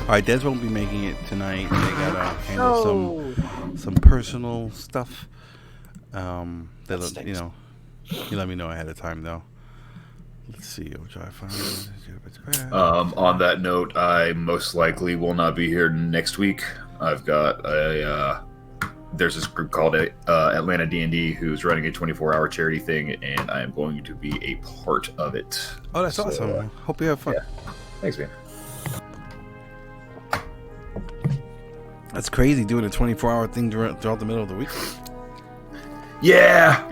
All right, Des won't be making it tonight. They gotta handle No. some personal stuff. That That stinks. he let me know ahead of time though. Let's see. I'll try to find. On that note, I most likely will not be here next week. I've got there's this group called Atlanta D&D who's running a 24-hour charity thing, and I am going to be a part of it. Oh, that's awesome. Hope you have fun. Yeah. Thanks, man. That's crazy doing a 24-hour thing throughout the middle of the week. Yeah,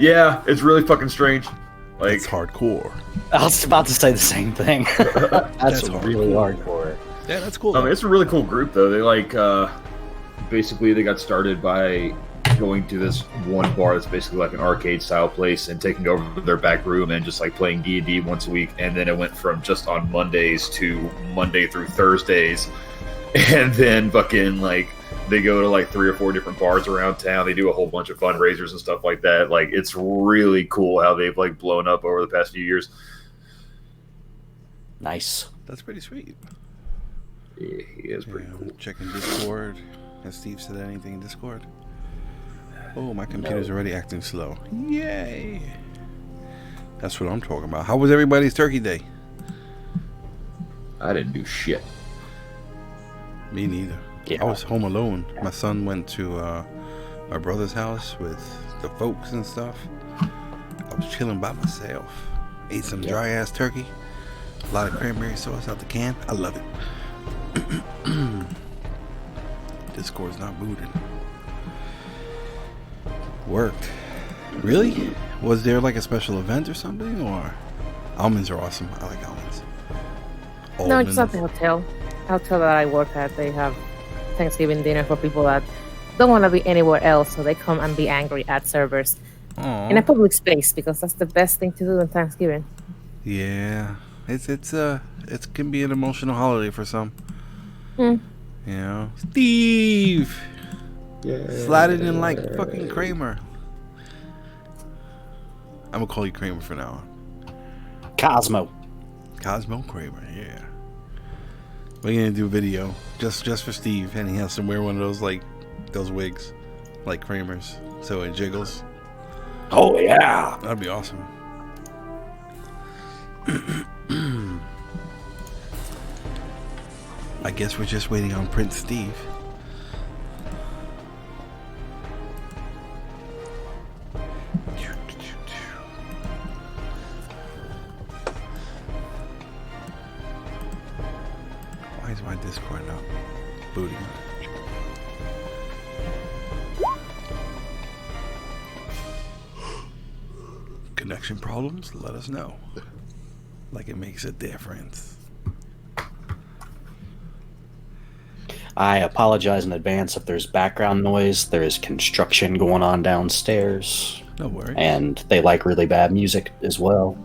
it's really fucking strange. Like, It's hardcore. I was about to say the same thing. That's really hardcore. Yeah, that's cool. I mean, it's a really cool group though. They basically they got started by going to this one bar that's basically like an arcade style place and taking over their back room and just like playing D&D once a week, and then it went from just on Mondays to Monday through Thursdays, and then fucking like they go to like 3 or 4 different bars around town. They do a whole bunch of fundraisers and stuff like that. Like, it's really cool how they've like blown up over the past few years. Nice. That's pretty sweet. Yeah, he is pretty cool. Checking Discord. Has Steve said anything in Discord? Oh, my computer's already acting slow. Yay! That's what I'm talking about. How was everybody's Turkey Day? I didn't do shit. Me neither. Yeah. I was home alone. My son went to my brother's house with the folks and stuff. I was chilling by myself. Ate some dry ass turkey. A lot of cranberry sauce out the can. I love it. Discord's not booting. Worked. Really? Was there like a special event or something? Or almonds are awesome. I like almonds. No, it's not the hotel. Hotel that I work at, they have Thanksgiving dinner for people that don't want to be anywhere else, so they come and be angry at servers in a public space, because that's the best thing to do on Thanksgiving. Yeah, it can be an emotional holiday for some. You know, Steve, slide it in like fucking Kramer. I'm gonna call you Kramer for now on. Cosmo Kramer, yeah. We're gonna do a video just for Steve, and he has to wear one of those wigs, like Kramer's, so it jiggles. Oh yeah, That'd be awesome. I guess we're just waiting on Prince Steve. Why is my Discord not booting? Connection problems? Let us know. Like it makes a difference. I apologize in advance if there's background noise. There is construction going on downstairs. No worries. And they like really bad music as well.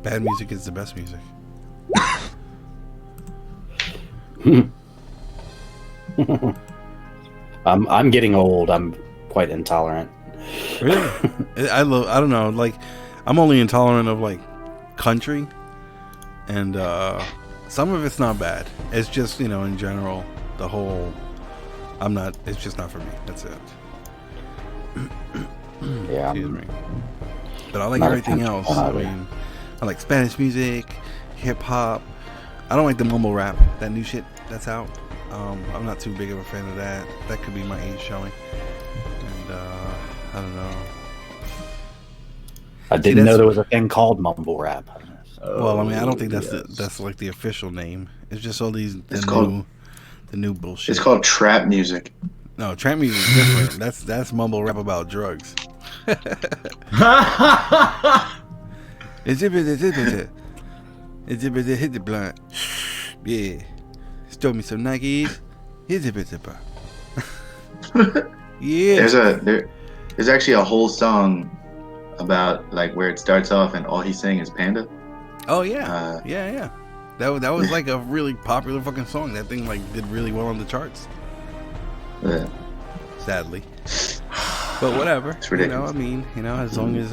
Bad music is the best music. I'm getting old. I'm quite intolerant. Really? I don't know, like I'm only intolerant of like country, and some of it's not bad. It's just, you know, in general, the whole it's just not for me. That's it. Yeah. Excuse me. But I like Not a everything country else. guy. I mean, I like Spanish music, hip hop. I don't like the mumble rap, that new shit that's out. I'm not too big of a fan of that. That could be my age showing. And I don't know. I didn't know there was a thing called mumble rap. Well, I mean, I don't think that's like the official name. It's just all the new bullshit. It's called trap music. No, trap music is different. That's mumble rap about drugs. It's hit the blunt. Yeah. Stole me some Nikes. Yeah. There's actually a whole song about like where it starts off and all he's saying is panda. Oh yeah. Yeah. That was like a really popular fucking song. That thing like did really well on the charts. Yeah. Sadly. But whatever. It's ridiculous. I mean, as long as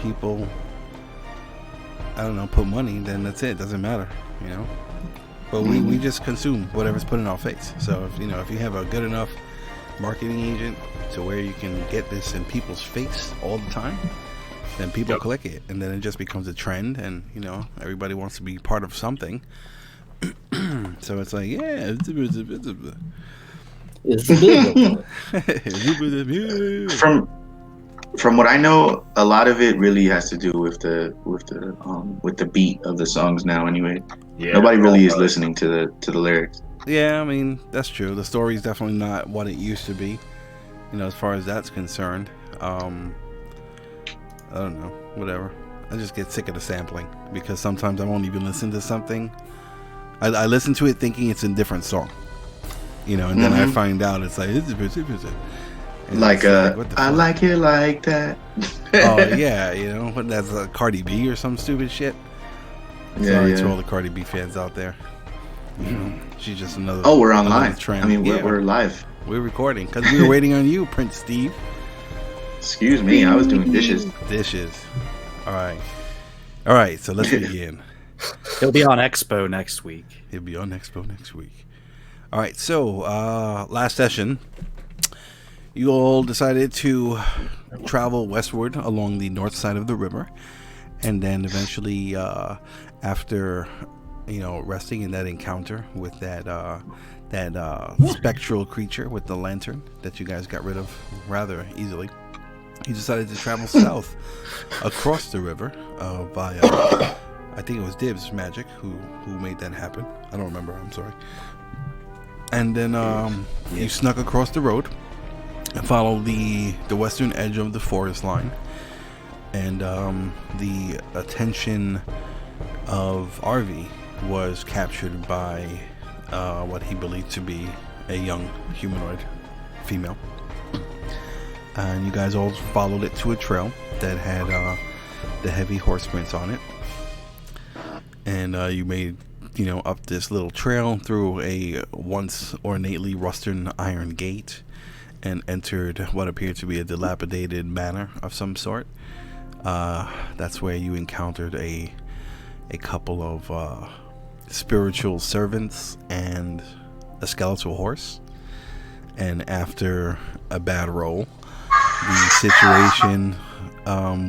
people, I don't know, put money, then that's it. Doesn't matter, but we just consume whatever's put in our face. So if you have a good enough marketing agent to where you can get this in people's face all the time, then people click it, and then it just becomes a trend, and everybody wants to be part of something. So it's like, From what I know, a lot of it really has to do with the beat of the songs now. Anyway, nobody really is listening to the lyrics. Yeah, I mean, that's true. The story's definitely not what it used to be, as far as that's concerned. I don't know, whatever. I just get sick of the sampling because sometimes I won't even listen to something. I listen to it thinking it's a different song, and then I find out it's like, I like it like that. Oh yeah, but that's a Cardi B or some stupid shit. Sorry to all the Cardi B fans out there. She's just another. Oh, we're online. Trend. I mean, we're live. We're recording because we were waiting on you, Prince Steve. Excuse me, I was doing dishes. All right. So let's begin. He'll be on Expo next week. All right. So last session, you all decided to travel westward along the north side of the river, and then eventually, after resting in that encounter with that spectral creature with the lantern that you guys got rid of rather easily, you decided to travel south across the river via, I think it was Dibs Magic who made that happen. I don't remember. I'm sorry. And then you snuck across the road and followed the western edge of the forest line, and the attention of Arvi was captured by what he believed to be a young humanoid female, and you guys all followed it to a trail that had the heavy horse prints on it, and you made up this little trail through a once ornately rusted iron gate and entered what appeared to be a dilapidated manor of some sort. That's where you encountered a couple of spiritual servants and a skeletal horse. And after a bad roll, the situation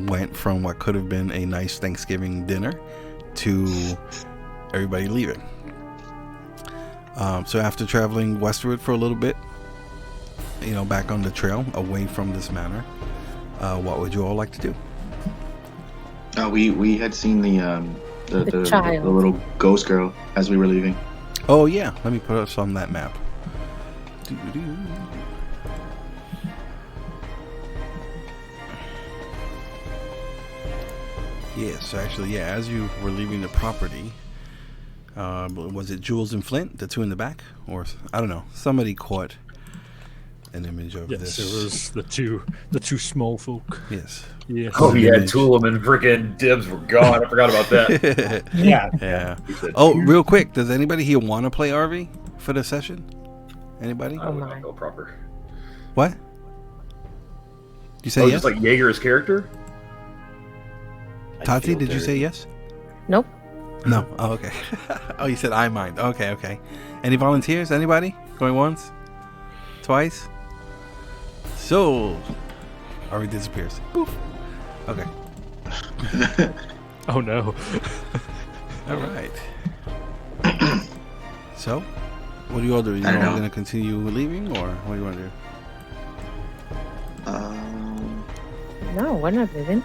went from what could have been a nice Thanksgiving dinner to everybody leaving. So after traveling westward for a little bit, back on the trail away from this manor, what would you all like to do? We had seen the little ghost girl as we were leaving. Oh yeah, let me put us on that map. Yes, actually, as you were leaving the property, was it Jules and Flint, the two in the back, or I don't know, somebody caught an image of this. Yes, it was the two small folk. Yes. Yes. Oh yeah, Tulum and freaking Dibs were gone. I forgot about that. Yeah. Oh, real quick, does anybody here want to play RV for the session? Anybody? I would not go proper. What? You say yes? Just like Jaeger's character? Tati, did you say yes? Nope. No. Oh, okay. Oh, you said I mind. Okay. Any volunteers? Anybody? Going once? Twice? So, RV disappears. Poof. Okay. Oh no. All right. So, what do you all do? Are you all going to continue leaving, or what do you want to do? No, we're not leaving.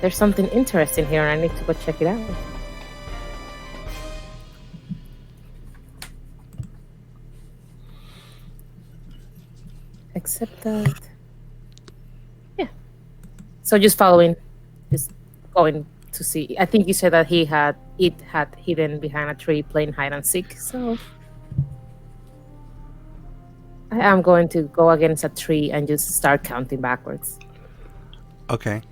There's something interesting here, and I need to go check it out. Except that, yeah. So just following, just going to see. I think you said that it had hidden behind a tree playing hide and seek. So I am going to go against a tree and just start counting backwards. Okay.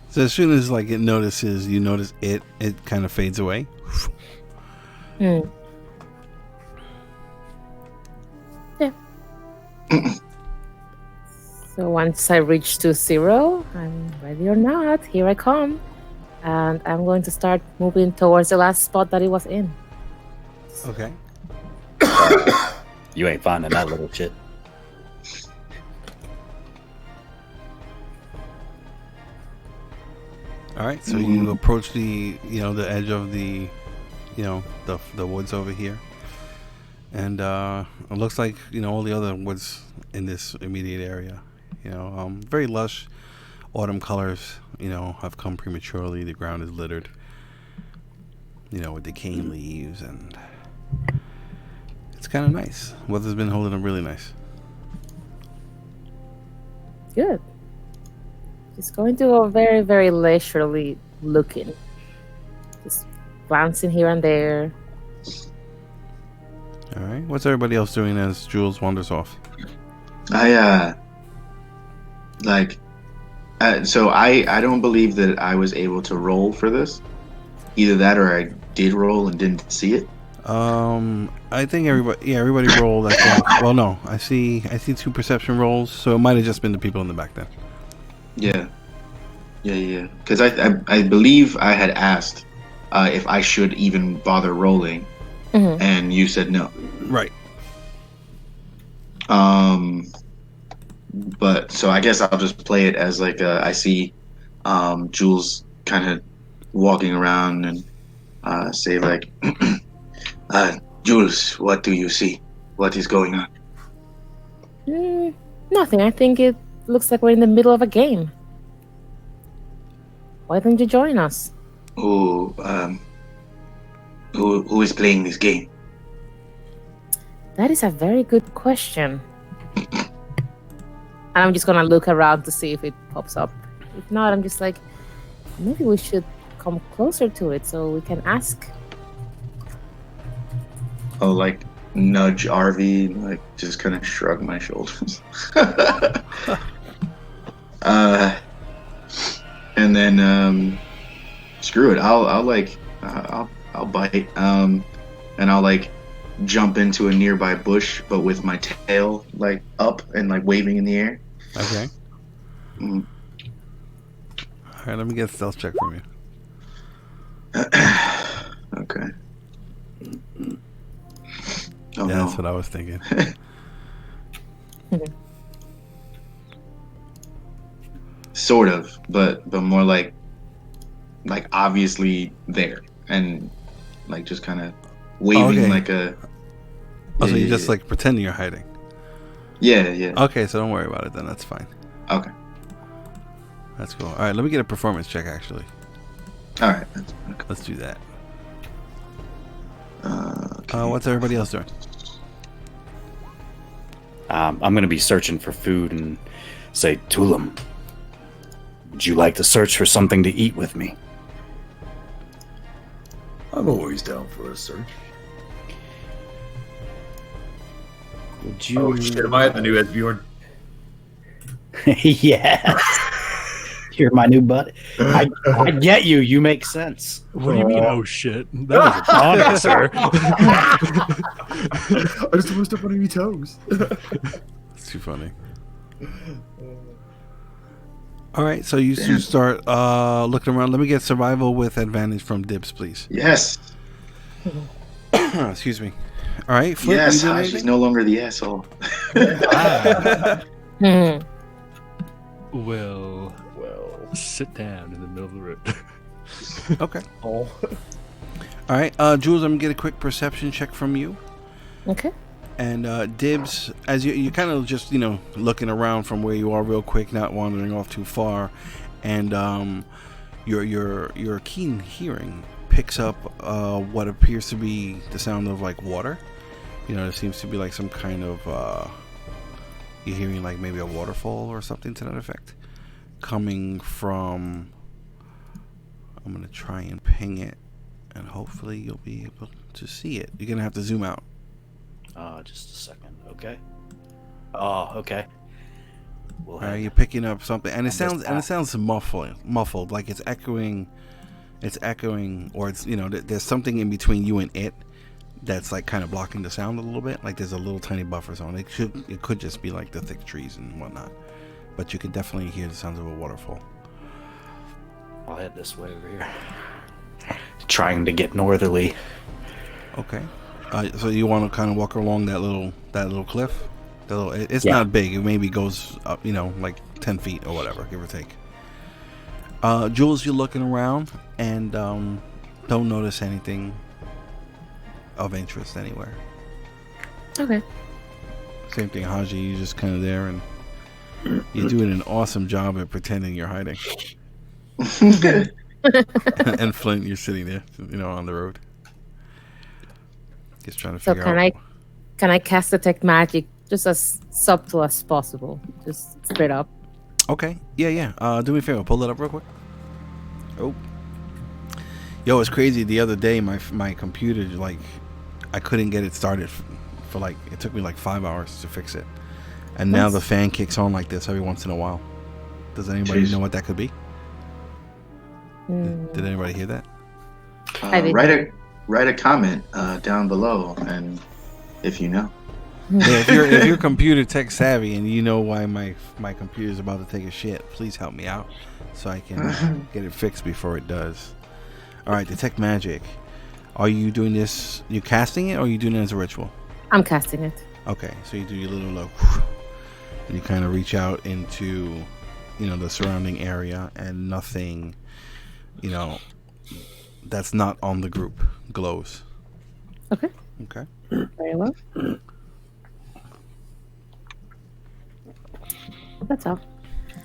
So as soon as it notices, you notice it kind of fades away. Yeah. So once I reach to 0, I'm ready or not, here I come. And I'm going to start moving towards the last spot that it was in. Okay. You ain't finding that little shit. All right. So you approach the edge of the woods over here, and it looks like all the other woods in this immediate area. Very lush. Autumn colors, have come prematurely. The ground is littered, with decaying leaves, and it's kind of nice. Weather's been holding up really nice. Good. Just going to go very, very leisurely looking. Just glancing here and there. All right. What's everybody else doing as Jules wanders off? So I don't believe that I was able to roll for this. Either that or I did roll and didn't see it. I think everybody rolled. I think. Well, no, I see 2 perception rolls, so it might have just been the people in the back then. Yeah. Because I believe I had asked if I should even bother rolling, and you said no. Right. But so I guess I'll just play it as like I see Jules kind of walking around and say like, Jules, what do you see? What is going on? Nothing. I think it looks like we're in the middle of a game. Why don't you join us? Who is playing this game? That is a very good question. And I'm just gonna look around to see if it pops up. If not, I'm just like, maybe we should come closer to it so we can ask. Oh, like nudge RV, like just kind of shrug my shoulders. And then screw it. I'll bite. And I'll like jump into a nearby bush, but with my tail like up and like waving in the air. Okay. All right, let me get a stealth check from you. Okay. Oh, yeah, that's what I was thinking. Sort of, but more like obviously there and like just kind of waving like a. Oh, so you're just like pretending you're hiding. Yeah. Okay, so don't worry about it then. That's fine. Okay. That's cool. All right, let me get a performance check actually. All right. Let's do that. Okay. What's everybody else doing? I'm going to be searching for food and say, Tulum, would you like to search for something to eat with me? I'm always down for a search. Would you... Oh shit, am I the new Esbjorn? Yes. You're my new buddy. I get you. You make sense. What do you mean, oh shit? That was a honor, sir. I just want to step on your toes. It's too funny. All right, so you start looking around. Let me get survival with advantage from Dibs, please. Yes. Excuse me. All right, Flip, yes, she's no longer the asshole. Well, sit down in the middle of the road. Okay. Oh. All right, Jules, I'm gonna get a quick perception check from you. Okay. And Dibs, as you kind of just looking around from where you are real quick, not wandering off too far, and your keen hearing picks up what appears to be the sound of like water. There seems to be like some kind of you're hearing like maybe a waterfall or something to that effect coming from. I'm gonna try and ping it, and hopefully you'll be able to see it. You're gonna have to zoom out. Just a second, okay? Oh, okay. You're picking up something, and it sounds muffled, like it's echoing, or it's there's something in between you and it that's like kind of blocking the sound a little bit. Like there's a little tiny buffer zone. It could just be like the thick trees and whatnot, but you could definitely hear the sounds of a waterfall. I'll head this way over here. Trying to get northerly. Okay. So you want to kind of walk along that little cliff? It's Yeah. not big. It maybe goes up, like 10 feet or whatever, give or take. Jules, you're looking around and don't notice anything of interest anywhere. Okay. Same thing, Haji. You're just kind of there, and you're doing an awesome job at pretending you're hiding. And Flint, you're sitting there, on the road. Just trying to So figure out. can I cast detect magic just as subtle as possible, just straight up? Okay. Yeah. Do me a favor. Pull that up real quick. Oh. Yo, it's crazy. The other day, my computer, I couldn't get it started for it took me 5 hours to fix it. And now the fan kicks on like this every once in a while. Does anybody know what that could be? Did anybody hear that? Write a comment down below, and if you know. Yeah, if you're computer tech savvy and you know why my computer is about to take a shit, please help me out so I can get it fixed before it does. All right, detect magic. Are you doing this? You casting it, or are you doing it as a ritual? I'm casting it. Okay, so you do your little and you kind of reach out into, the surrounding area, and nothing, that's not on the group glows. Okay. Okay. Very well. That's all.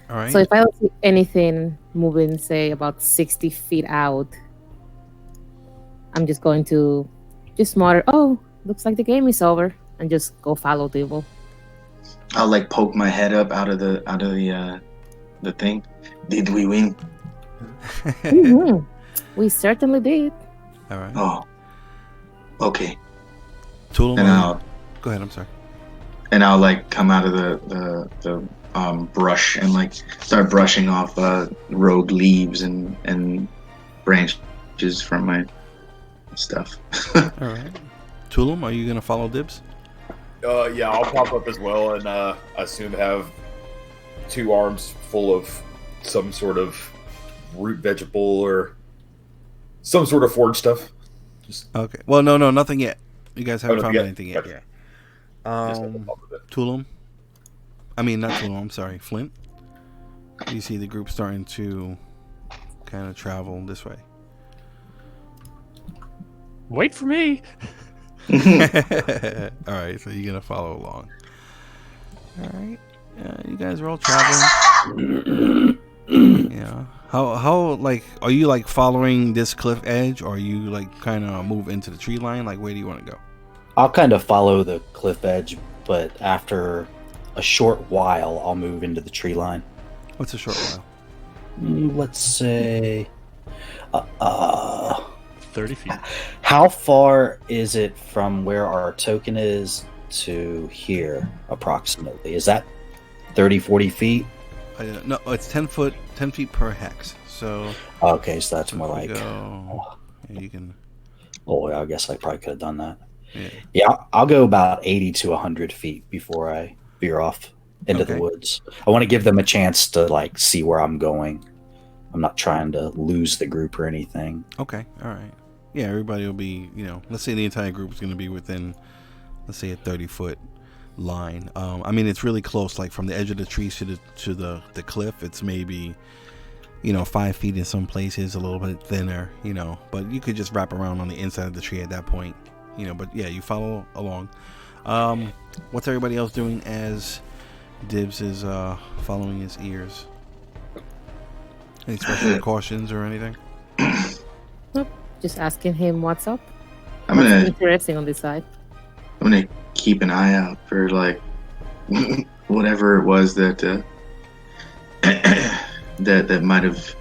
All right. So if I don't see anything moving, say about 60 feet out, I'm just going to just mutter, "Oh, looks like the game is over," and just go follow Devil. I'll poke my head up out of the thing. Did we win? Mhm. We certainly did. All right. Oh, okay. Tulum, And I'll go ahead. I'm sorry. come out of the brush and start brushing off rogue leaves and branches from my stuff. All right. Tulum, are you gonna follow Dibs? Yeah, I'll pop up as well, and I assume have 2 arms full of some sort of root vegetable or some sort of forage stuff. Okay. Well, no, nothing yet. You guys haven't found yet? anything yet. Okay. Yeah. Tulum. I mean, not Tulum. I'm sorry, Flint. You see the group starting to kind of travel this way. Wait for me. All right, so you're gonna follow along. All right, you guys are all traveling. Yeah. How are you following this cliff edge, or are you kind of move into the tree line? Where do you want to go? I'll kind of follow the cliff edge, but after a short while, I'll move into the tree line. What's a short while? Let's say 30 feet. How far is it from where our token is to here, approximately? Is that 30, 40 feet? No, it's 10 feet per hex. So Okay, so that's more you like... go, yeah, you can. Oh, I guess I probably could have done that. Yeah. Yeah, I'll go about 80 to 100 feet before I veer off into the Okay. woods. I want to give them a chance to see where I'm going. I'm not trying to lose the group or anything. Okay. All right. Yeah, everybody will be. Let's say the entire group is going to be within, let's say, a 30-foot line. I mean, it's really close. From the edge of the trees to the cliff, it's maybe 5 feet in some places, a little bit thinner. But you could just wrap around on the inside of the tree at that point. But yeah, you follow along. What's everybody else doing as Dibs is following his ears? Any special precautions or anything? Nope. Just asking him what's up. I'm What's gonna interesting on this side. keep an eye out for whatever it was that that might have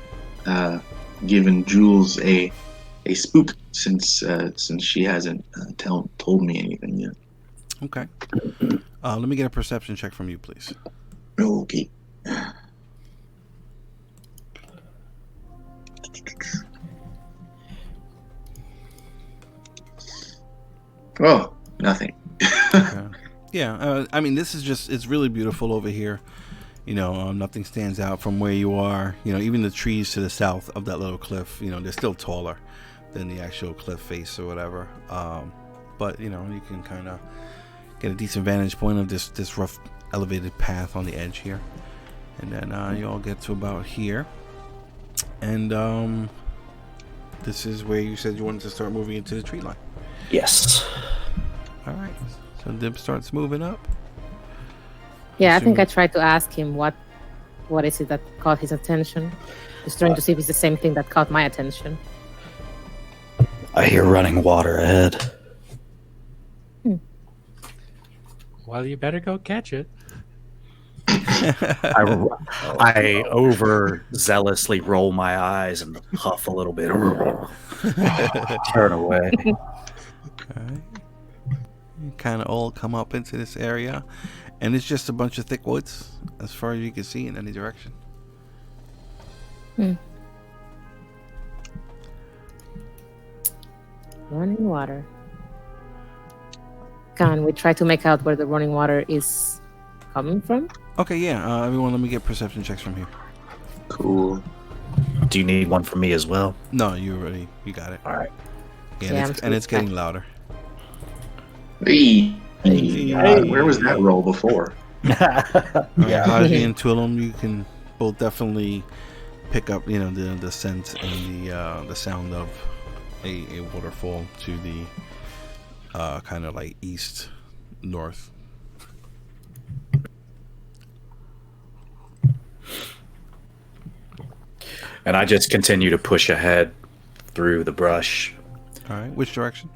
given Jules a spook since she hasn't told me anything yet. Okay. Let me get a perception check from you, please. Okay. Oh, nothing. Okay. Yeah, I mean, this is it's really beautiful over here. Nothing stands out from where you are. Even the trees to the south of that little cliff, they're still taller than the actual cliff face or whatever. but you can kind of get a decent vantage point of this rough elevated path on the edge here. And then you all get to about here, and this is where you said you wanted to start moving into the tree line. Yes. All right, so Dib starts moving up. Yeah, I think I tried to ask him what is it that caught his attention. Just trying to see if it's the same thing that caught my attention. I hear running water ahead. Well, you better go catch it. I overzealously roll my eyes and huff a little bit. Turn away. All right. You kind of all come up into this area, and it's just a bunch of thick woods as far as you can see in any direction. Running water. Can we try to make out where the running water is coming from? Okay, yeah. Everyone, let me get perception checks from here. Cool. Do you need one from me as well? No, you got it. All right. Yeah, and it's getting louder. Hey. Where was that roll before? Yeah. Haji and Twillum, you can both definitely pick up, the scent and the sound of a waterfall to the kind of like east north. And I just continue to push ahead through the brush. All right, which direction?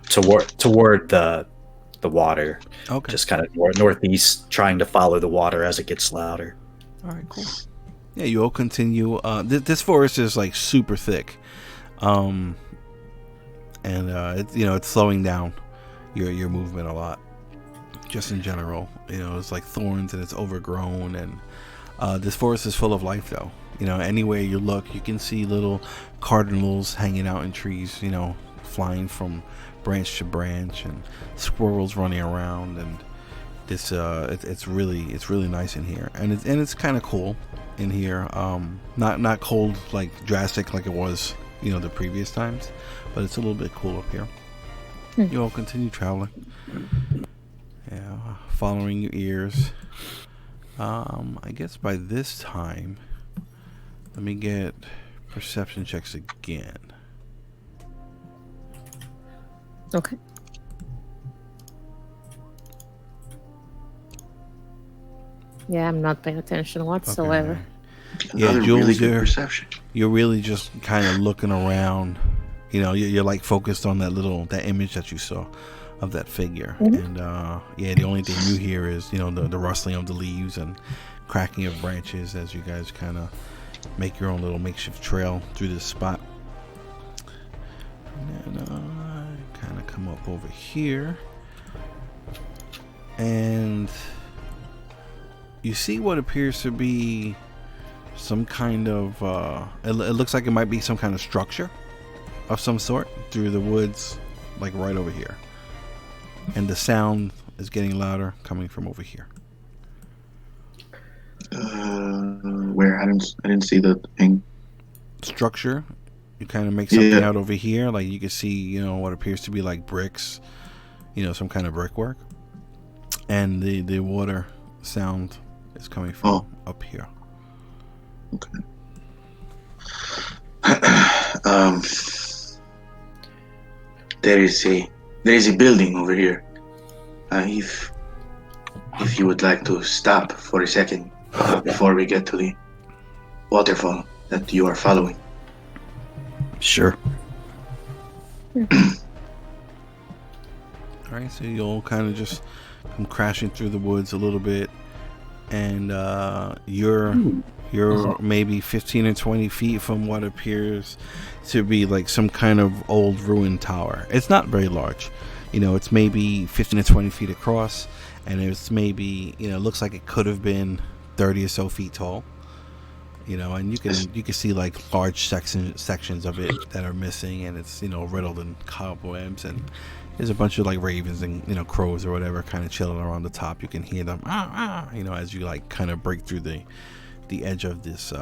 Toward the water. Okay. Just kind of northeast, trying to follow the water as it gets louder. All right, cool. Yeah, you all continue. This forest is like super thick, and it's slowing down your movement a lot. Just in general, it's like thorns and it's overgrown, and this forest is full of life though. Anywhere you look, you can see little cardinals hanging out in trees, flying from branch to branch, and squirrels running around, and this it's really nice in here, and it's kind of cool in here. Not cold like drastic like it was the previous times, but it's a little bit cool up here. You all continue traveling, following your ears. I guess by this time, let me get perception checks again. Okay. Yeah, I'm not paying attention whatsoever. Okay. Yeah, Jules, really good perception. You're really just kind of looking around. You're like focused on that image that you saw of that figure. And the only thing you hear is the rustling of the leaves and cracking of branches as you guys kind of make your own little makeshift trail through this spot. And then kind of come up over here, and you see what appears to be some kind of it looks like it might be some kind of structure of some sort through the woods, like right over here, and the sound is getting louder coming from over here. Where? I didn't see the thing. Structure. You kind of make something out over here, like you can see, what appears to be like bricks, some kind of brickwork, and the water sound is coming from up here. Okay. There is a building over here. If you would like to stop for a second before we get to the waterfall that you are following. Sure. Alright, so you'll kind of just come crashing through the woods a little bit, and you're maybe 15 or 20 feet from what appears to be like some kind of old ruined tower. It's not very large. It's maybe 15 to 20 feet across, and it's maybe, looks like it could have been 30 or so feet tall. And you can see like large sections of it that are missing, and it's riddled in cobwebs, and there's a bunch of like ravens and crows or whatever kind of chilling around the top. You can hear them as you like kind of break through the edge of this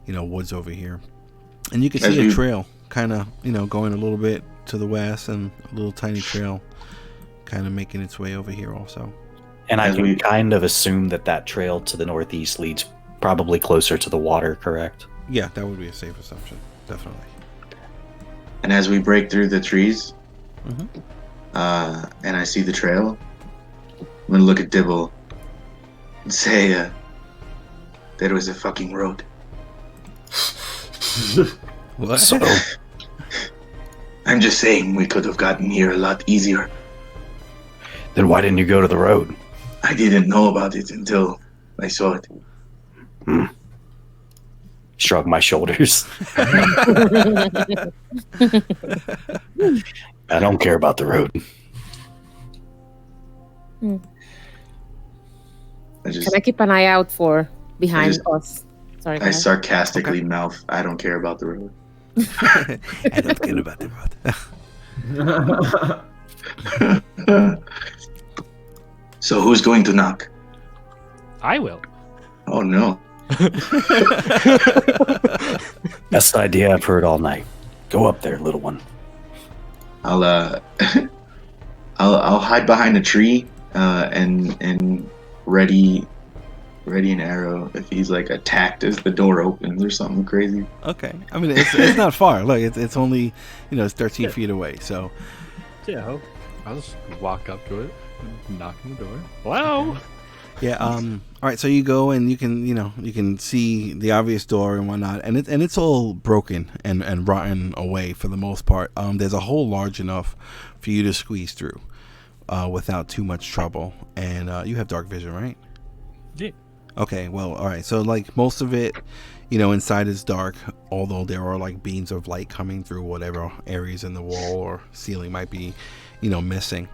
woods over here, and you can see a trail kind of, going a little bit to the west, and a little tiny trail kind of making its way over here also. And I can kind of assume that trail to the northeast leads probably closer to the water, correct? Yeah, that would be a safe assumption, definitely. And as we break through the trees, Mm-hmm. and I see the trail, I'm gonna look at Dibble and say, there was a fucking road. What? So, I'm just saying we could have gotten here a lot easier. then why didn't you go to the road? I didn't know about it until I saw it. Shrug my shoulders. I don't care about the road. Can I keep an eye out for behind us? Sorry. I sarcastically mouth, I don't care about the road. I don't care about the road. So who's going to knock? I will. Oh no. Best idea I've heard all night. Go up there, little one. I'll I'll hide behind a tree and ready an arrow if he's like attacked as the door opens or something crazy. Okay. I mean, it's not far. Look, it's only, it's 13 feet away. So Yeah, I'll just walk up to it and knock on the door. Hello? yeah. All right. So you go and you can see the obvious door and whatnot, and it's all broken and rotten away for the most part. There's a hole large enough for you to squeeze through without too much trouble, and you have dark vision, right? Yeah. Okay, well, all right. So, like, most of it, inside is dark, although there are, like, beams of light coming through whatever areas in the wall or ceiling might be, missing.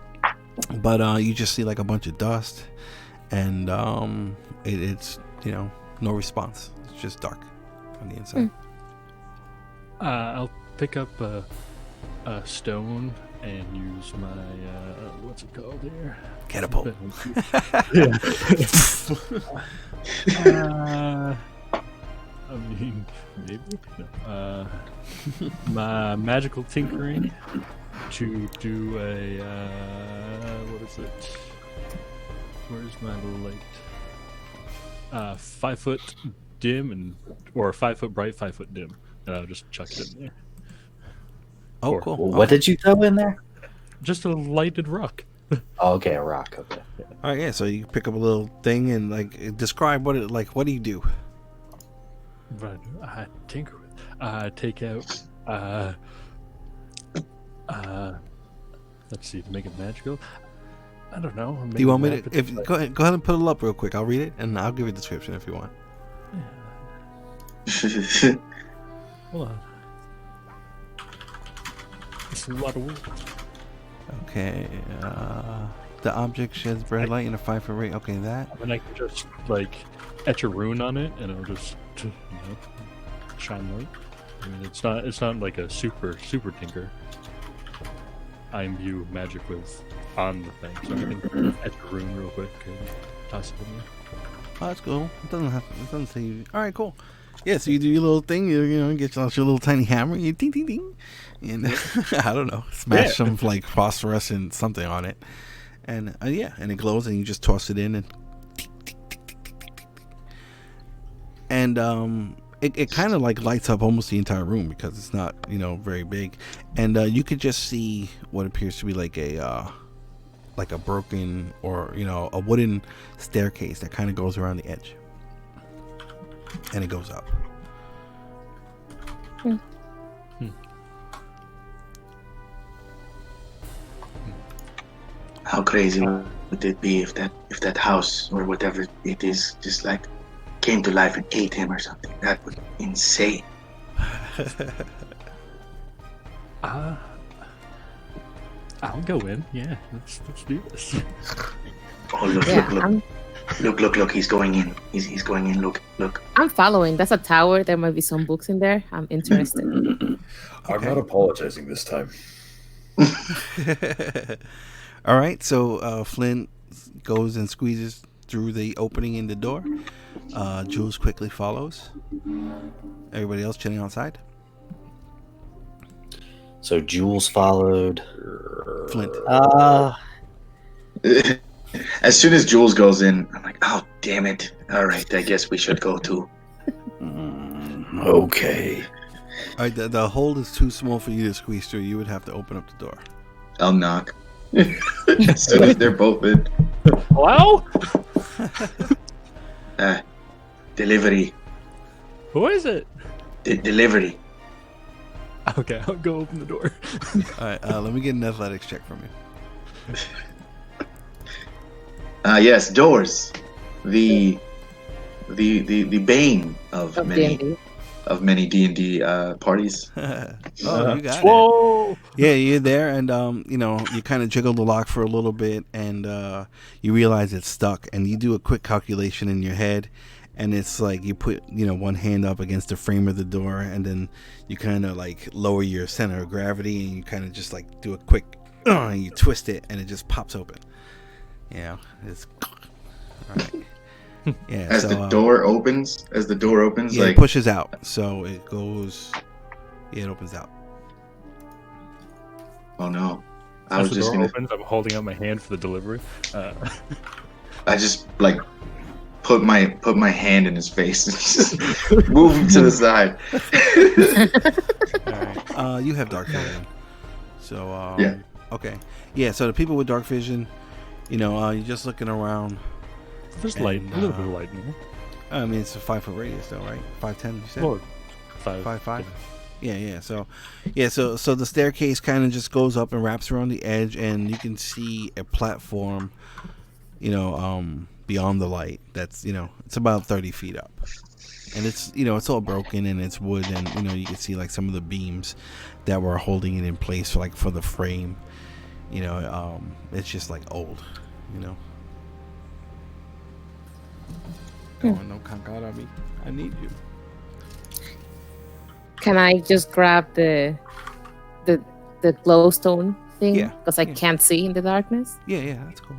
But you just see, like, a bunch of dust, and it's, no response. It's just dark on the inside. I'll pick up a stone and use my, what's it called here? Catapult. I mean, maybe. My magical tinkering to do a, what is it? Where's my light? 5 foot dim or 5 foot bright, 5 foot dim. And I'll just chuck it in there. Oh, cool. What did you throw in there? Just a lighted rock. Oh, okay, a rock. Okay. All right, yeah. So you pick up a little thing and describe what what do you do? But I tinker with. Take out. Let's see, to make it magical. I don't know. Do you want me to? Go ahead and put it up real quick. I'll read it and I'll give you a description if you want. Hold on. It's a lot of work. Okay. The object sheds bright light in a 5 foot radius. Okay, that. And I can just etch a rune on it, and it'll just shine light. I mean, it's not like a super tinker. I imbue magic with on the thing, so I can etch a rune real quick and toss it in there. Oh, that's cool. It doesn't say. All right, cool. Yeah, so you do your little thing. You get out your little tiny hammer. You ding ding ding, and I don't know, smash some phosphorescent something on it, and and it glows, and you just toss it in, and it kind of lights up almost the entire room because it's not very big, and you could just see what appears to be like a broken or a wooden staircase that kind of goes around the edge. And it goes up. How crazy would it be if that house or whatever it is just came to life and ate him or something? That would be insane. I'll go in. Yeah, let's do this. Oh look! He's going in. He's going in. Look. I'm following. That's a tower. There might be some books in there. I'm interested. I'm not apologizing this time. All right, so Flynn goes and squeezes through the opening in the door. Jules quickly follows. Everybody else chilling outside. So Jules followed. Flint. As soon as Jules goes in, I'm like, oh, damn it. All right, I guess we should go too. Okay. All right, the hole is too small for you to squeeze through. You would have to open up the door. I'll knock. As soon as they're both in. Hello? Delivery. Who is it? Delivery. Okay, I'll go open the door. All right, let me get an athletics check from you. Yes, doors. The bane of many D&D. of many D&D parties. Oh, you got it. Whoa! Yeah, you're there, and you kind of jiggle the lock for a little bit, and you realize it's stuck, and you do a quick calculation in your head, and it's like you put one hand up against the frame of the door, and then you kind of like lower your center of gravity, and you kind of just like do a quick, and you twist it, and it just pops open. It's all right. Yeah, As the door opens, yeah, like it pushes out, so it goes. Yeah, it opens out. oh no, I As was the just door gonna. opens, I'm holding out my hand for the delivery. I just like put my hand in his face and just move him to the side. All right. You have dark vision, so Yeah. Okay. Yeah. So the people with dark vision, you're just looking around. There's light, a little bit of light in there. I mean, it's a 5 foot radius, though, right? 5'10", you said. Or 5'5". Yeah. So the staircase kind of just goes up and wraps around the edge, and you can see a platform, beyond the light. That's it's about 30 feet up, and it's it's all broken and it's wood, and you can see like some of the beams that were holding it in place, for the frame. It's just like old, Go on, no conk out on me. I need you. Can I just grab the glowstone thing? Yeah, Because I yeah. can't see in the darkness. Yeah, that's cool.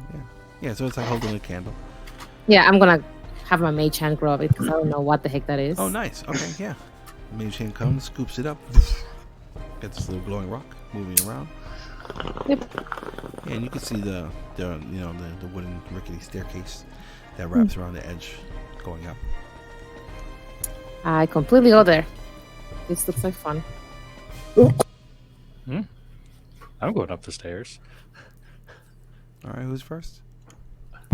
Yeah. So it's like holding a candle. Yeah, I'm gonna have my mage hand grab it because I don't know what the heck that is. Oh, nice. Okay, yeah. Mage hand comes, scoops it up. Got this little glowing rock moving around. Yep. Yeah, and you can see the wooden rickety staircase that wraps around the edge, going up. I completely go there. This looks like fun. I'm going up the stairs. All right, who's first?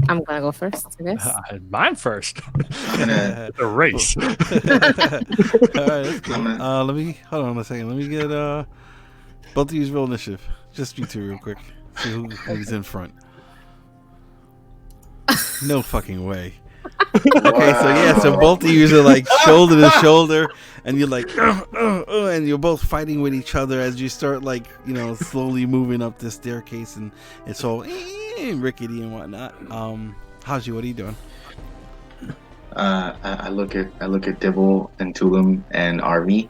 I'm gonna go first, I guess. Mine first. I'm gonna. It's a race. All right, that's cool. I'm Let me hold on a second. Let me get both of you roll initiative. Just you two real quick. See who's in front. No fucking way. Okay, so both of you are like shoulder to shoulder, and you're like, and you're both fighting with each other as you start like slowly moving up this staircase, and it's all rickety and whatnot. Haji, what are you doing? I look at Dibble and Tulum and RV,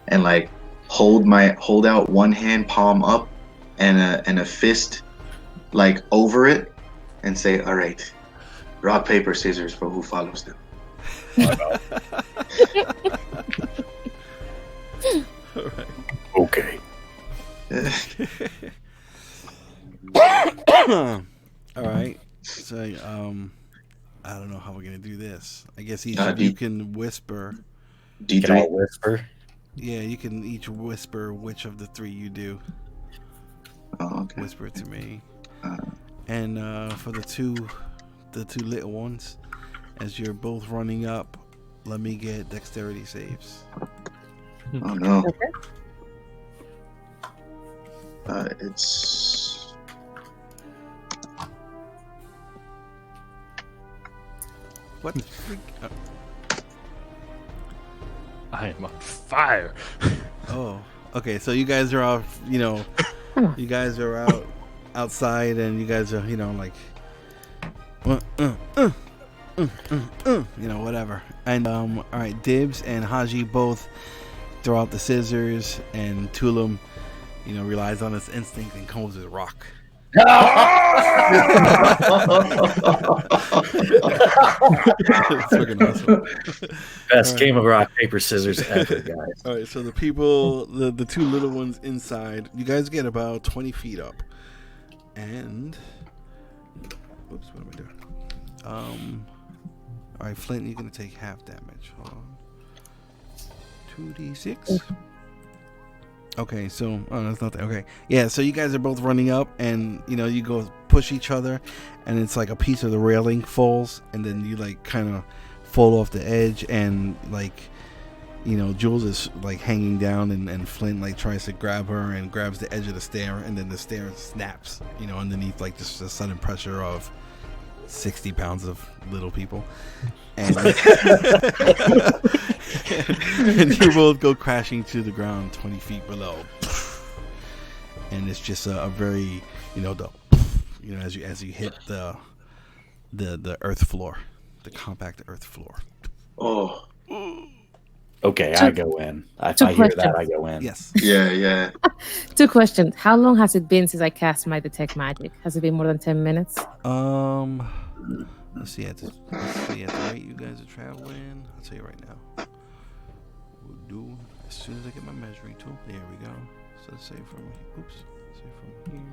and like hold out one hand, palm up, and a fist like over it, and say, "All right, rock paper scissors for who follows them." All right. Okay. All right. So I don't know how we're gonna do this. I guess each of do you you- can whisper. Can I D3. whisper? Yeah, you can each whisper which of the three you do. Oh, okay. Whisper it to me. Uh. And for the two little ones, as you're both running up, let me get dexterity saves. Oh no. Okay. It's What the freak? I am on fire. Oh, okay. So you guys are off. You guys are outside, and you guys are like, whatever. And all right, Dibs and Haji both throw out the scissors, and Tulum, relies on his instinct and comes with a rock. It's fucking awesome. Best game of rock, paper, scissors ever, guys. All right, so the people, the two little ones inside, you guys get about 20 feet up. And, oops, what am I doing? All right, Flint, you're going to take half damage. Hold on. 2d6. Okay, so, oh, that's not that. Okay. Yeah, so you guys are both running up, and, you know, you go push each other, and it's like a piece of the railing falls, and then you, like, kind of fall off the edge, and, like, you know, Jules is, like, hanging down, and Flint, like, tries to grab her and grabs the edge of the stair, and then the stair snaps, you know, underneath, like, just the sudden pressure of 60 pounds of little people. And, and you both go crashing to the ground 20 feet below. And it's just a very, you know, as you hit the earth floor, the compact earth floor. Oh. Okay, I go in. If I hear that, I go in. Yes. Yeah. 2 questions. How long has it been since I cast my detect magic? Has it been more than 10 minutes? Let's see at the rate you guys are traveling. I'll tell you right now. We'll do as soon as I get my measuring tool. There we go. So say from here.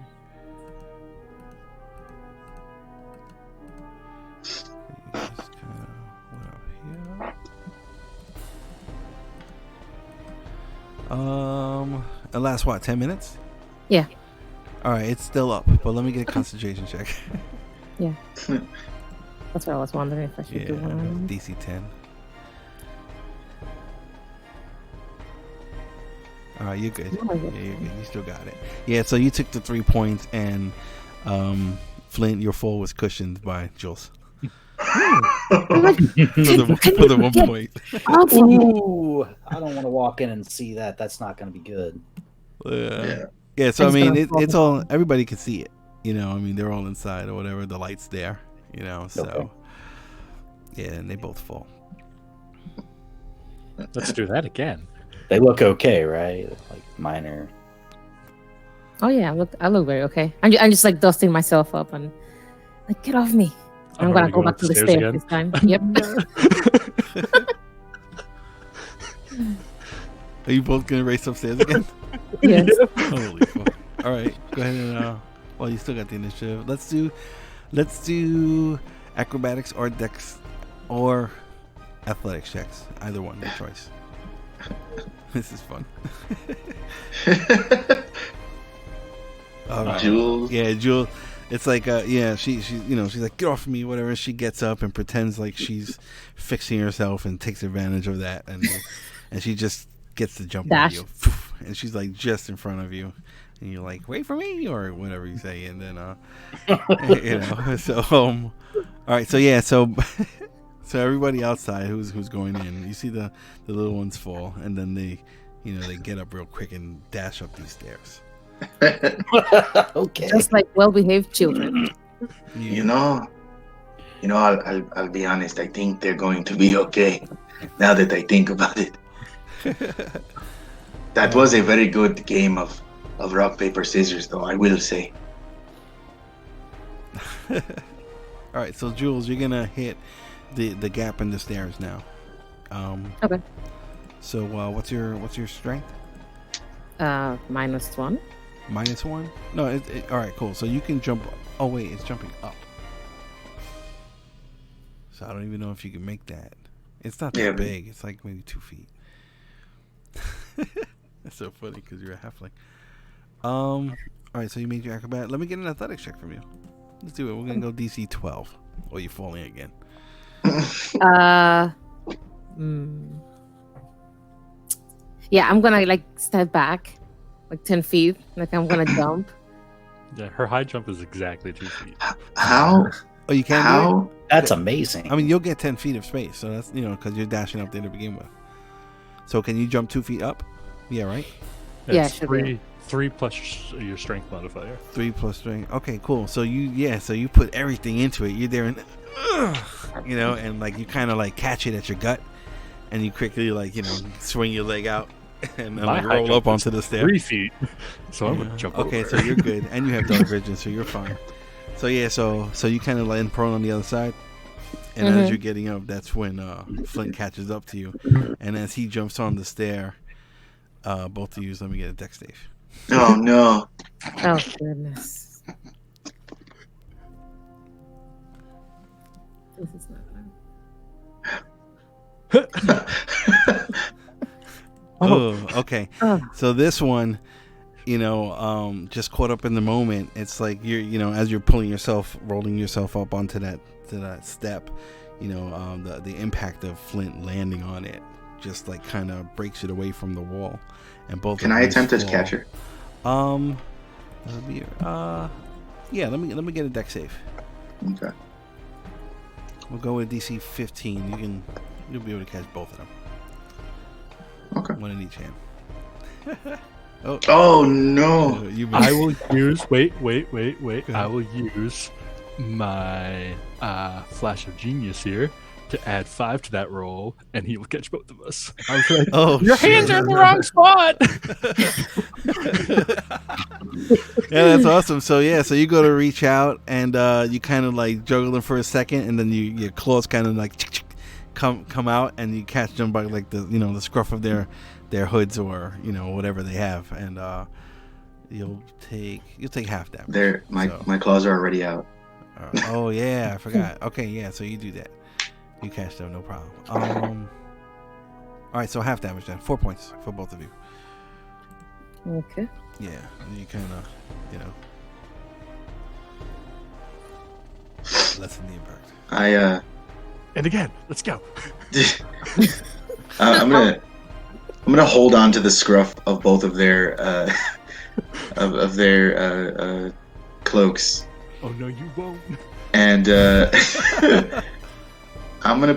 You guys kind of went up here. It lasts what, 10 minutes? Yeah. All right, it's still up, but let me get a concentration check. Yeah. That's what I was wondering if I should do one. DC 10. All right, you're good. Yeah, you're good. You still got it. Yeah, so you took the 3 points, and Flint, your fall was cushioned by Jules. for the 1 point. Ooh, I don't want to walk in and see that. That's not going to be good. Yeah. So I mean, it's all. Everybody can see it. You know, I mean, they're all inside or whatever. The light's there. You know, so Okay. yeah, and they both fall. Let's do that again. They look okay, right? Like minor. Oh yeah, I look very okay. I'm just like dusting myself up and like, get off me. I'm gonna go back to the stairs this time. Yep. Are you both gonna race upstairs again? Yes. Holy fuck! All right, go ahead and well, you still got the initiative. Let's do acrobatics or dex or athletics checks. Either one, your choice. This is fun. All right. Jules. Yeah, Jules. It's like, she's like, get off me, whatever. She gets up and pretends like she's fixing herself and takes advantage of that, and she just gets the jump on you, and she's like just in front of you, and you're like, wait for me, or whatever you say, and then, so, all right, so yeah, so everybody outside who's going in, you see the little ones fall, and then they get up real quick and dash up these stairs. Okay. Just like well-behaved children. I'll be honest. I think they're going to be okay. Now that I think about it, that was a very good game of rock paper scissors, though I will say. All right, so Jules, you're gonna hit the gap in the stairs now. Okay. So what's your strength? -1. -1? No. All right, cool. So you can jump. Oh wait, it's jumping up. So I don't even know if you can make that. It's not that big. It's like maybe 2 feet. That's so funny because you're a halfling. All right, so you made your acrobat. Let me get an athletics check from you. Let's do it. We're gonna go DC 12. Or you falling again? Yeah, I'm gonna like step back, like 10 feet, like I'm gonna jump. Yeah, her high jump is exactly 2 feet. How? Oh, you can't do How? That's amazing. it? I mean, you'll get 10 feet of space, so that's because you're dashing up there to begin with. So can you jump 2 feet up? Yeah, right. Yeah, It's should be. three plus your strength modifier. 3 plus strength. Okay, cool. So you put everything into it. You're there, and and like you kind of like catch it at your gut, and you quickly like swing your leg out and then like, roll up onto the stair. 3 feet. So I'm gonna jump Okay, over. so you're good, and you have dark vision, so you're fine. So yeah, so you kind of land prone on the other side. And as you're getting up, that's when Flint catches up to you. And as he jumps on the stair, both of you, let me get a dex save. Oh no! Oh goodness. This is not. Oh, okay. Oh. So this one, just caught up in the moment. It's like as you're rolling yourself up onto that step, the impact of Flint landing on it just like kind of breaks it away from the wall, and both. Can I attempt to catch her? Let me get a dex save. Okay. We'll go with DC 15. You'll be able to catch both of them. Okay. One in each hand. Oh no! I will use. Wait. I will use my flash of genius here to add 5 to that roll, and he will catch both of us. I was like, your hands are in the wrong spot. Yeah, that's awesome. So you go to reach out, and you kind of like juggle them for a second, and then your claws kind of like come out, and you catch them by like the scruff of their hoods or whatever they have, and you'll take half damage. My claws are already out. Oh yeah, I forgot. Okay, yeah, so you do that. You catch them, no problem. All right, so half damage then. 4 points for both of you. Okay. Yeah, you kind of, lessen the impact. And again, let's go. I'm gonna hold on to the scruff of both of their of their cloaks. Oh no, you won't. And I'm gonna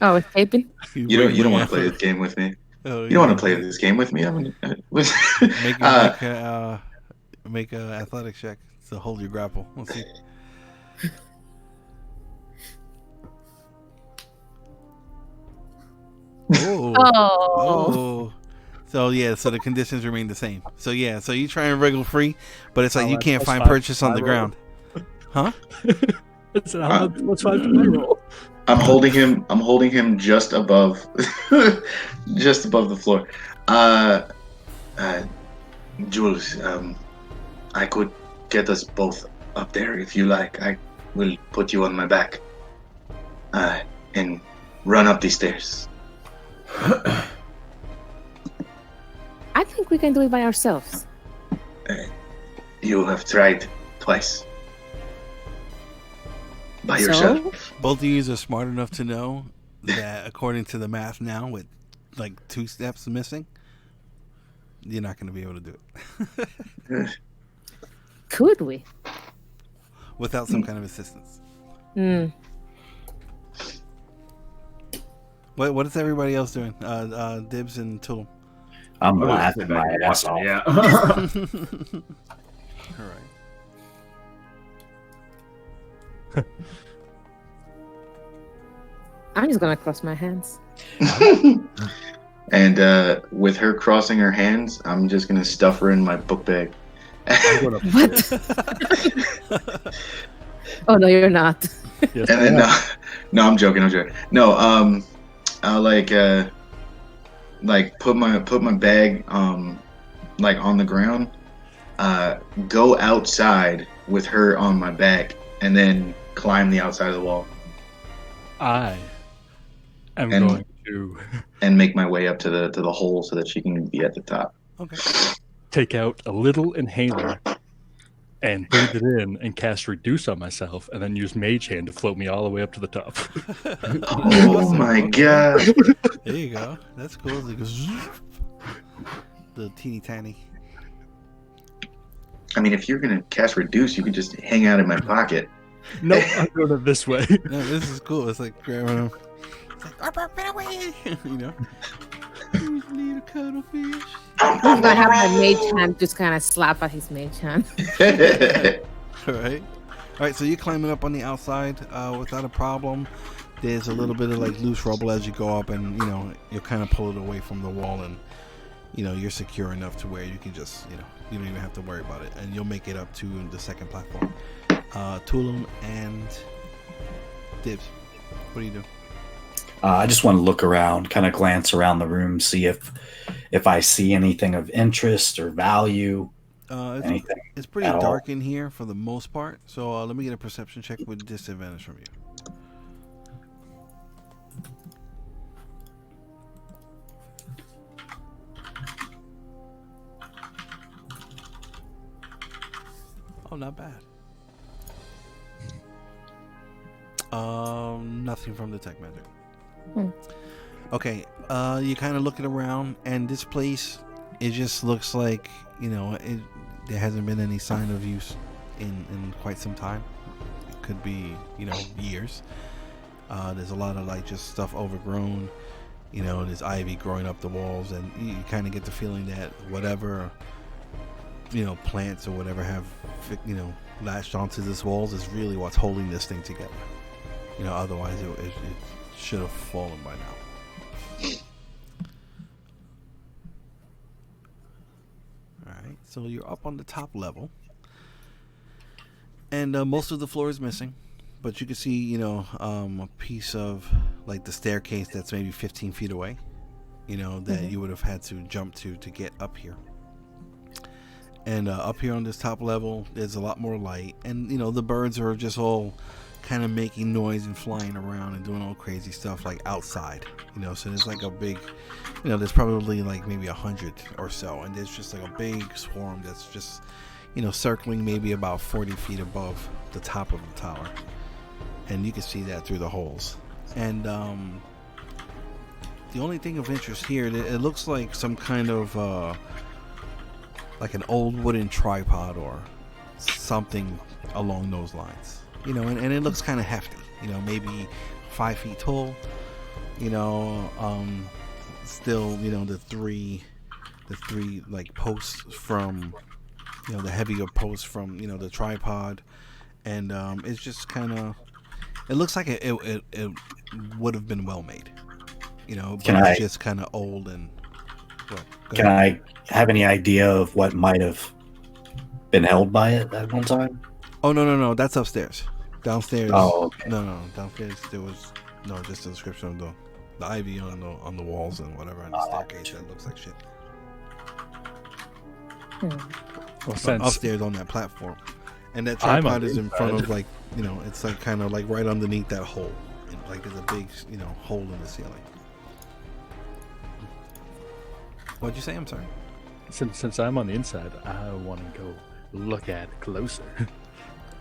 Oh, escaping? You don't want to play this game with me. Oh, you don't want to play this game with me. Make a athletic check to hold your grapple. Let's see. Oh. So the conditions remain the same. So you try and wriggle free, but it's like you can't find purchase on the ground. Huh? Let's 5 to my roll. I'm holding him just above the floor. Jules, I could get us both up there if you like. I will put you on my back and run up these stairs. I think we can do it by ourselves. You have tried twice. By yourself? Both of you are smart enough to know that according to the math now, with like 2 steps missing, you're not going to be able to do it. Could we? Without some kind of assistance. What is everybody else doing? Dibs and Tool. I'm laughing my ass off. Yeah. All right. I'm just gonna cross my hands. And with her crossing her hands, I'm just gonna stuff her in my book bag. What? Oh no, you're not. Yes, and then no, I'm joking. No, I'll like put my bag like on the ground, go outside with her on my back, and then climb the outside of the wall. I am going to and make my way up to the hole so that she can be at the top. Okay. Take out a little inhaler and breathe it in and cast Reduce on myself, and then use Mage Hand to float me all the way up to the top. Oh my god! There you go. That's cool. It goes the teeny tiny. I mean, if you're gonna cast Reduce, you could just hang out in my pocket. No, I'm doing it this way. No, this is cool. It's like grabbing him. It's like, Arbor, get away! You know? You need a cuttlefish. I'm gonna have my mage hand just kind of slap at his mage hand. All right. So you're climbing up on the outside without a problem. There's a little bit of like loose rubble as you go up, and you'll kind of pull it away from the wall, and you're secure enough to where you can just You don't even have to worry about it, and you'll make it up to the second platform. Tulum and Dibs, what do you do? I just want to look around, kind of glance around the room, see if I see anything of interest or value. Anything it's pretty at dark all. in here for the most part. So let me get a perception check with disadvantage from you. Oh, not bad. Nothing from the tech magic. Okay, you're kind of looking around, and this place, it just looks like, there hasn't been any sign of use in quite some time. It could be, years. There's a lot of like just stuff overgrown. There's ivy growing up the walls, and you kind of get the feeling that whatever, plants or whatever have, latched onto this walls is really what's holding this thing together. Otherwise it should have fallen by now. Alright, so you're up on the top level. And most of the floor is missing. But you can see, a piece of like the staircase that's maybe 15 feet away. That you would have had to jump to get up here. And up here on this top level, there's a lot more light. And, the birds are just all kind of making noise and flying around and doing all crazy stuff like outside. So there's like a big, there's probably like maybe 100 or so. And there's just like a big swarm that's just, circling maybe about 40 feet above the top of the tower. And you can see that through the holes. And the only thing of interest here, it looks like some kind of... like an old wooden tripod or something along those lines, and it looks kind of hefty, maybe 5 feet tall, still, the three like posts from, the heavier posts from, the tripod, and it's just kind of, it looks like it would have been well made, but it's just kind of old and. Can I have any idea of what might have been held by it at one time? Oh, no, that's upstairs. Downstairs. Oh, okay. No, downstairs there was just a description of the ivy on the walls and whatever on the staircase that looks like shit. Well, But upstairs on that platform, and that tripod is in front of like it's like kind of like right underneath that hole, and like there's a big hole in the ceiling. What'd you say? I'm sorry. Since I'm on the inside, I want to go look at it closer.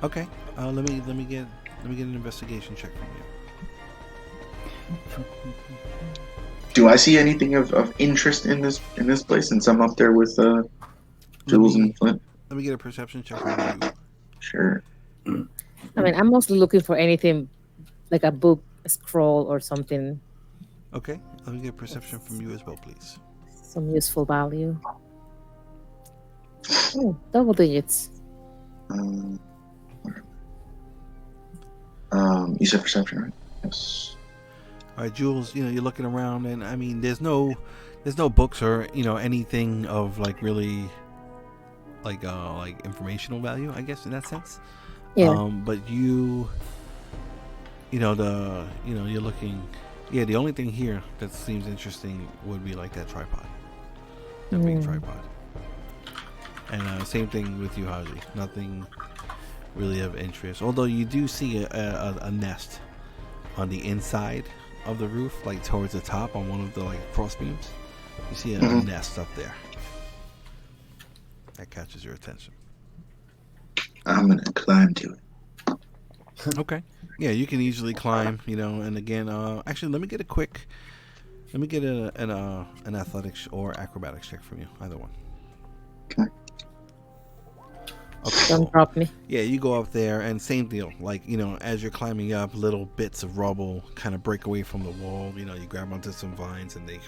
Okay. Let me get an investigation check from you. Do I see anything of interest in this place? Since I'm up there with Jules and Flint. Let me get a perception check from you. Sure. I mean, I'm mostly looking for anything like a book, a scroll, or something. Okay. Let me get a perception from you as well, please. Some useful value. Oh, double digits. You said perception, right? Yes. All right, Jules. You're looking around, and I mean, there's no books or anything of like really like informational value, I guess, in that sense. Yeah. But you're looking. Yeah, the only thing here that seems interesting would be like that tripod. That big tripod. And same thing with you, Haji. Nothing really of interest. Although you do see a nest on the inside of the roof, like towards the top on one of the like cross beams. You see a nest up there. That catches your attention. I'm gonna climb to it. Okay. Yeah, you can easily climb, and again, actually, let me get an athletics or acrobatics check from you, either one. Okay. Okay, Don't cool. drop me. Yeah, you go up there, and same deal. Like, as you're climbing up, little bits of rubble kind of break away from the wall. You grab onto some vines, and they,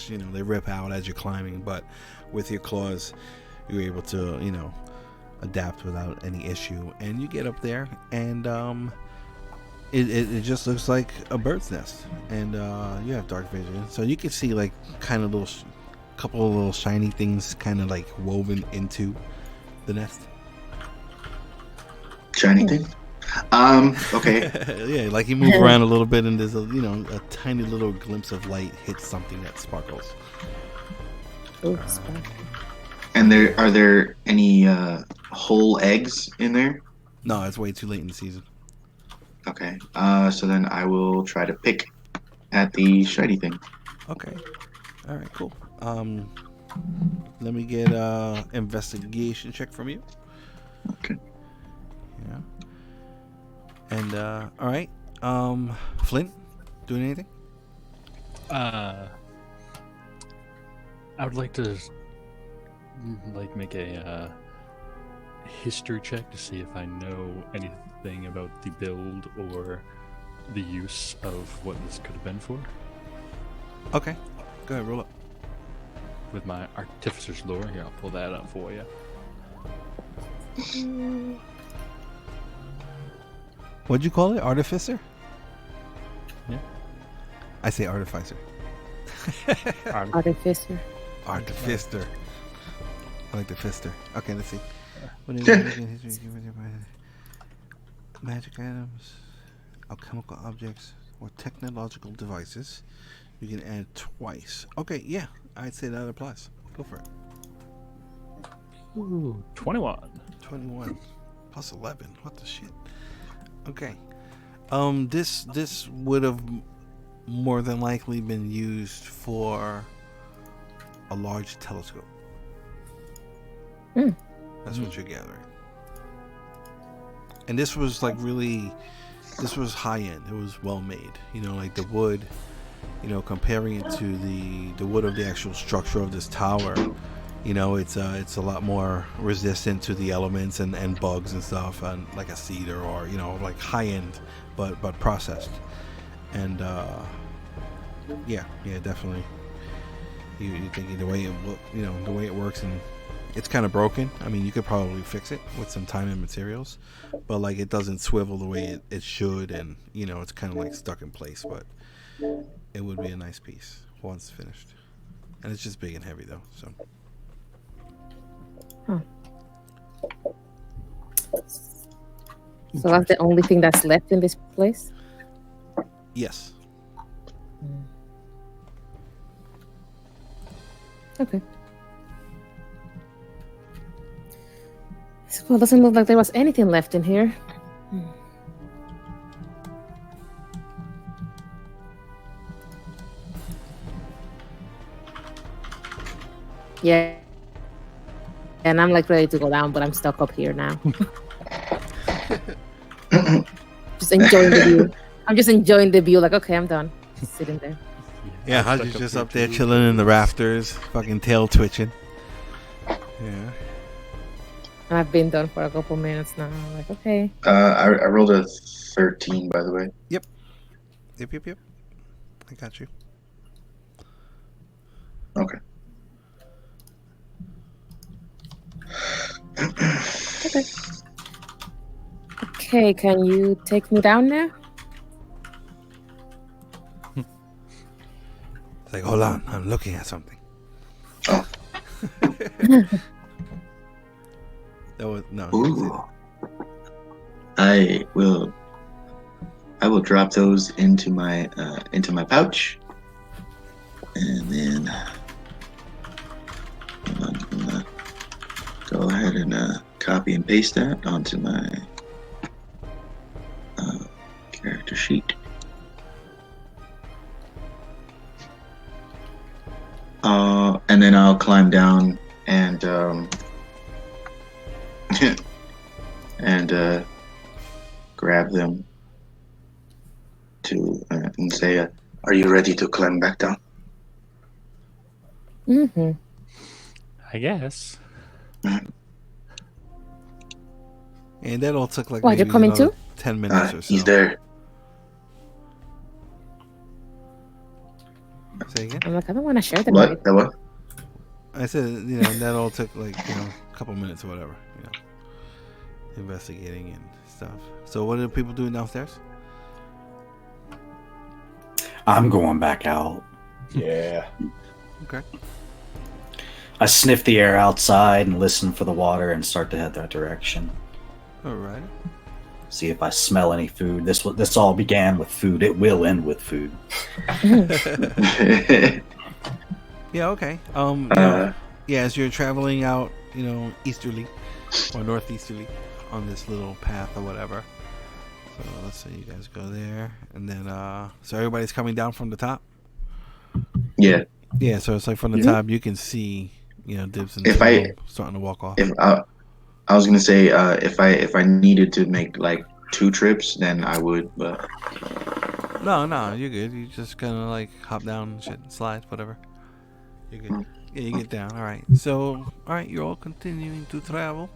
they rip out as you're climbing. But with your claws, you're able to, adapt without any issue. And you get up there, and it just looks like a bird's nest. And you have dark vision, so you can see like kind of little couple of little shiny things kind of like woven into the nest. Shiny thing. Okay. Yeah, like you move around a little bit, and there's a tiny little glimpse of light hits something that sparkles. Oops. And are there any whole eggs in there? No, it's way too late in the season. Okay. So then I will try to pick at the shiny thing. Okay. All right. Cool. Let me get investigation check from you. Okay. Yeah. And all right. Flint, doing anything? I would like to make a history check to see if I know anything about the build or the use of what this could have been for. Okay. Go ahead, roll up. With my artificer's lore here, I'll pull that up for you. What'd you call it? Artificer? Yeah. I say artificer. Artificer. Artificer. I like the fister. Okay, let's see. What is magic items, alchemical objects, or technological devices? You can add twice. Okay, yeah, I'd say that applies. Go for it. Ooh, 21. 21 plus 11. What the shit? Okay. This would have more than likely been used for a large telescope. That's what you're gathering. And this was this was high end. It was well made. Like the wood, comparing it to the wood of the actual structure of this tower, it's a lot more resistant to the elements and bugs and stuff, and like a cedar or like high end, but processed. And yeah, definitely. You're thinking the way it works, and it's kind of broken. I mean, you could probably fix it with some time and materials, but like it doesn't swivel the way it should, and it's kind of like stuck in place. But it would be a nice piece once finished, and it's just big and heavy though. So. Huh. So that's the only thing that's left in this place? Yes. Okay. Well, it doesn't look like there was anything left in here. Yeah. And I'm like ready to go down, but I'm stuck up here now. Just enjoying the view. I'm just enjoying the view. Like, okay, I'm done. Just sitting there. Yeah, Haji's just up there chilling in the rafters, fucking tail twitching. Yeah. And I've been done for a couple minutes now. I'm like, okay. I rolled a 13, by the way. Yep. I got you. Okay. Okay. Okay, can you take me down now? It's like, hold on, I'm looking at something. Oh. That was no. Ooh. I will drop those into my pouch, and then I'm gonna go ahead and copy and paste that onto my character sheet. And then I'll climb down and and grab them and say, "Are you ready to climb back down?" Mm-hmm. I guess. And that all took like What, maybe you're coming another too? 10 minutes or so. He's there. Say again? I'm like, I don't want to share the What? night. That what? I said, that all took like, a couple minutes or whatever, investigating and stuff. So what are people doing downstairs? I'm going back out. Yeah. Okay. I sniff the air outside and listen for the water and start to head that direction. All right. See if I smell any food. This all began with food. It will end with food. Yeah. Okay. Yeah. As you're traveling out, easterly or northeasterly on this little path or whatever. So let's say you guys go there, and then so everybody's coming down from the top. Yeah. Yeah. So it's like from the top, you can see, Dibs and If Tim starting to walk off. If I was gonna say, if I needed to make like 2 trips, then I would. But No, you're good. You just kind of like hop down, shit, slide, whatever. You're good. Yeah, you get down. All right. So, all right, you're all continuing to travel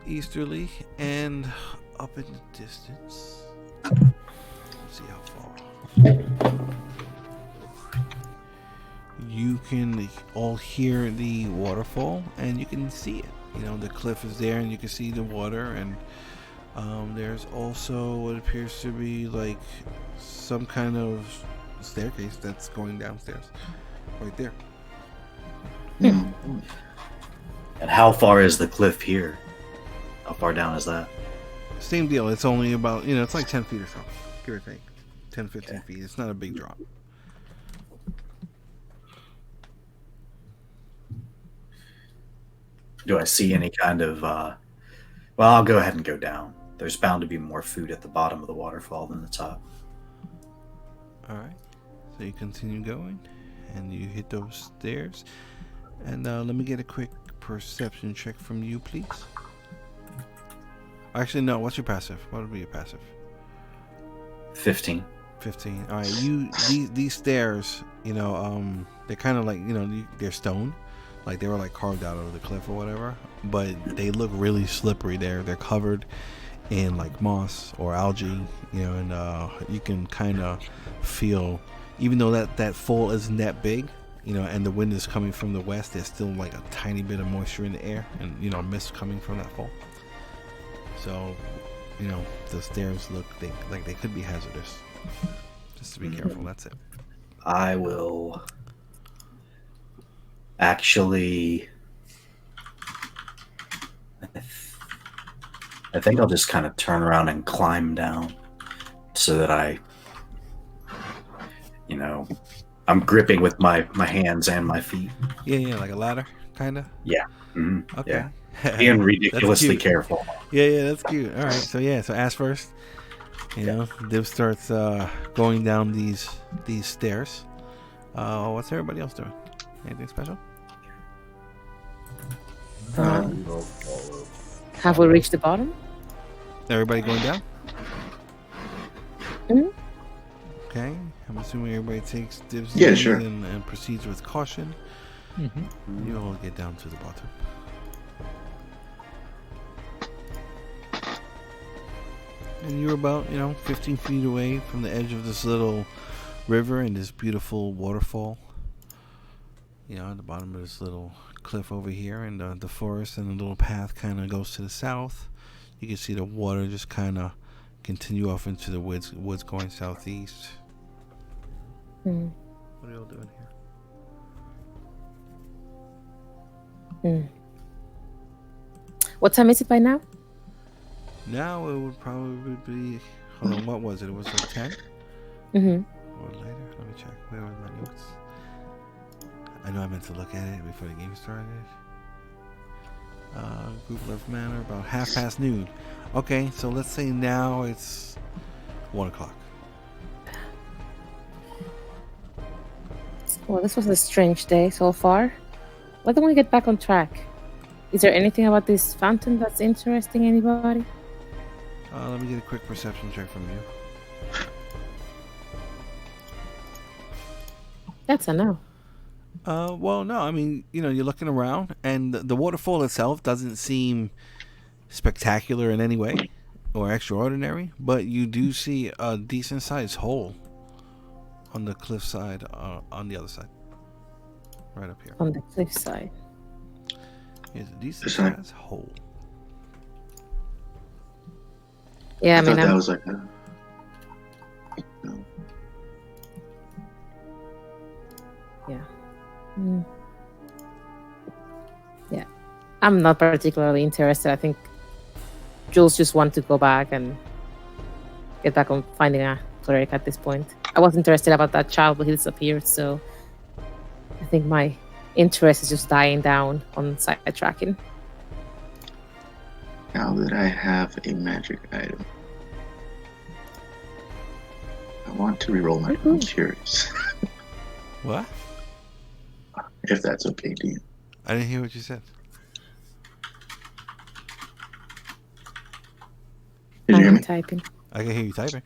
easterly and up in the distance. Let's see how far. You can all hear the waterfall, and you can see it. The cliff is there, and you can see the water, and there's also what appears to be like some kind of staircase that's going downstairs, right there. And how far is the cliff here? How far down is that? Same deal. It's only about, it's like 10 feet or so, give or take. 10, 15 feet. It's not a big drop. Do I see any kind of... well, I'll go ahead and go down. There's bound to be more food at the bottom of the waterfall than the top. All right. So you continue going, and you hit those stairs. And let me get a quick perception check from you, please. Actually, no. What's your passive? What would be your passive? 15. 15. All right. These stairs, they're kind of like, they're stone. Like they were like carved out of the cliff or whatever. But they look really slippery there. They're covered in like moss or algae, and you can kind of feel, even though that fall isn't that big, and the wind is coming from the west, there's still like a tiny bit of moisture in the air and, mist coming from that fall. So, the stairs look like they could be hazardous. Just to be careful, that's it. I will actually... I think I'll just kind of turn around and climb down so that I'm gripping with my hands and my feet. Yeah, like a ladder, kind of? Yeah. Mm-hmm. Okay. Yeah. Being ridiculously careful. Yeah, that's cute. All right, so ass first. Div starts going down these stairs. What's everybody else doing? Anything special? Have we reached the bottom? Everybody going down? Mm-hmm. Okay, I'm assuming everybody takes Div's Yeah, lead sure. and proceeds with caution. Mm-hmm. You all get down to the bottom. And you're about, 15 feet away from the edge of this little river and this beautiful waterfall. At the bottom of this little cliff over here, and the forest and the little path kind of goes to the south. You can see the water just kind of continue off into the woods going southeast. Mm. What are you all doing here? What time is it by now? Now it would probably be... Hold on, what was it? It was like 10? Mm-hmm. Or later? Let me check. Where were my notes? I know I meant to look at it before the game started. Group left manor about noon. Okay, so let's say now it's 1 o'clock. Well, this was a strange day so far. Why don't we get back on track? Is there anything about this fountain that's interesting anybody? Let me get a quick perception check from you. That's a no. Well, no, I mean, you're looking around, and the waterfall itself doesn't seem spectacular in any way or extraordinary, but you do see a decent sized hole on the cliff side, on the other side, right up here. On the cliff side. It's a decent sized hole. Yeah, I thought that was like a... No. Yeah. Mm. I'm not particularly interested. I think Jules just wants to go back and get back on finding a cleric at this point. I was interested about that child, but he disappeared, so I think my interest is just dying down on sidetracking. Now that I have a magic item, I want to reroll my cures. What? If that's okay, Dean. I didn't hear what you said. Did you hear me? Typing. I can hear you typing.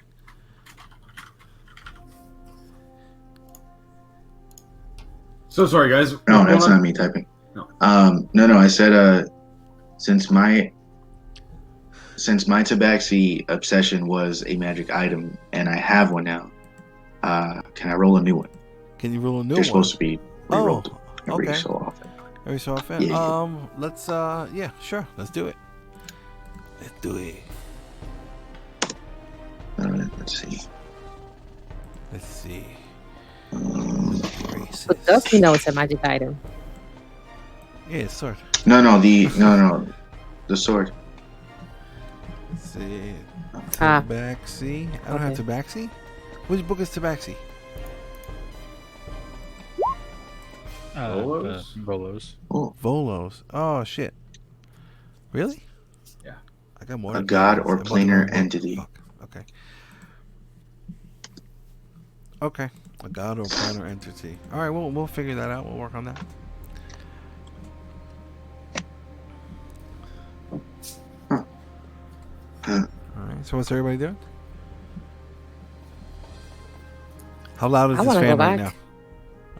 So sorry, guys. No, that's not me typing. No. No. I said, since my tabaxi obsession was a magic item, and I have one now, can I roll a new one? Can you roll a new They're one? supposed to be rerolled every okay. so often. Every so often? Yeah. Let's, yeah, sure. Let's do it. Let's do it. Let's see. Let's see. But does he know it's a magic item? Yeah, it's sword. No, the sword. Let's see. Ah. Tabaxi. I don't have Tabaxi? Which book is Tabaxi? Volos? Volos. Oh, Volos. Oh, shit. Really? Yeah. I got more. a than god that. or I bought the planar wrong book. entity. Fuck. Okay. Okay. A god or planar entity. All right, we'll figure that out. We'll work on that. Huh. All right. So what's everybody doing? How loud is I this wanna fan go right back.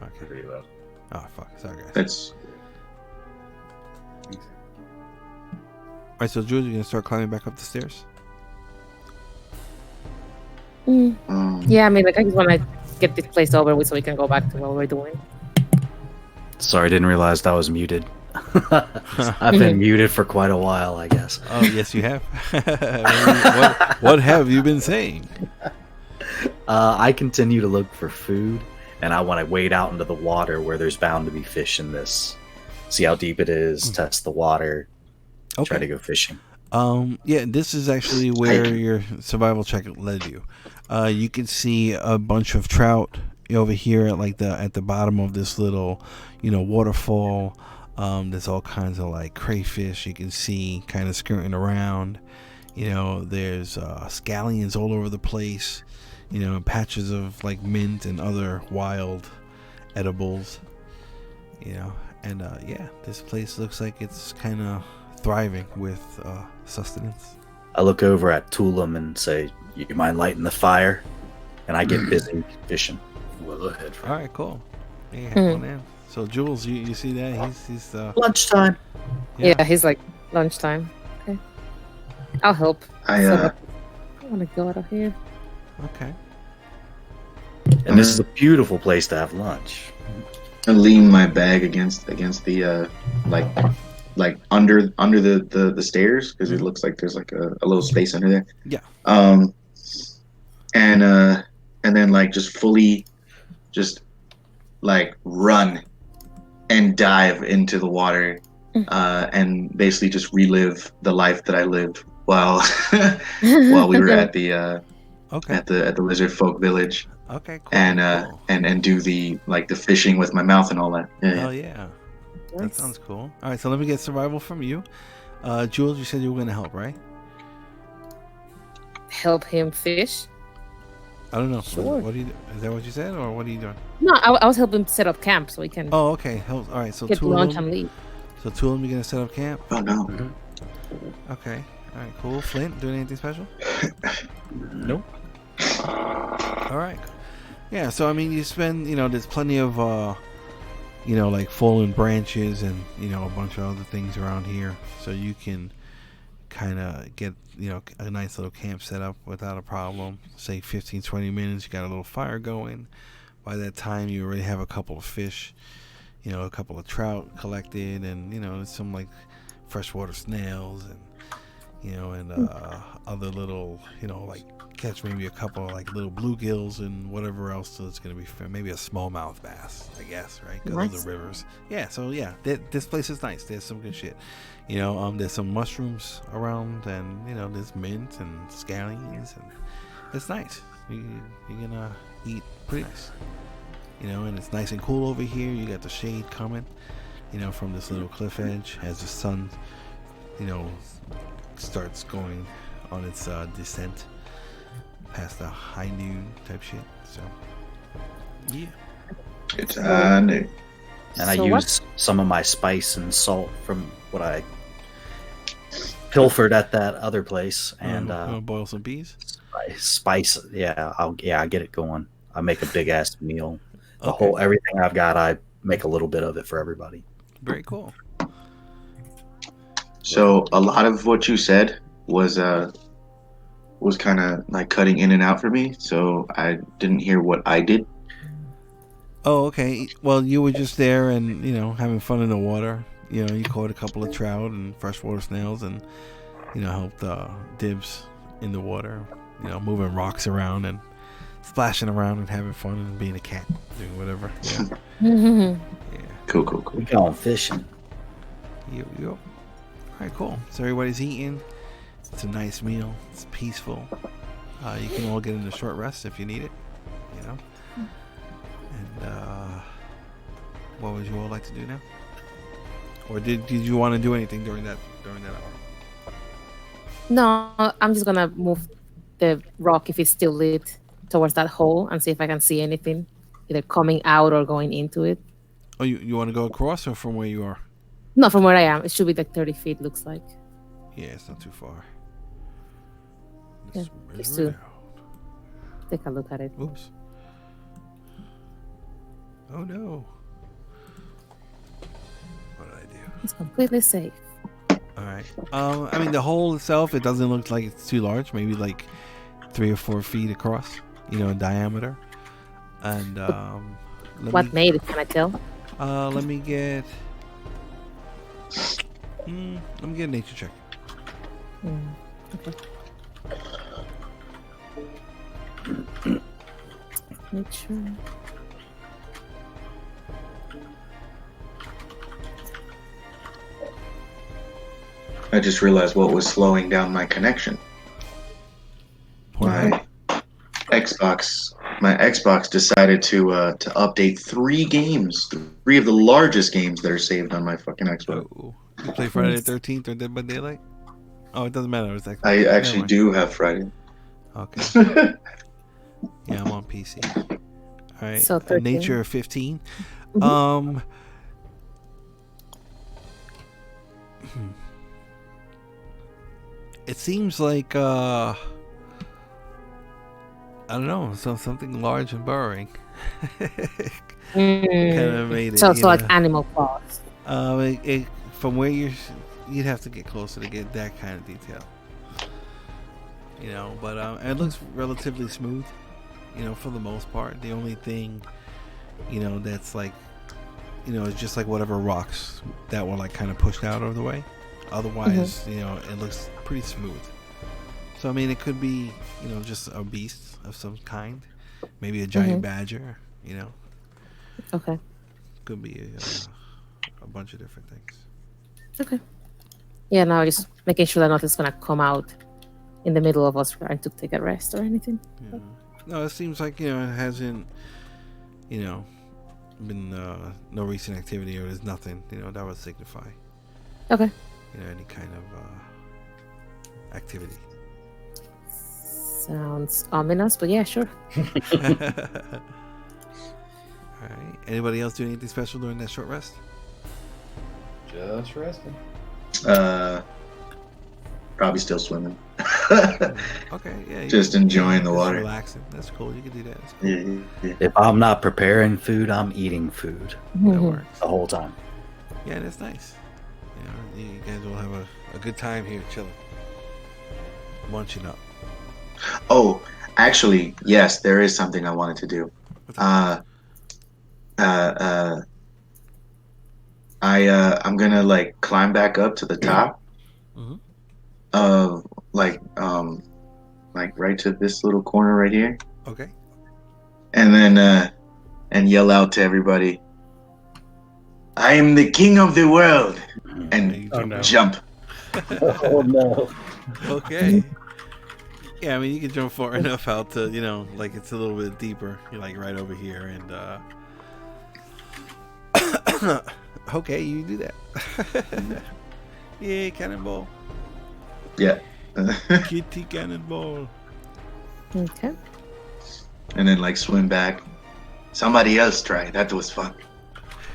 now? Okay. Pretty loud. Oh fuck. Sorry guys. That's All right. So Jules, you're gonna start climbing back up the stairs. Yeah, I mean, like, I just want to get this place over with so we can go back to what we're doing. Sorry, didn't realize that was muted. I've been muted for quite a while, I guess. Oh yes, you have. what have you been saying? I continue to look for food, and I want to wade out into the water where there's bound to be fish in this. See how deep it is, test the water, try to go fishing. Yeah, this is actually where your survival check led you. You can see a bunch of trout over here at the bottom of this little, waterfall. There's all kinds of like crayfish you can see kind of skirting around. There's scallions all over the place. Patches of like mint and other wild edibles. And yeah, this place looks like it's kind of thriving with sustenance. I look over at Tulum and say, "You mind lighting the fire?" And I get busy fishing. Well ahead. All right, cool. Yeah, have fun, man. So Jules, you see that he's Lunchtime. Yeah, he's like, lunchtime. Okay. I'll help. I want to go out of here. okay. And this is a beautiful place to have lunch. I lean my bag against the like under the stairs because it looks like there's like a little space under there. Yeah. And then like just fully just like run and dive into the water and basically just relive the life that I lived while we were at the at the lizard folk village. Okay, cool. And do the fishing with my mouth and all that. Oh yeah. That sounds cool. All right, so let me get survival from you. Jules, you said you were going to help, right? Help him fish? I don't know. Sure. What do you? Is that what you said, or what are you doing? No, I was helping him set up camp so we can Oh, okay. Help. All right. So get two of lunch them. and leave. So two of them, you're gonna set up camp. Oh no. Okay. All right. Cool. Flint, doing anything special? Nope. All right. Yeah. So I mean, you spend. There's plenty of. Like fallen branches and a bunch of other things around here, so you can kind of get a nice little camp set up without a problem. Say 15-20 minutes, you got a little fire going. By that time you already have a couple of fish, a couple of trout collected, and some like freshwater snails, and other little, like catch maybe a couple like little bluegills and whatever else that's gonna be maybe a smallmouth bass, I guess, right? Because Nice. those are rivers. Yeah, so yeah, this place is nice. There's some good shit. There's some mushrooms around, and there's mint and scallions, and it's nice. You're gonna eat pretty nice. And it's nice and cool over here. You got the shade coming, from this little cliff edge as the sun, starts going on its descent past the high noon type shit. So, yeah. It's high noon. And I So use some of my spice and salt from what I pilfered at that other place, and Wanna boil some peas. spice. Yeah, I get it going. I make a big ass meal. Okay. Everything I've got, I make a little bit of it for everybody. Very cool. So a lot of what you said was kind of like cutting in and out for me. So I didn't hear what I did. Oh, okay. Well, you were just there and, having fun in the water. You caught a couple of trout and freshwater snails and, helped Dibs in the water, moving rocks around and splashing around and having fun and being a cat, doing whatever. Yeah. Yeah. Cool. We going fishing. Yep. All right, cool. So everybody's eating. It's a nice meal. It's peaceful. You can all get in a short rest if you need it, And what would you all like to do now? Or did you want to do anything during that hour? No, I'm just gonna move the rock if it's still lit towards that hole and see if I can see anything, either coming out or going into it. Oh, you want to go across or from where you are? No, from where I am, it should be like 30 feet. Looks like. Yeah, it's not too far. Yeah, Let's just measure it to- out. Take a look at it. Oops. Oh no. What did I do? It's completely safe. All right. I mean, the hole itself, it doesn't look like it's too large. Maybe like 3 or 4 feet across, in diameter. And What made it? Can I tell? let me get. Let me get a nature check. Okay. Nature. I just realized what was slowing down my connection. My Xbox decided to update 3 games, 3 of the largest games that are saved on my fucking Xbox. Oh, you play Friday the 13th or Dead by Daylight? Oh, it doesn't matter. It's like I actually do have Friday. Okay. Yeah, I'm on PC. All right. So 13. Nature 15. It seems like I don't know, something large and burrowing. Kind of made it. So like animal claws. From where you'd have to get closer to get that kind of detail. But it looks relatively smooth. For the most part. The only thing, that's like, it's just like whatever rocks that were like kind of pushed out of the way. Otherwise, it looks pretty smooth. So, I mean, it could be, just a beast of some kind. Maybe a giant badger, Okay. Could be a bunch of different things. Okay. Yeah, now just making sure that nothing's gonna come out in the middle of us trying to take a rest or anything. Yeah. No, it seems like, it hasn't, been no recent activity or there's nothing, that would signify, Okay. Any kind of activity. Sounds ominous, but yeah, sure. All right. Anybody else do anything special during that short rest? Just resting. Probably still swimming. Okay, yeah. Just enjoying the just water. Relaxing. That's cool. You can do that. That's cool. Yeah. If I'm not preparing food, I'm eating food That works. the whole time. Yeah, that's nice. You guys will have a good time here chilling. Munching up. Oh, actually, yes, there is something I wanted to do. What's up? I'm gonna like climb back up to the top, Mhm. like right to this little corner right here, Okay. and then and yell out to everybody, "I am the king of the world," and You Oh, jump no. in. jump. Oh no. Okay. Yeah, I mean, you can jump far enough out to, like it's a little bit deeper. You're like right over here, and okay, you do that. Yeah, cannonball. Yeah. Kitty cannonball. Okay. And then like swim back. Somebody else try. That was fun.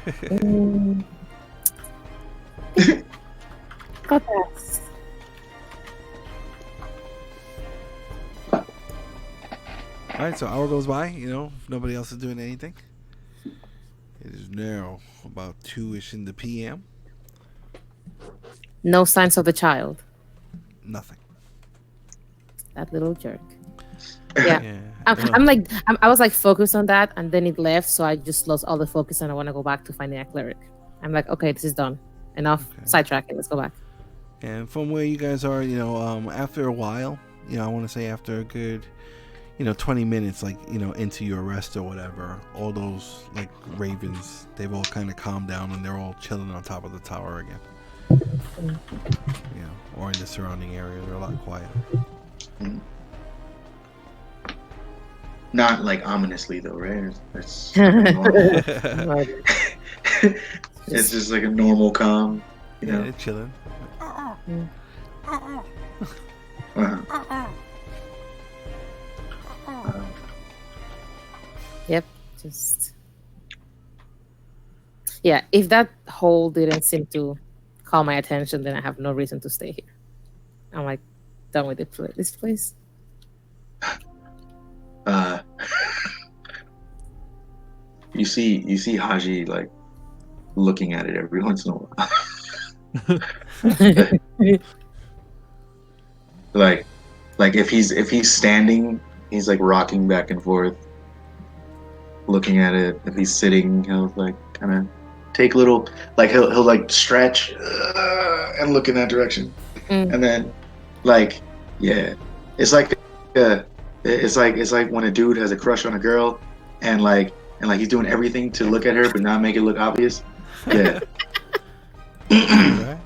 Mm. Got that. All right, so hour goes by. If nobody else is doing anything. It is now about 2ish in the PM. No signs of the child. Nothing. That little jerk. Yeah. Yeah. I was like focused on that, and then it left, so I just lost all the focus, and I want to go back to finding a cleric. I'm like, okay, this is done. Enough sidetracking. Let's go back. And from where you guys are, after a while, I want to say after a good, 20 minutes, like, into your rest or whatever, all those, like, ravens, they've all kind of calmed down and they're all chilling on top of the tower again. Or in the surrounding area. They're a lot quieter. Not like ominously though, right? It's it's just like a normal calm, Yeah, they're chilling. Yep. Just. Yeah. If that hole didn't seem to call my attention, then I have no reason to stay here. I'm like done with this place. You see Haji like looking at it every once in a while. like if he's standing, he's like rocking back and forth, looking at it. If he's sitting, he'll like kind of take little, like he'll like stretch and look in that direction, and then like it's like when a dude has a crush on a girl, and like he's doing everything to look at her but not make it look obvious. Yeah. Right.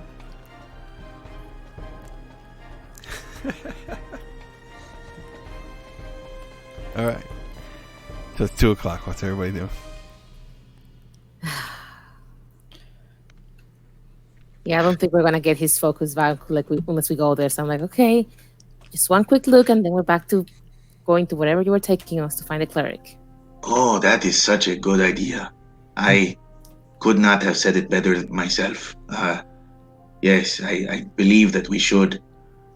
All right. So it's 2:00. What's everybody doing? Yeah, I don't think we're gonna get his focus back unless we go there. So I'm like, okay, just one quick look, and then we're back to going to wherever you were taking us to find a cleric. Oh, that is such a good idea. I could not have said it better myself. Yes, I believe that we should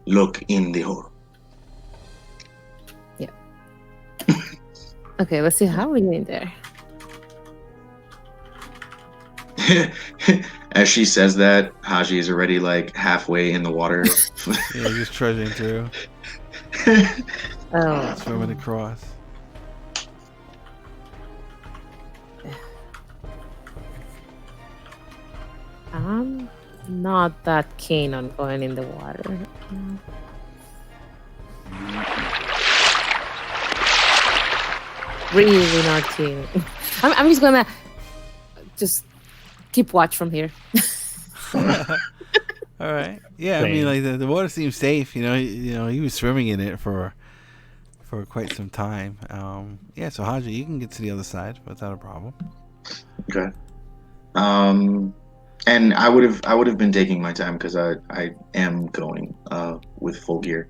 look in the hole. Yeah. Okay, let's see. How are we in there? As she says that, Haji is already like halfway in the water. Yeah, just trudging through, Oh, swimming across. I'm not that keen on going in the water. Really not keen. I'm just gonna just keep watch from here. All right. Yeah, I mean, like the water seems safe. He was swimming in it for quite some time. Yeah. So Haji, you can get to the other side without a problem. Okay. And I would have been taking my time because I am going with full gear,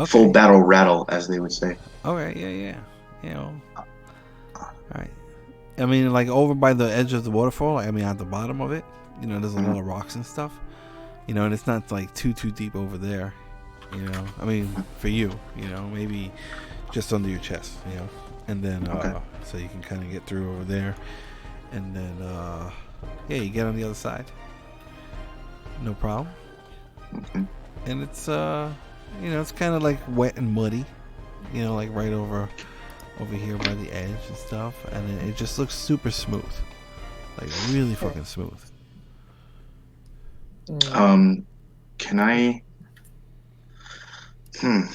full battle rattle, as they would say. All right. Yeah. All right. I mean, like over by the edge of the waterfall. I mean, at the bottom of it, there's a lot of rocks and stuff. And it's not like too deep over there. I mean, for you, maybe just under your chest. And then so you can kind of get through over there, and then you get on the other side. No problem. Okay. And it's it's kind of like wet and muddy, like right over here by the edge and stuff, and it just looks super smooth, like really fucking smooth. Can I I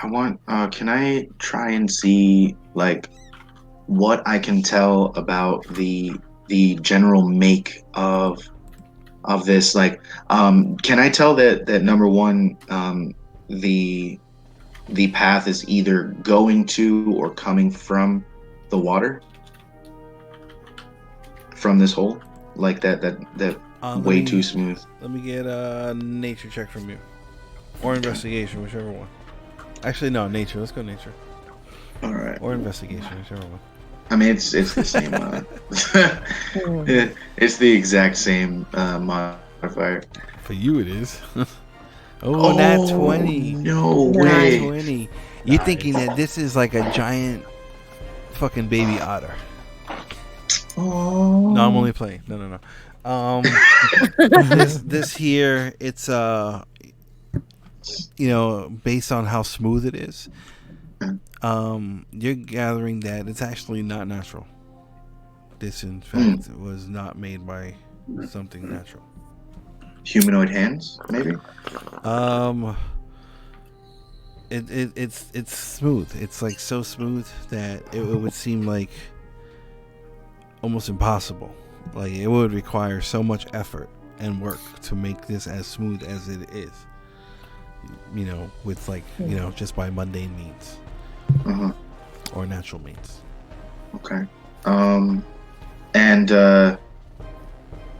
want. Can I try and see like what I can tell about the general make of this? Like, can I tell that number one, the path is either going to or coming from the water, from this hole, like that way too smooth. Let me get a nature check from you, or investigation, whichever one. Actually, no, nature. Let's go nature. All right. Or investigation, whichever one. I mean, it's the same. It's the exact same modifier. For you, it is. Oh, nat 20. No Nat way. 20. You're thinking that this is like a giant fucking baby otter. Oh. No, I'm only playing. No. This here, it's based on how smooth it is, you're gathering that it's actually not natural. This, in fact, was not made by something natural. Humanoid hands, maybe. It's smooth. It's like so smooth that it would seem like almost impossible. Like it would require so much effort and work to make this as smooth as it is. With like just by mundane means or natural means. Okay. And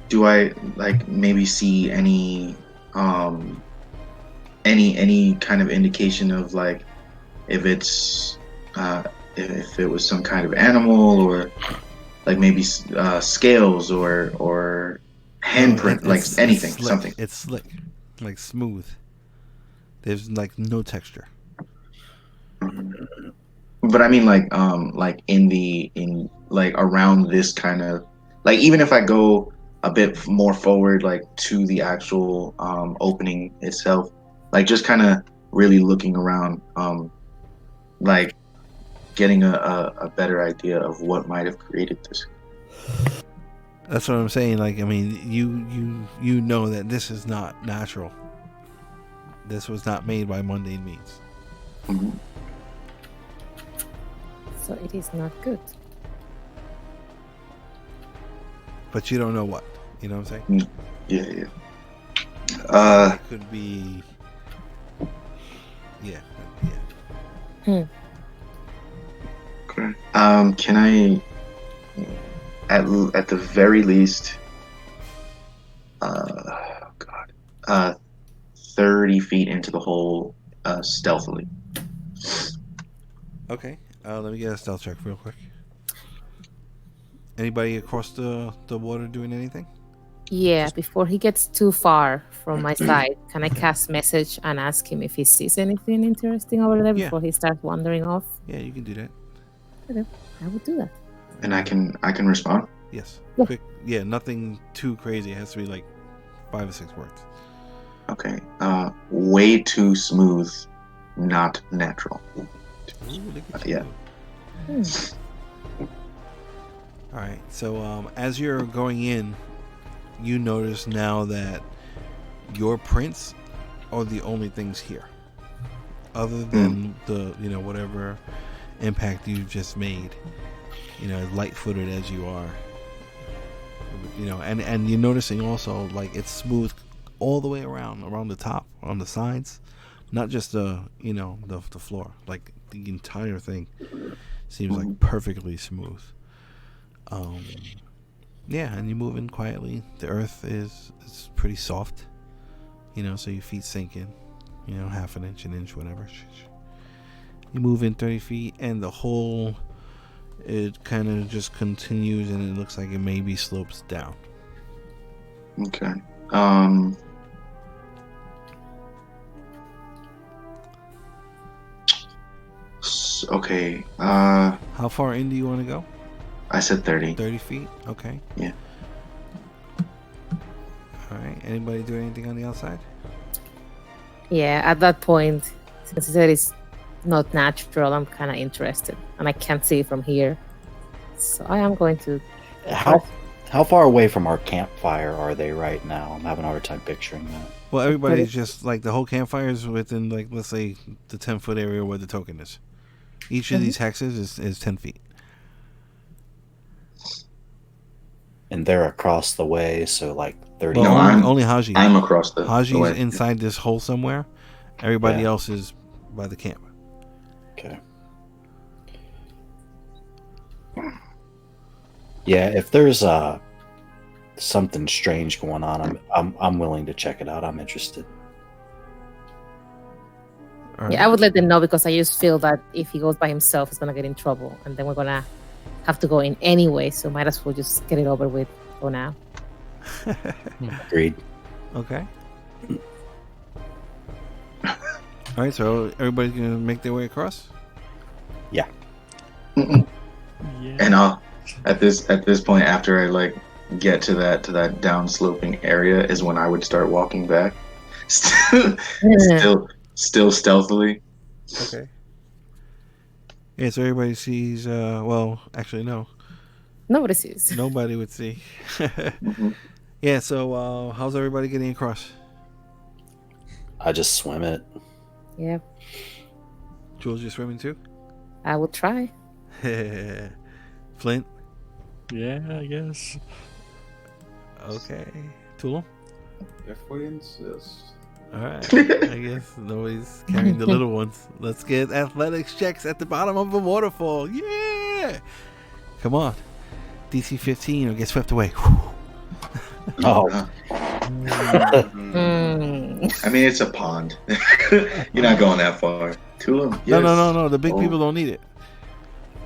do I like maybe see any kind of indication of like if it's if it was some kind of animal, or like maybe scales or handprint, like anything, something? It's slick, like smooth. There's like no texture. But I mean, like in like around this kind of, like, even if I go a bit more forward, like to the actual opening itself, like just kind of really looking around, like getting a better idea of what might have created this. That's what I'm saying. Like, I mean, you know that this is not natural. This was not made by mundane means. Mm-hmm. So it is not good. But you don't know what. You know what I'm saying? Yeah. It could be. Yeah. Okay. Can I, at the very least, 30 feet into the hole, stealthily? Okay. Let me get a stealth check real quick. Anybody across the water doing anything? Yeah, before he gets too far from my side, can I cast message and ask him if he sees anything interesting over there before he starts wandering off? Yeah, you can do that. Okay, I will do that. And I can respond? Yes. Yeah. Quick. Yeah, nothing too crazy. It has to be like 5 or 6 words. Okay. Way too smooth, not natural. Ooh, look at Yeah. you. All right. So as you're going in, you notice now that your prints are the only things here, other than the whatever impact you just made. Light-footed as you are. And you're noticing also like it's smooth all the way around the top, on the sides, not just the floor. Like the entire thing seems like perfectly smooth. Yeah, and you move in quietly. The earth is pretty soft, so your feet sink in, half an inch, whatever. You move in 30 feet, and the hole, it kind of just continues, and it looks like it maybe slopes down. Okay. Okay. How far in do you want to go? I said 30. 30 feet? Okay. Yeah. All right. Anybody do anything on the outside? Yeah, at that point, since he said it's not natural, I'm kind of interested, and I can't see it from here. So I am going to. How How far away from our campfire are they right now? I'm having a hard time picturing that. Well, everybody's just like the whole campfire is within, like, let's say the 10-foot area where the token is. Each of these hexes is 10 feet. And they're across the way, so like 30. Well, No, only Haji. I'm across the Haji's way. inside this hole somewhere. Everybody else is by the camp. Okay. Yeah, if there's something strange going on, I'm willing to check it out. I'm interested. All right. Yeah, I would let them know because I just feel that if he goes by himself, he's gonna get in trouble, and then we're gonna have to go in anyway. So might as well just get it over with for now. Agreed. Okay. All right, so everybody's gonna make their way across. Yeah. Yeah. And at this point, after I like get to that downsloping area, is when I would start walking back, still stealthily. Okay. Yeah, so everybody sees. Well, actually, no. Nobody sees. Nobody would see. Mhm. Yeah. So, how's everybody getting across? I just swim it. Yeah, Jules, you swimming too? I will try. Flint. Yeah, I guess. Okay. Tulum. If we insist. All right. I guess nobody's carrying the little ones. Let's get athletics checks at the bottom of the waterfall. Yeah. Come on. DC 15 or get swept away. Oh, I mean, it's a pond. You're not going that far. Tulum. Yes. No. The big Oh. people don't need it.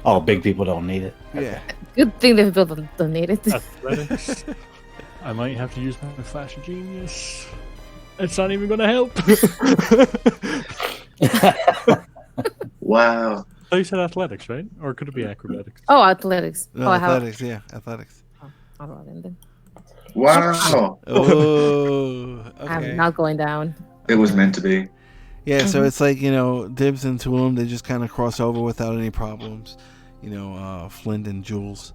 oh, big people don't need it. Yeah. Good thing the people don't need it. Athletics. I might have to use my flash of genius. It's not even gonna help. Wow. Oh, you said athletics, right? Or could it be acrobatics? Oh, athletics. No, Oh, I have. athletics. Yeah, athletics. I'll roll in then. Wow. Oh. Okay. I'm not going down. It was meant to be. Yeah, so it's like, Dibs and Tulum, they just kind of cross over without any problems. Flint and Jules,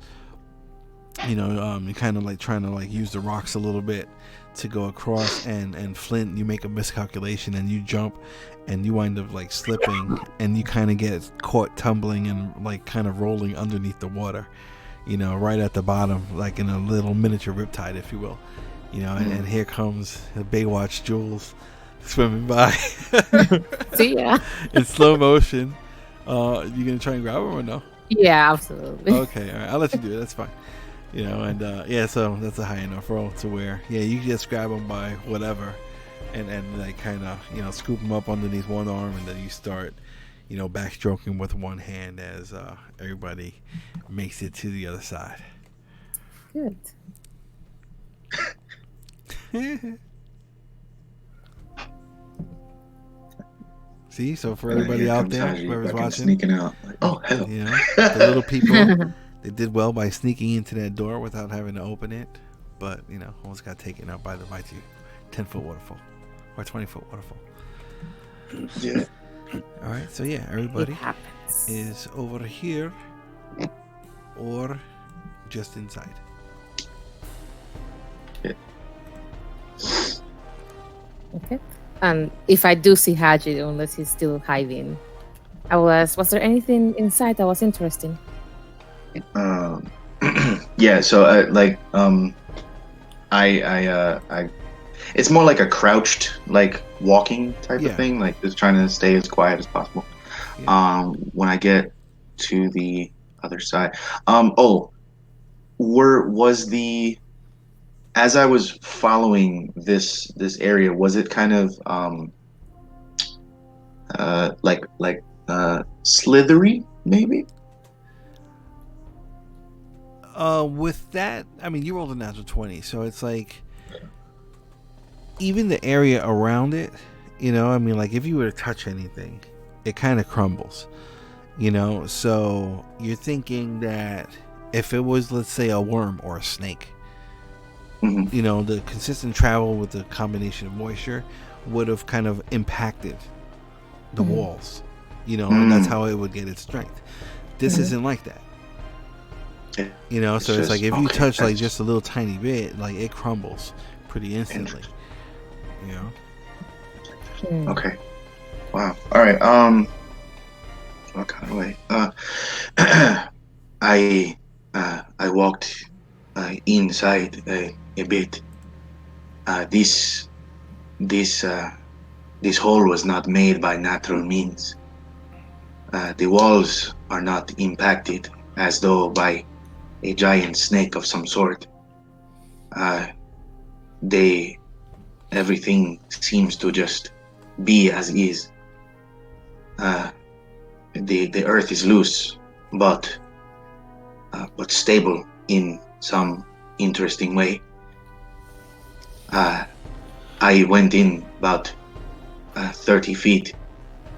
you're kind of like trying to like use the rocks a little bit to go across, and Flint, you make a miscalculation and you jump and you wind up like slipping and you kind of get caught tumbling and like kind of rolling underneath the water, right at the bottom, like in a little miniature riptide, if you will, and here comes the Baywatch Jules swimming by. See ya. In slow motion. You gonna try and grab him or no? Yeah, absolutely. Okay, all right, I'll let you do it. That's fine. So that's a high enough roll to where, you just grab him by whatever, and like kind of scoop him up underneath one arm, and then you start backstroking with one hand as everybody makes it to the other side. Good. See, so for And then everybody here out comes there, Haji whoever's fucking watching, sneaking out. Like, oh hell. the little people, they did well by sneaking into that door without having to open it, but almost got taken out by the mighty 10-foot waterfall or 20-foot waterfall. Yeah. All right, so yeah, It everybody happens. is over here or just inside. Okay. And if I do see Haji, unless he's still hiding, I will ask, was there anything inside that was interesting? Yeah. So I it's more like a crouched, like walking type Yeah. of thing, like just trying to stay as quiet as possible. When I get to the other side, as I was following this area, was it kind of slithery maybe? With that, I mean, you rolled a natural 20, so it's like even the area around it, like if you were to touch anything, it kind of crumbles, so you're thinking that if it was, let's say, a worm or a snake, Mm-hmm. the consistent travel with the combination of moisture would have kind of impacted the walls, and that's how it would get its strength. This isn't like that. You know, so it's just- like if you okay, touch like that's- just a little tiny bit, like it crumbles pretty instantly. You know. Okay. Wow. All right. What kind of way? I walked inside a bit. This hole was not made by natural means. The walls are not impacted as though by a giant snake of some sort. Everything seems to just be as is. The earth is loose, but stable in some interesting way. I went in about 30 feet,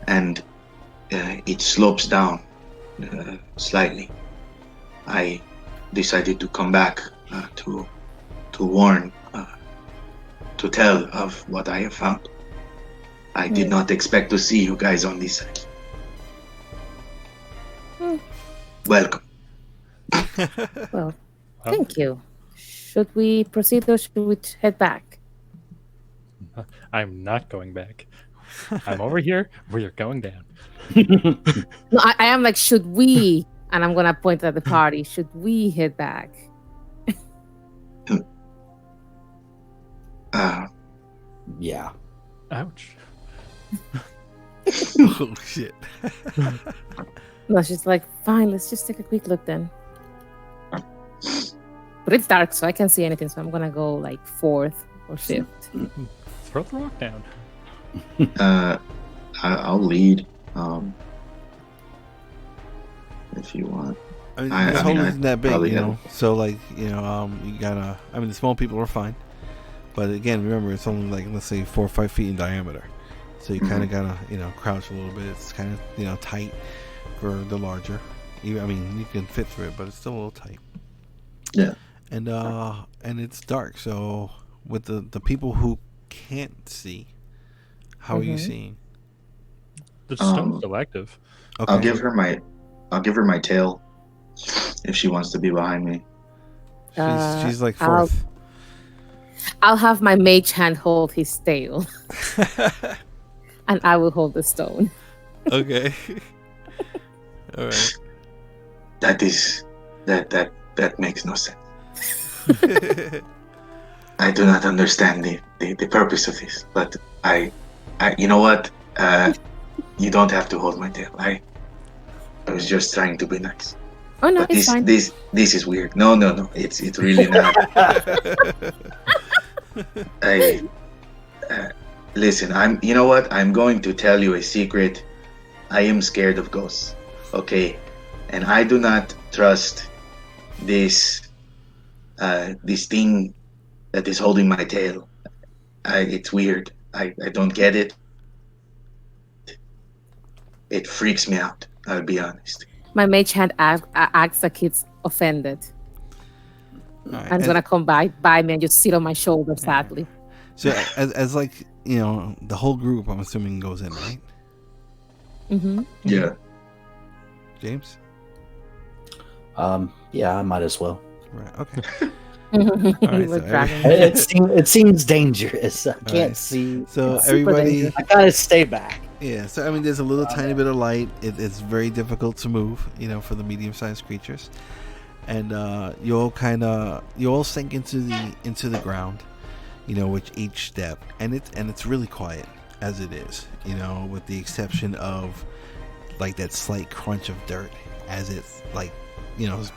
and it slopes down slightly. I decided to come back to warn, to tell of what I have found. I did not expect to see you guys on this side. Welcome. Well, thank you. Should we proceed or should we head back? I'm not going back. I'm over here where you're going down. No, I am like, should we? And I'm gonna point at the party. Should we head back? Yeah. Ouch. Oh shit. No, she's like, fine, let's just take a quick look then. But it's dark, so I can't see anything, so I'm gonna go like fourth or fifth. Throw the rock down. I'll lead. If you want. I mean, I this hole mean, isn't that big, probably you know. have- So like, you gotta. I mean, the small people are fine, but again, remember, it's only like, let's say 4 or 5 feet in diameter. So you kind of gotta, crouch a little bit. It's kind of, tight for the larger. I mean, you can fit through it, but it's still a little tight. Yeah. And it's dark. So with the people who can't see, how are you seeing? The stone's still active. Okay. I'll give her my tail if she wants to be behind me. She's like I'll- fourth. I'll have my mage hand hold his tail, and I will hold the stone. Okay. All right. That makes no sense. I do not understand the purpose of this, but I you know what? You don't have to hold my tail. I was just trying to be nice. Oh no, But it's fine. this is weird. No, it's really not. Listen, you know what? I'm going to tell you a secret. I am scared of ghosts. Okay, and I do not trust this thing that is holding my tail. It's weird. I don't get it. It freaks me out. I'll be honest. My mage hand acts like it's offended. All right. And it's gonna come by me and just sit on my shoulder sadly. So as like, the whole group, I'm assuming, goes in, right? Mm-hmm. Yeah. James? Yeah, I might as well. Right. Okay. Right, so It seems dangerous. I can't right. see. So It's super everybody, dangerous. I gotta stay back. yeah. So I mean, there's a little tiny bit of light. It's very difficult to move, for the medium-sized creatures, and you all sink into the ground, with each step, and it's really quiet as it is, with the exception of like that slight crunch of dirt as it's like,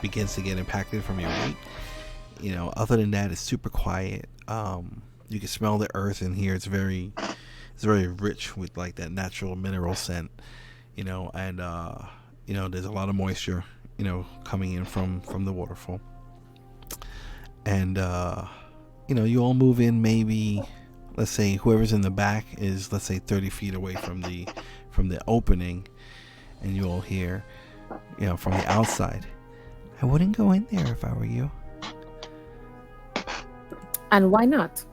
begins to get impacted from your weight. Other than that, it's super quiet. You can smell the earth in here. It's very rich with like that natural mineral scent, and there's a lot of moisture, coming in from the waterfall. And you all move in, maybe, let's say whoever's in the back is, let's say, 30 feet away from the opening, and you all hear, from the outside, I wouldn't go in there if I were you. And why not?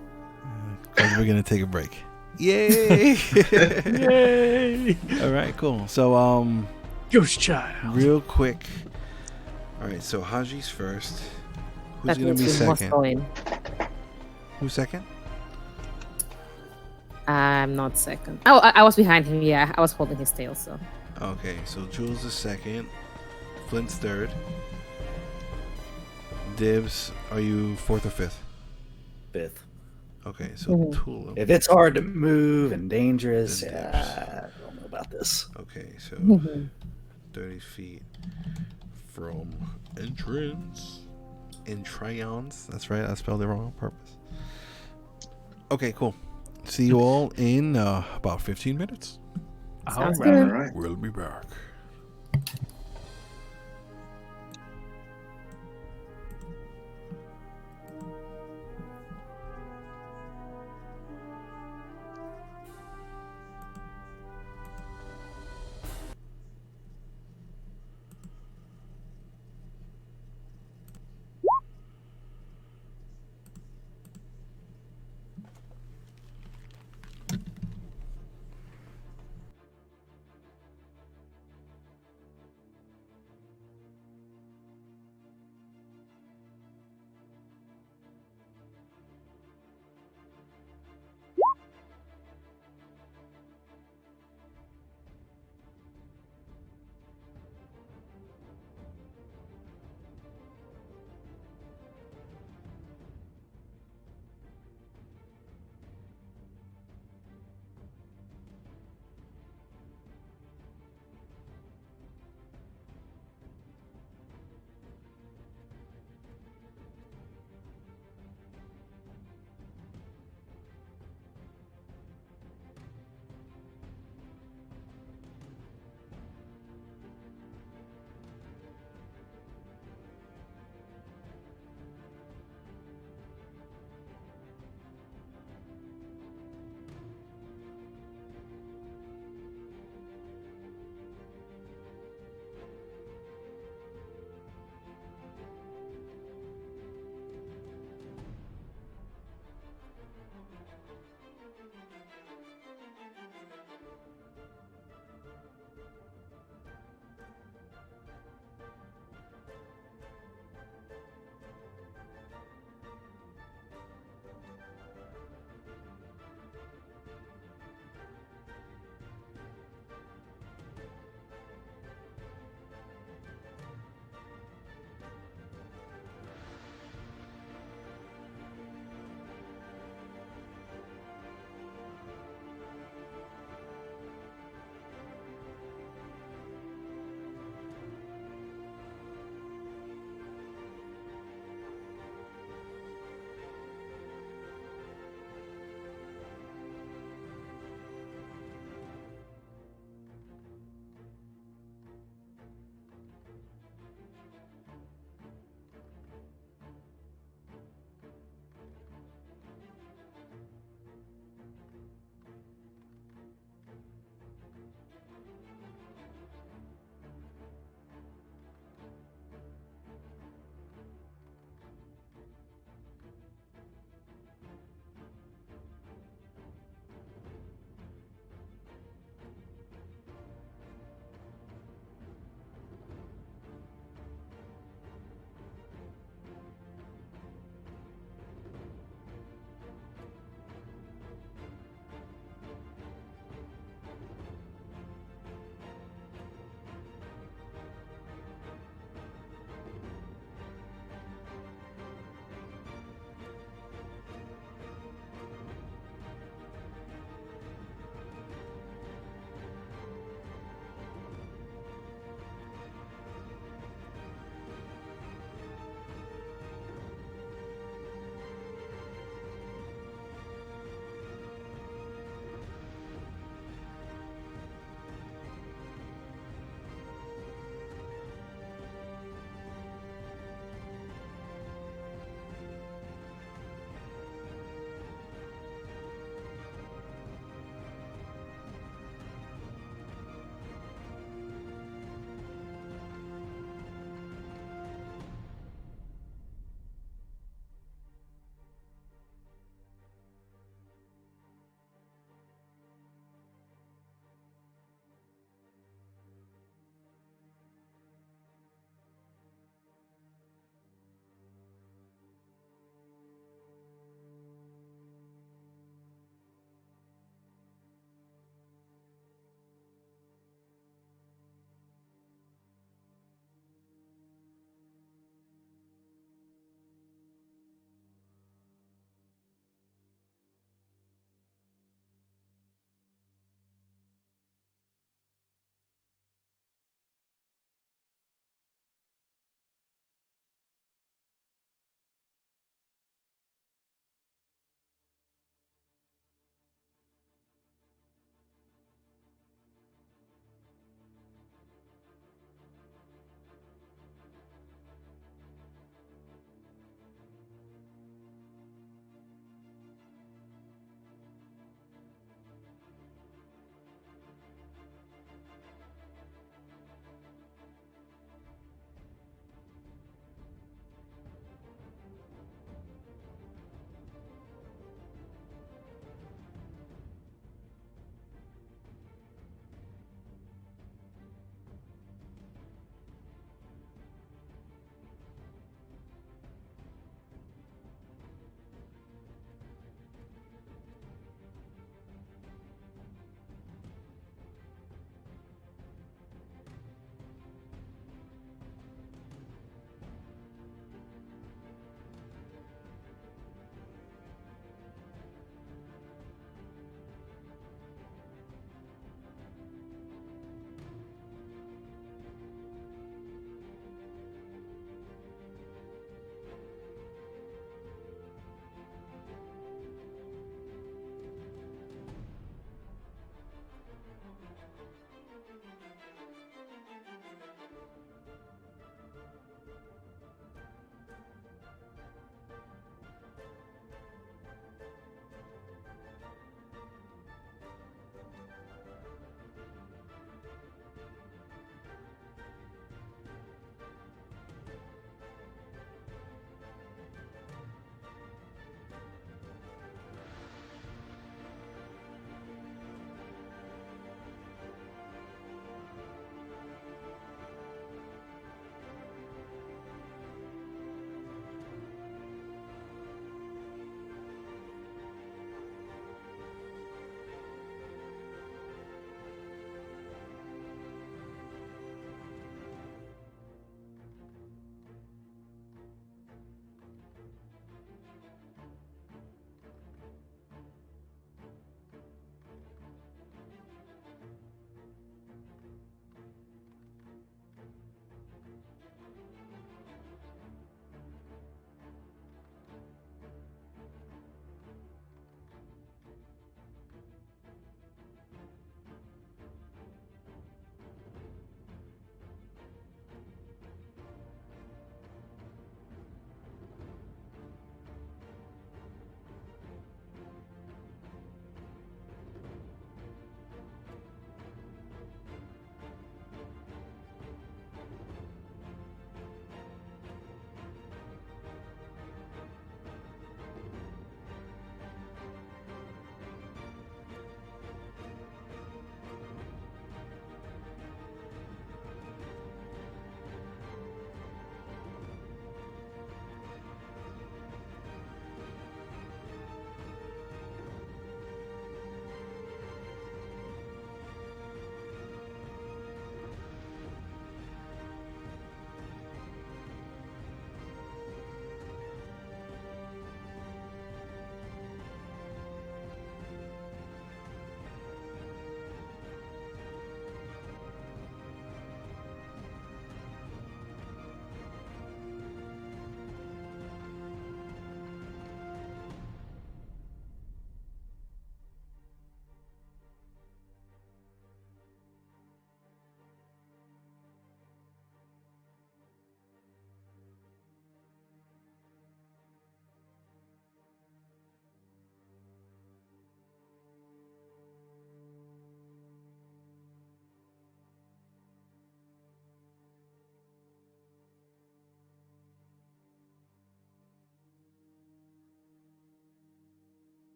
Because we're gonna take a break. Yay! Yay! All right, cool. So Ghost child. real quick, All right, so Haji's first. Who's That gonna means be we must second? go in. Who's second? I'm not second. Oh, I was behind him. Yeah, I was holding his tail. So Okay, so Jules is second. Flint's third. Dibs, are you fourth or fifth? Fifth. Okay, so Mhm. Tulip. If it's hard to move and dangerous, Then yeah, I don't know about this. Okay, so Mhm. 30 feet from entrance. Entrance. That's right, I spelled it wrong on purpose. Okay, cool. See you all in about 15 minutes. Sounds All good. right. We'll be back.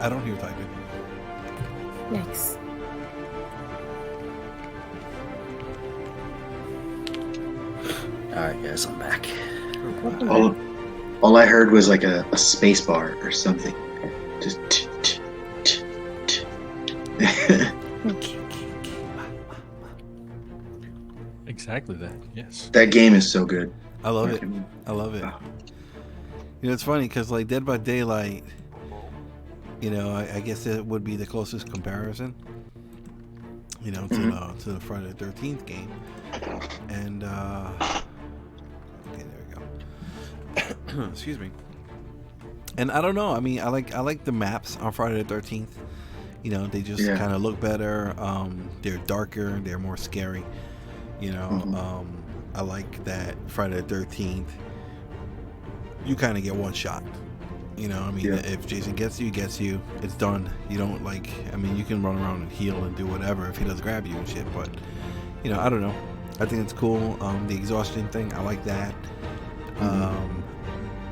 I don't hear typing. Yikes. Alright, guys, I'm back. All I heard was like a space bar or something. Just. Exactly that. Yes. That game is so good. I love it. I love it. You know, it's funny because like Dead by Daylight, you know, I guess it would be the closest comparison, you know, to the Friday the 13th game. And okay, there we go. Excuse me. And I don't know. I mean, I like the maps on Friday the 13th. You know, they just kind of look better. They're darker. They're more scary. You know, I like that Friday the 13th. You kind of get one shot. You know, I mean, if Jason gets you, it's done. You don't like. I mean, you can run around and heal and do whatever if he does grab you and shit. But you know, I don't know. I think it's cool. The exhaustion thing, I like that.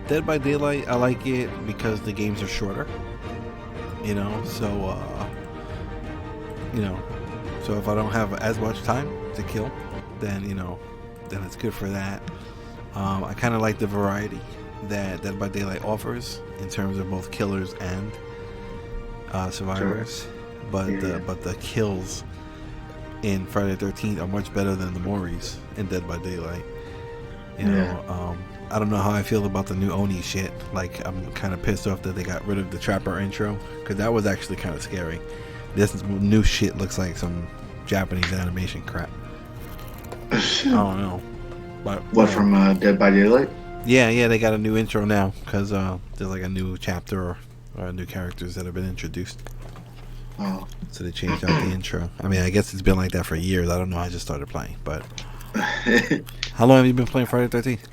Dead by Daylight, I like it because the games are shorter. You know, so so if I don't have as much time to kill, then then it's good for that. I kind of like the variety that Dead by Daylight offers in terms of both killers and survivors, but the kills in Friday the 13th are much better than the Moris in Dead by Daylight. You know, I don't know how I feel about the new Oni shit. Like, I'm kind of pissed off that they got rid of the Trapper intro, because that was actually kind of scary. This new shit looks like some Japanese animation crap. I don't know. But what, from Dead by Daylight? Yeah, they got a new intro now, because there's like a new chapter or new characters that have been introduced. Oh. So they changed out the intro. I mean, I guess it's been like that for years. I don't know. I just started playing, but how long have you been playing Friday the 13th?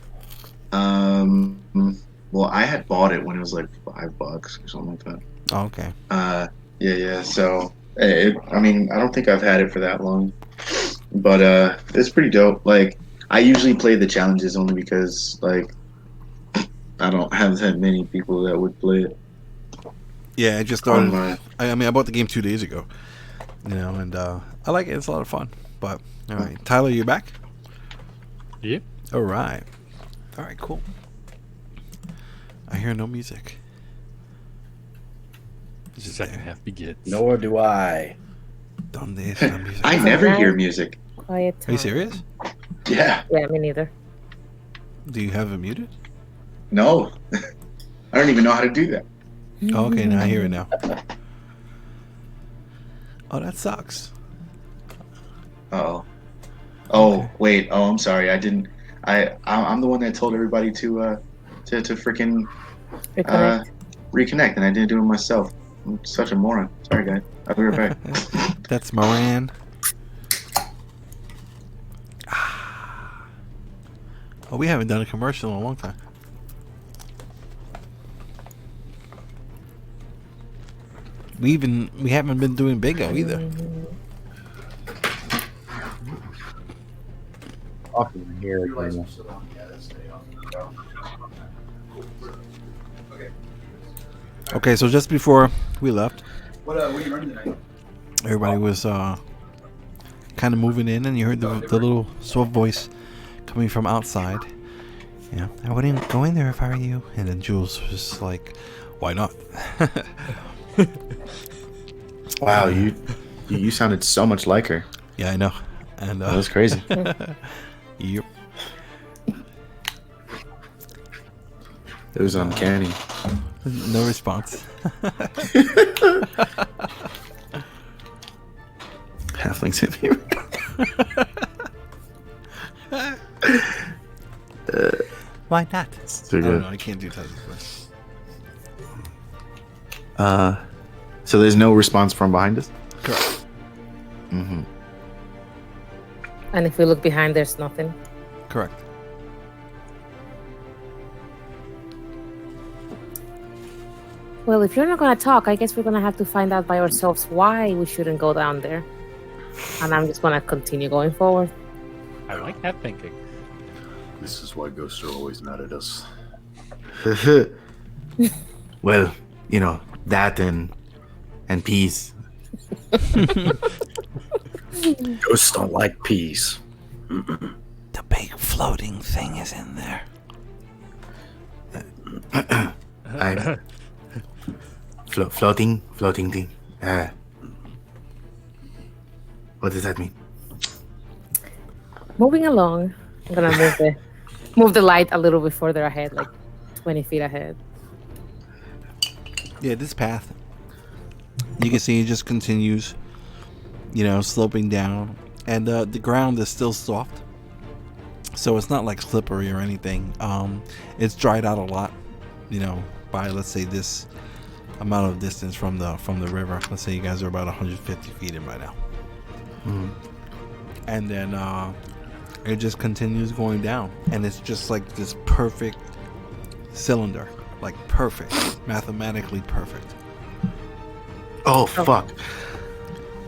Well, I had bought it when it was like $5 or something like that. Oh, okay. Yeah. So, I mean, I don't think I've had it for that long, but it's pretty dope. Like, I usually play the challenges only because, like, I don't have that many people that would play it. Yeah, I just started. I mean, I bought the game 2 days ago. You know, and I like it. It's a lot of fun. But all right, Tyler, you back? Yep. All right, cool. I hear no music. The second half begins. Nor do I. ¿Dónde está la music? I never hear music. Quiet time. Are you serious? Yeah. Yeah, me neither. Do you have it muted? No. I don't even know how to do that. Oh, okay, now I hear it now. Oh, that sucks. Oh. Oh, wait. Oh, I'm sorry. I didn't. I'm the one that told everybody to freaking reconnect, and I didn't do it myself. I'm such a moron. Sorry, guys. I'll be right back. That's Moran. Oh, we haven't done a commercial in a long time. We haven't been doing bingo either. Here, okay, so just before we left, What are you running tonight? everybody was kind of moving in, and you heard the little soft voice coming from outside. Yeah, I wouldn't go in there if I were you. And then Jules was like, "Why not?" Wow, you sounded so much like her. Yeah, I know. And That was crazy. Yep. It was uncanny. No response. Halflings hit me. Why not? Too good. No, I can't do Tyler's voice. So there's no response from behind us? Correct. Mm-hmm. And if we look behind, there's nothing. Correct. Well, if you're not going to talk, I guess we're going to have to find out by ourselves why we shouldn't go down there. And I'm just going to continue going forward. I like that thinking. This is why ghosts are always mad at us. Well, that and and peas. Ghosts don't like peas. The big floating thing is in there. I floating thing. What does that mean? Moving along, I'm gonna move the light a little bit further ahead, like 20 feet ahead. Yeah, this path, you can see it just continues, sloping down, and the ground is still soft, so it's not like slippery or anything. It's dried out a lot, by, let's say, this amount of distance from the river. Let's say you guys are about 150 feet in by now. And then it just continues going down, and it's just like this perfect cylinder, like perfect, mathematically perfect. Oh fuck.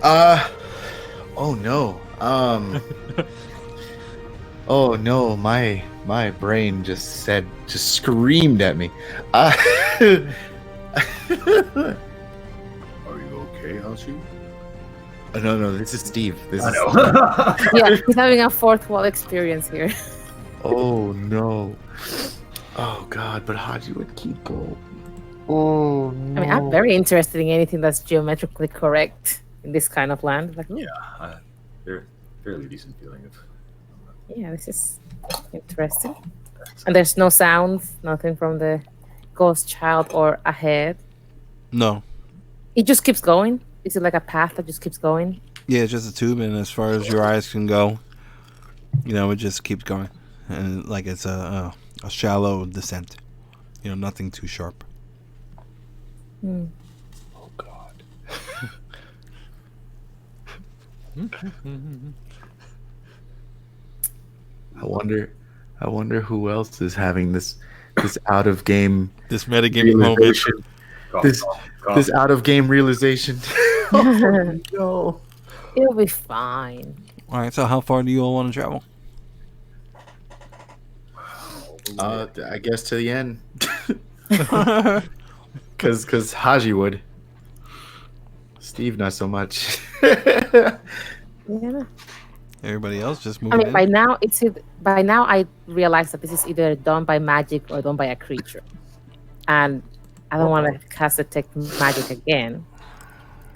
Oh no. Oh no, my brain just screamed at me. Are you okay, Hashi? No, this is Steve. I know. Yeah, he's having a fourth wall experience here. Oh no. Oh god, but Haji would keep going. Oh no. I mean, I'm very interested in anything that's geometrically correct in this kind of land. Like, Yeah, fairly decent feeling of. yeah, this is interesting. And there's no sounds, nothing from the ghost child or ahead. No. It just keeps going. Is it like a path that just keeps going? Yeah, it's just a tube, and as far as your eyes can go, it just keeps going, and like it's a shallow descent. Nothing too sharp. Hmm. Oh god. I wonder who else is having this out of game This metagame moment. realization. This out of game realization. Oh, no. It'll be fine. All right, so how far do you all want to travel? I guess to the end. Cause Haji would. Steve not so much. Yeah. Everybody else just I moving. mean, by now I realize that this is either done by magic or done by a creature, and I don't want to cast detect magic again.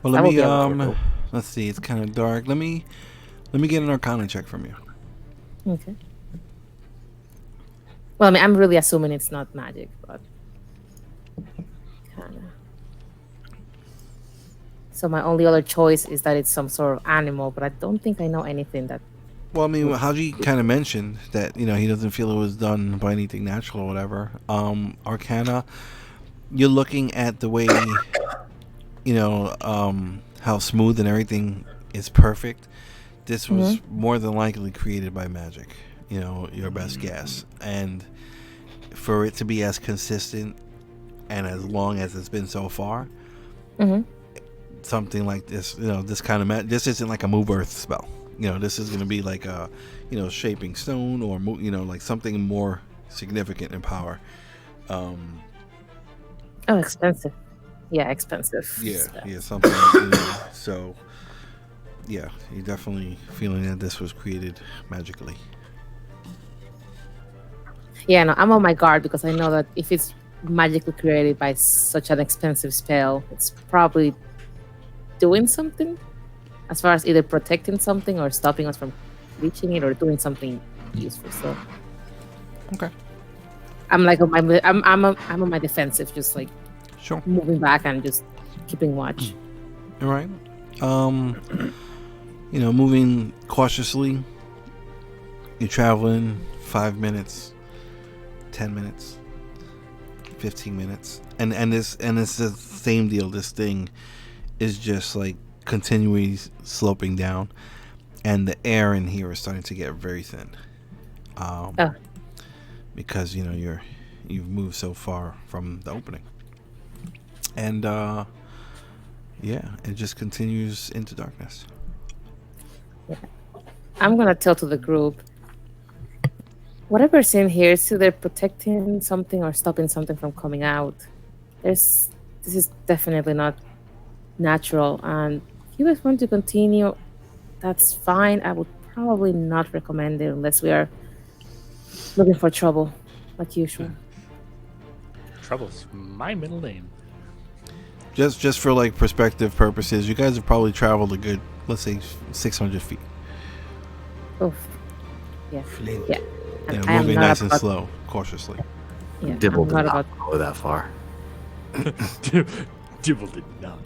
Well, that let will be a me little- let's see. It's kind of dark. Let me get an Arcana check from you. Okay. Well, I mean, I'm really assuming it's not magic, but kinda. So my only other choice is that it's some sort of animal, but I don't think I know anything that. Well, I mean, Haji kind of mentioned that he doesn't feel it was done by anything natural or whatever. Arcana, you're looking at the way, how smooth and everything is perfect. This was more than likely created by magic. Your best guess, and for it to be as consistent and as long as it's been so far, something like this, this kind of this isn't like a move earth spell. This is going to be like a, shaping stone or like something more significant in power. Oh, expensive. Yeah, expensive. Yeah, something. Like, so, yeah, you're definitely feeling that this was created magically. Yeah, no, I'm on my guard because I know that if it's magically created by such an expensive spell, it's probably doing something as far as either protecting something or stopping us from reaching it or doing something useful. So, Okay. I'm like on my I'm on my defensive, just like Sure. moving back and just keeping watch. All right. Moving cautiously. You're traveling 5 minutes, 10 minutes, 15 minutes, and it's the same deal. This thing is just like continually sloping down, and the air in here is starting to get very thin. Because you've moved so far from the opening, and it just continues into darkness. I'm gonna tell to the group, whatever's in here is either protecting something or stopping something from coming out. This is definitely not natural. And if you guys want to continue, that's fine. I would probably not recommend it unless we are looking for trouble, like usual. Trouble's my middle name. Just for like perspective purposes, you guys have probably traveled a good, let's say, 600 feet. Oof. Yeah. Flint. Yeah. Yeah, I am moving not nice and about- slow, cautiously. Yeah, Dibble I'm did not not about. go that far. Dibble did not.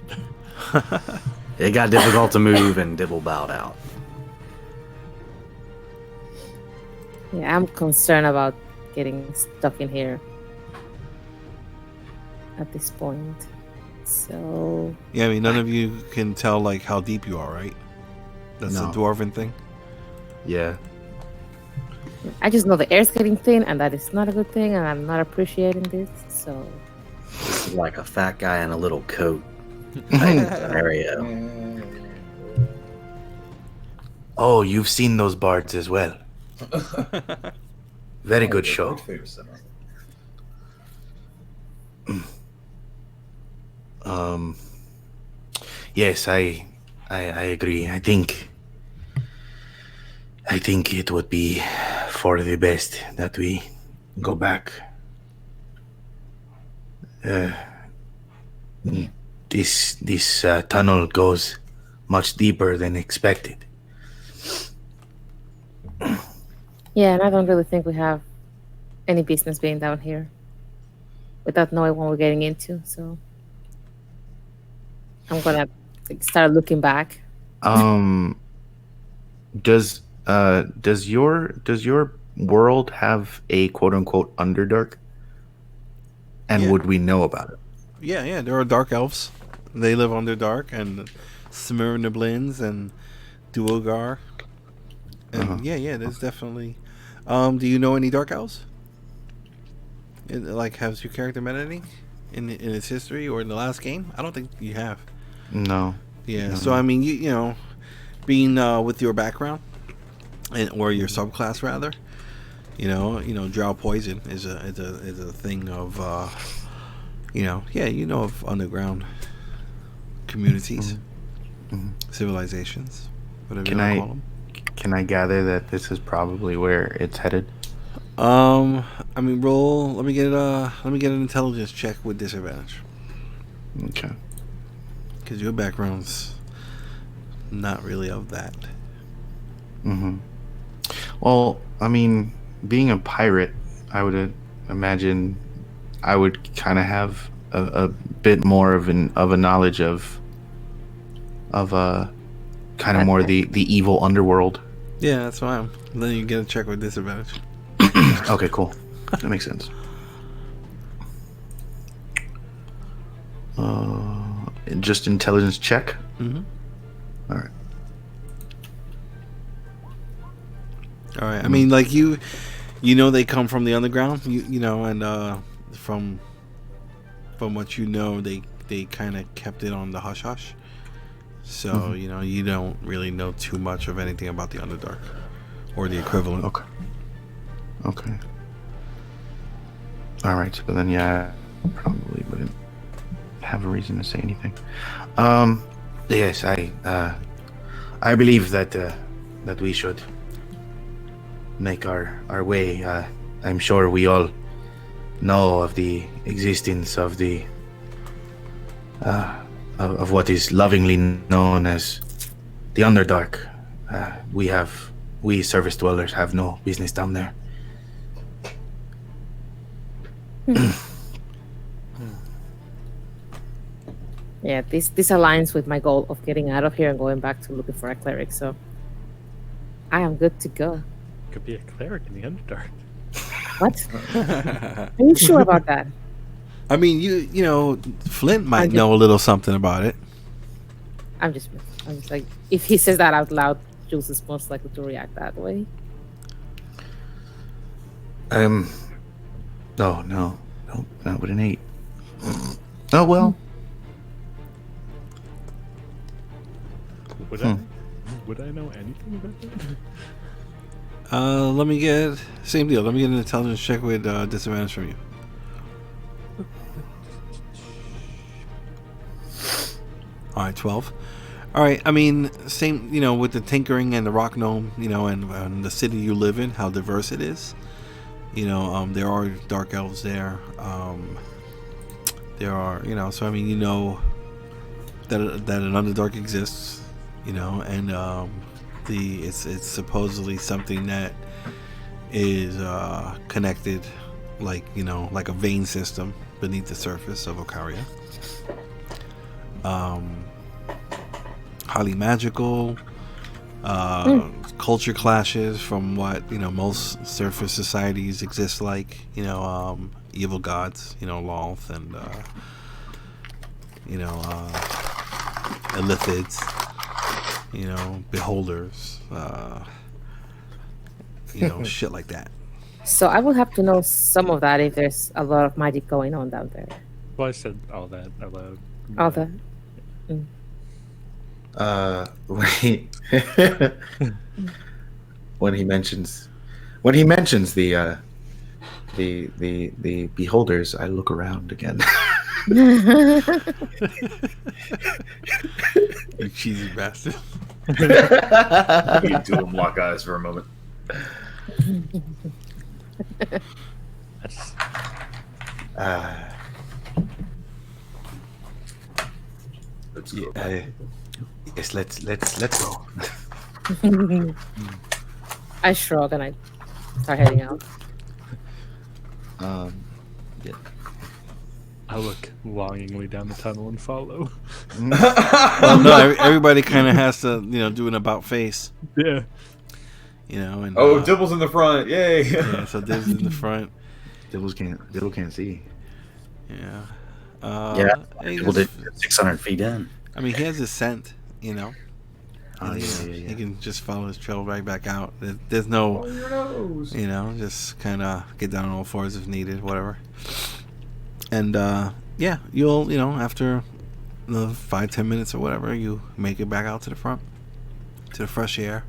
It got difficult to move, and Dibble bowed out. Yeah, I'm concerned about getting stuck in here at this point. So Yeah, I mean, none of you can tell like how deep you are, right? That's No. a dwarven thing. Yeah. I just know the air's getting thin, and that is not a good thing, and I'm not appreciating this. So This is like a fat guy in a little coat type scenario. Oh, you've seen those bards as well. Very good show. Um, yes, I agree. I think it would be for the best that we go back. This tunnel goes much deeper than expected. yeah, and I don't really think we have any business being down here without knowing what we're getting into. So I'm gonna start looking back. Does your world have a quote unquote Underdark? And Yeah. would we know about it? Yeah, there are dark elves. They live under dark, and Smirnoblins and Duogar. And yeah, there's definitely. Do you know any dark elves? Like, has your character met any in its history or in the last game? I don't think you have. No. Yeah, No. so I mean, you know, being with your background or your subclass rather, you know, drow poison is a thing of you know of underground communities, civilizations, whatever Can you want I- to call them. Can I gather that this is probably where it's headed? I mean, roll. Let me get an intelligence check with disadvantage Okay. because your background's not really of that. Well, I mean, being a pirate, I would imagine I would kind of have a bit more of a knowledge of kind of more the evil underworld. Yeah, that's why I'm letting you get a check with disadvantage. Okay, cool. That makes sense. Just intelligence check. Mm-hmm. All right. All right. I mean, like you know, they come from the underground. You know, and from what you know, they kind of kept it on the hush hush. So you know, you don't really know too much of anything about the Underdark or the equivalent. Okay. Okay. All right. So then, yeah, I probably wouldn't have a reason to say anything. Yes, I believe that we should make our way. I'm sure we all know of the existence of the of what is lovingly known as the Underdark. We surface dwellers have no business down there. Yeah, this aligns with my goal of getting out of here and going back to looking for a cleric. So I am good to go. Could be a cleric in the Underdark. What? Are you sure about that? I mean, you know, Flint might know a little something about it. I'm just like, if he says that out loud, Jules is most likely to react that way. No, not with an 8. Oh well. Would I know anything about that? Let me get same deal. Let me get an intelligence check with disadvantage from you. All right, 12. All right. I mean, same. With the tinkering and the rock gnome. And the city you live in, how diverse it is. There are dark elves there. There are. So I mean, that an Underdark exists. And it's supposedly something that is connected, like a vein system beneath the surface of Okaria. Highly magical. Culture clashes from what most surface societies exist like. Evil gods. Lolth and Illithids. Beholders. Shit like that. So I will have to know some of that if there's a lot of magic going on down there. Well, I said all that out loud. All that. When he mentions the beholders, I look around again. You cheesy bastard. You two of them lock eyes for a moment. Let's go. Yes, let's go. I shrug and I start heading out. Yeah. I look longingly down the tunnel and follow. Well, no, everybody kind of has to, do an about face. Yeah. And Dibble's in the front! Yay! Yeah, so Dibble's in the front. Dibble can't see. Yeah. Dibble did 600 feet in. I mean, he has his scent, Yeah. He can just follow his trail right back out. There's no, your nose. just kind of get down on all fours if needed, whatever. And you'll, after the 5-10 minutes or whatever, you make it back out to the front, to the fresh air.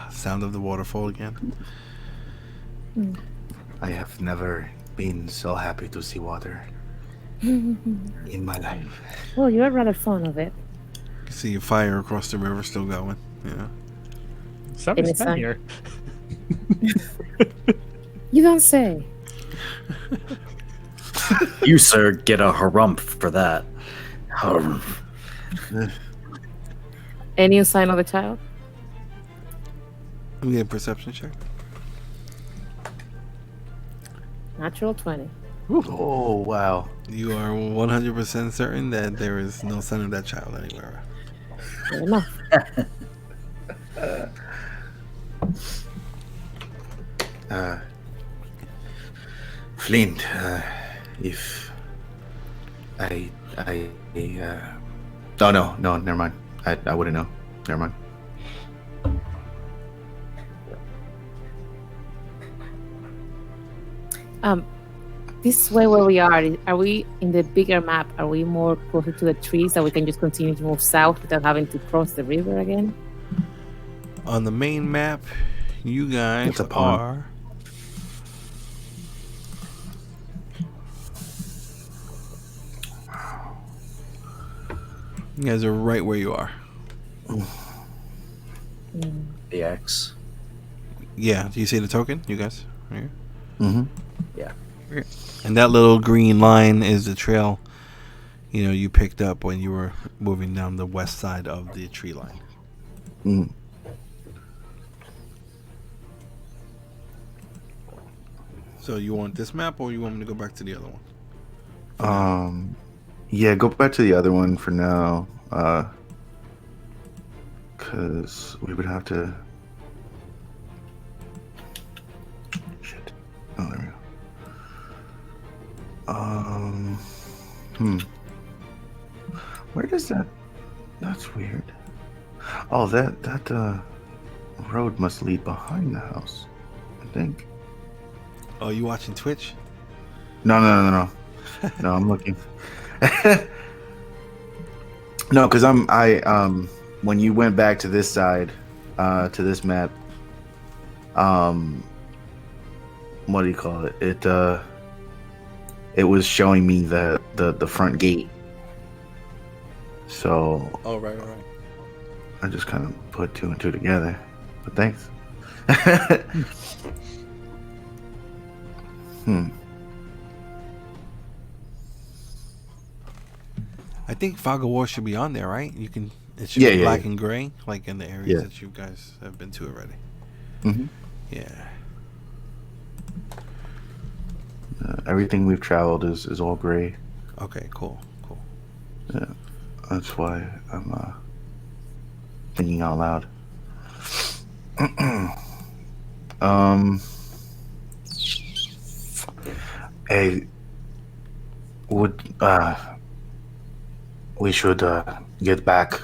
Sound of the waterfall again. I have never been so happy to see water in my life. Well, you're rather fond of it. You see your fire across the river still going. Something's been here. You don't say. You, sir, get a harumph for that. Harumph. Any sign of the child? We get a perception check. Natural 20. Oh, wow. You are 100% certain that there is no sign of that child anywhere. Fair enough. Flint, if no, never mind. I wouldn't know. Never mind. This way where we are we in the bigger map? Are we more closer to the trees that we can just continue to move south without having to cross the river again? On the main map, you guys It's a pond. are. You guys are right where you are. The X. Yeah, do you see the token? You guys? Right here? Mm-hmm. And that little green line is the trail, you picked up when you were moving down the west side of the tree line. Mm. So you want this map, or you want me to go back to the other one? Yeah, go back to the other one for now. Because we would have to. Shit. Oh, there we go. Where does that? That's weird. Oh, that road must lead behind the house, I think. Oh, you watching Twitch? No. No, I'm looking. No, because when you went back to this side, to this map, what do you call it? It was showing me the front gate. So Oh, right. I just kind of put two and two together. But thanks. I think Fog of War should be on there, right? It should Yeah, be yeah, black yeah. and gray, like in the areas Yeah. that you guys have been to already. Mm-hmm. Yeah. Everything we've traveled is all gray. Okay, cool. Yeah, that's why I'm thinking out loud. Hey, would we should get back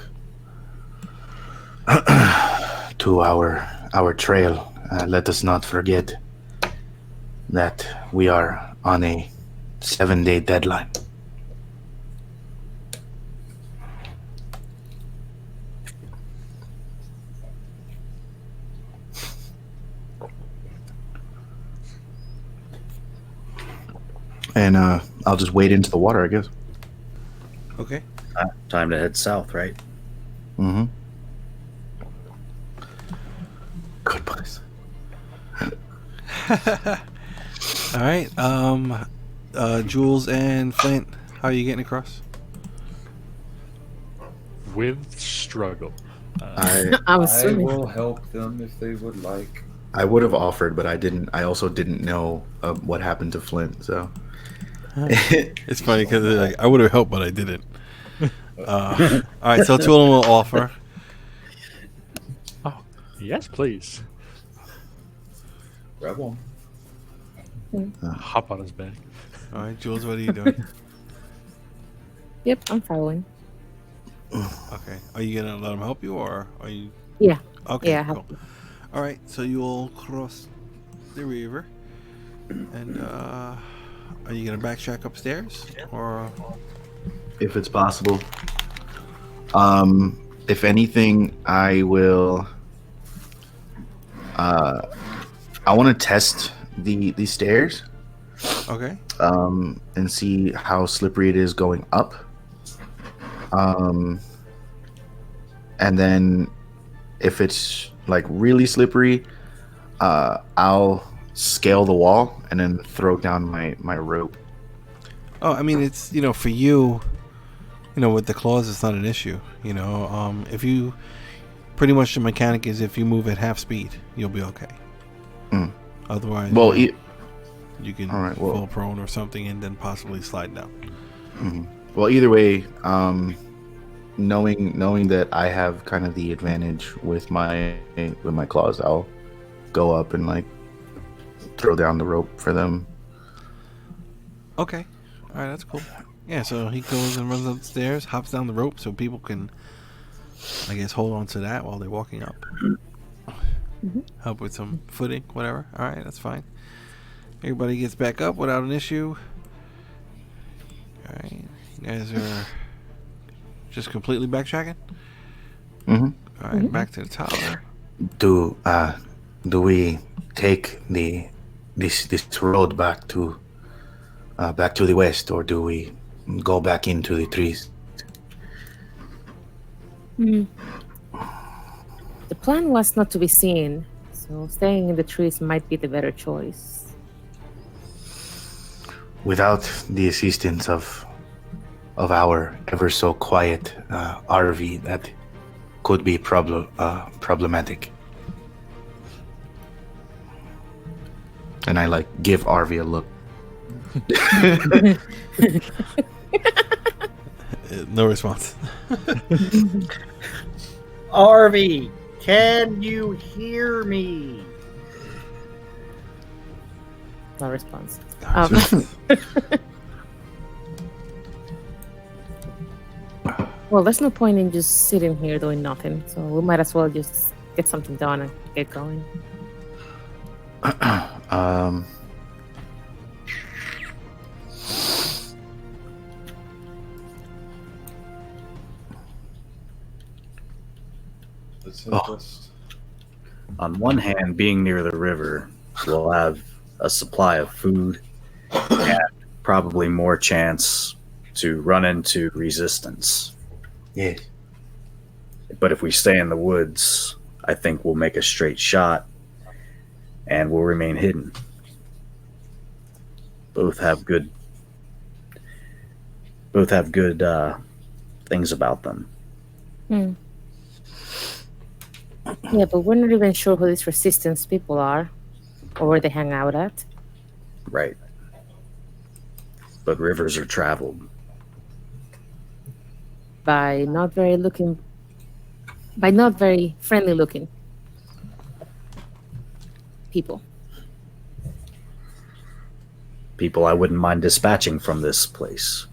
to our trail. Let us not forget that we are on a 7-day deadline. And I'll just wade into the water, I guess. Okay. Time to head south, right? Mm-hmm. Good place. All right. Jules and Flint, how are you getting across? With struggle. I I'm I assuming. will help them if they would like. would have offered, but I didn't. I also didn't know what happened to Flint, so. It's funny because like, I would have helped, but I didn't. All right, so two of them will offer. Oh, yes, please. Grab one. Hop on his back. All right, Jules, what are you doing? Yep, I'm following. Okay, are you gonna let them help you, or are you? Yeah. Okay, Yeah, cool. All right, so you will cross the river, and are you gonna backtrack upstairs, or? If it's possible. If anything, I will. I want to test the stairs. Okay. And see how slippery it is going up. And then if it's like really slippery, I'll scale the wall and then throw down my rope. Oh, I mean, it's for you. With the claws, it's not an issue. If you pretty much the mechanic is if you move at half speed, you'll be okay. Mm. Otherwise, Well, you can all right, well, fall prone or something and then possibly slide down. Mm-hmm. Well, either way, knowing that I have kind of the advantage with my claws, I'll go up and like throw down the rope for them. Okay, all right, that's cool. Yeah, so he goes and runs upstairs, hops down the rope so people can, I guess, hold on to that while they're walking up. Mm-hmm. Help with some footing, whatever. All right, that's fine. Everybody gets back up without an issue. All right, you guys are just completely backtracking. Mm-hmm. All right, back to the tower. Do we take this road back to the west, or do we go back into the trees? The plan was not to be seen, so staying in the trees might be the better choice. Without the assistance of our ever so quiet RV, that could be problematic. And I like give RV a look. No response. RV, can you hear me? No response. Well, there's no point in just sitting here doing nothing, so we might as well just get something done and get going. Let's head west. On one hand, being near the river, we'll have a supply of food and probably more chance to run into resistance. Yes. But if we stay in the woods, I think we'll make a straight shot and we'll remain hidden. Both have good things about them. Hmm. Yeah, but we're not even sure who these resistance people are or where they hang out at. Right. But rivers are traveled. By not very friendly looking people. People I wouldn't mind dispatching from this place.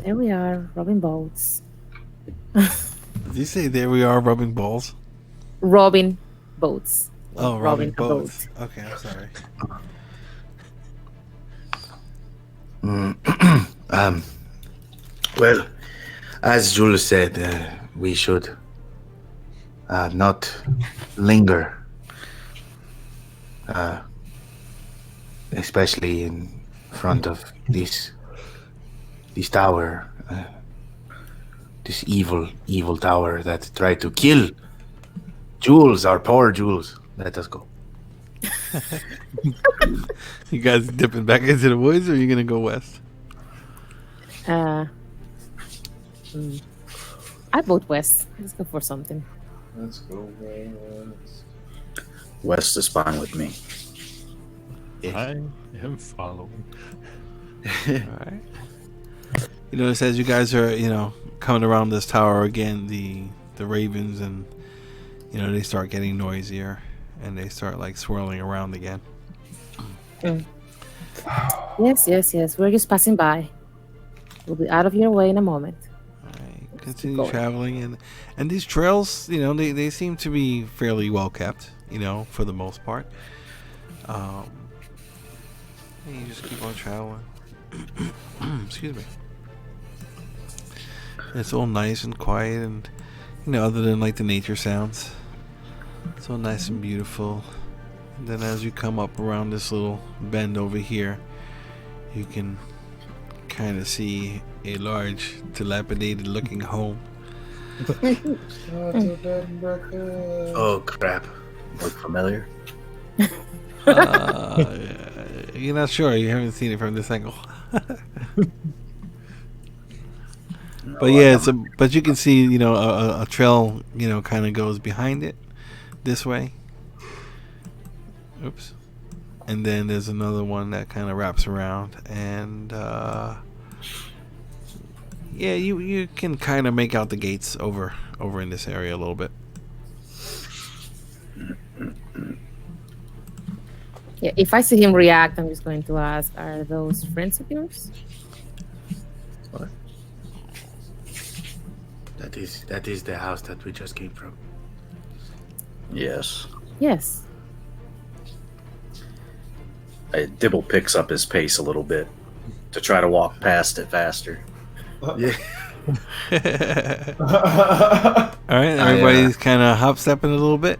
There we are, robbing boats. Did you say there we are rubbing balls? Robbing boats. Oh, robbing rubbing boats. Okay, I'm sorry. Well, as Jules said, we should not linger, especially in front of this tower, this evil tower that tried to kill Jules, our poor Jules. Let us go. You guys dipping back into the woods, or are you gonna go west? I vote west. Let's go for something. Let's go west. West is fine with me. I am following. All right. You notice as you guys are, coming around this tower again, the ravens and they start getting noisier and they start like swirling around again. Yes. We're just passing by. We'll be out of your way in a moment. All right. Continue traveling and these trails, they seem to be fairly well kept, for the most part. And you just keep on traveling. Excuse me. It's all nice and quiet, and other than like the nature sounds, it's all nice and beautiful. And then as you come up around this little bend over here, you can kind of see a large, dilapidated-looking home. Oh crap! Look familiar? You're not sure. You haven't seen it from this angle. But yeah, but you can see, a trail, kind of goes behind it this way. Oops. And then there's another one that kind of wraps around, and yeah, you can kind of make out the gates over in this area a little bit. Yeah, if I see him react, I'm just going to ask, are those friends of yours? What? That is the house that we just came from. Yes. Yes. Dibble picks up his pace a little bit to try to walk past it faster. Yeah. All right, everybody's kind of hop stepping a little bit.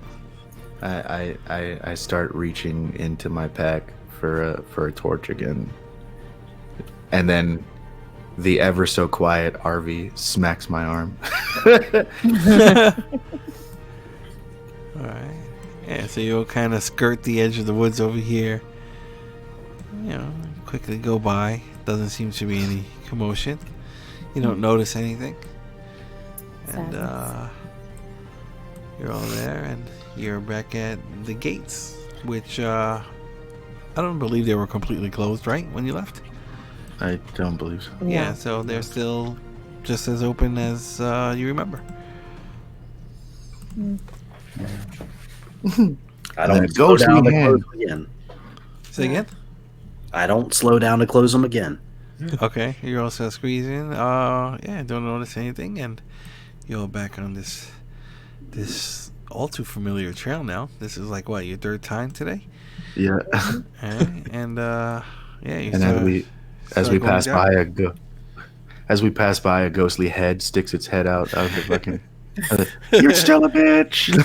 I start reaching into my pack for a torch again, and then the ever so quiet RV smacks my arm. All right, yeah. So you'll kind of skirt the edge of the woods over here. Quickly go by. Doesn't seem to be any commotion. You don't notice anything, and you're all there, and you're back at the gates, which I don't believe they were completely closed, right, when you left? I don't believe so. Yeah, so they're still just as open as you remember. I don't slow down to close them again. Say again? I don't slow down to close them again. Okay, you're also squeezing. Yeah, don't notice anything, and you're back on this all too familiar trail now. This is like what, your third time today? Yeah. Right, and yeah, you and as we pass by, a ghostly head sticks its head out of the fucking. You're still a bitch.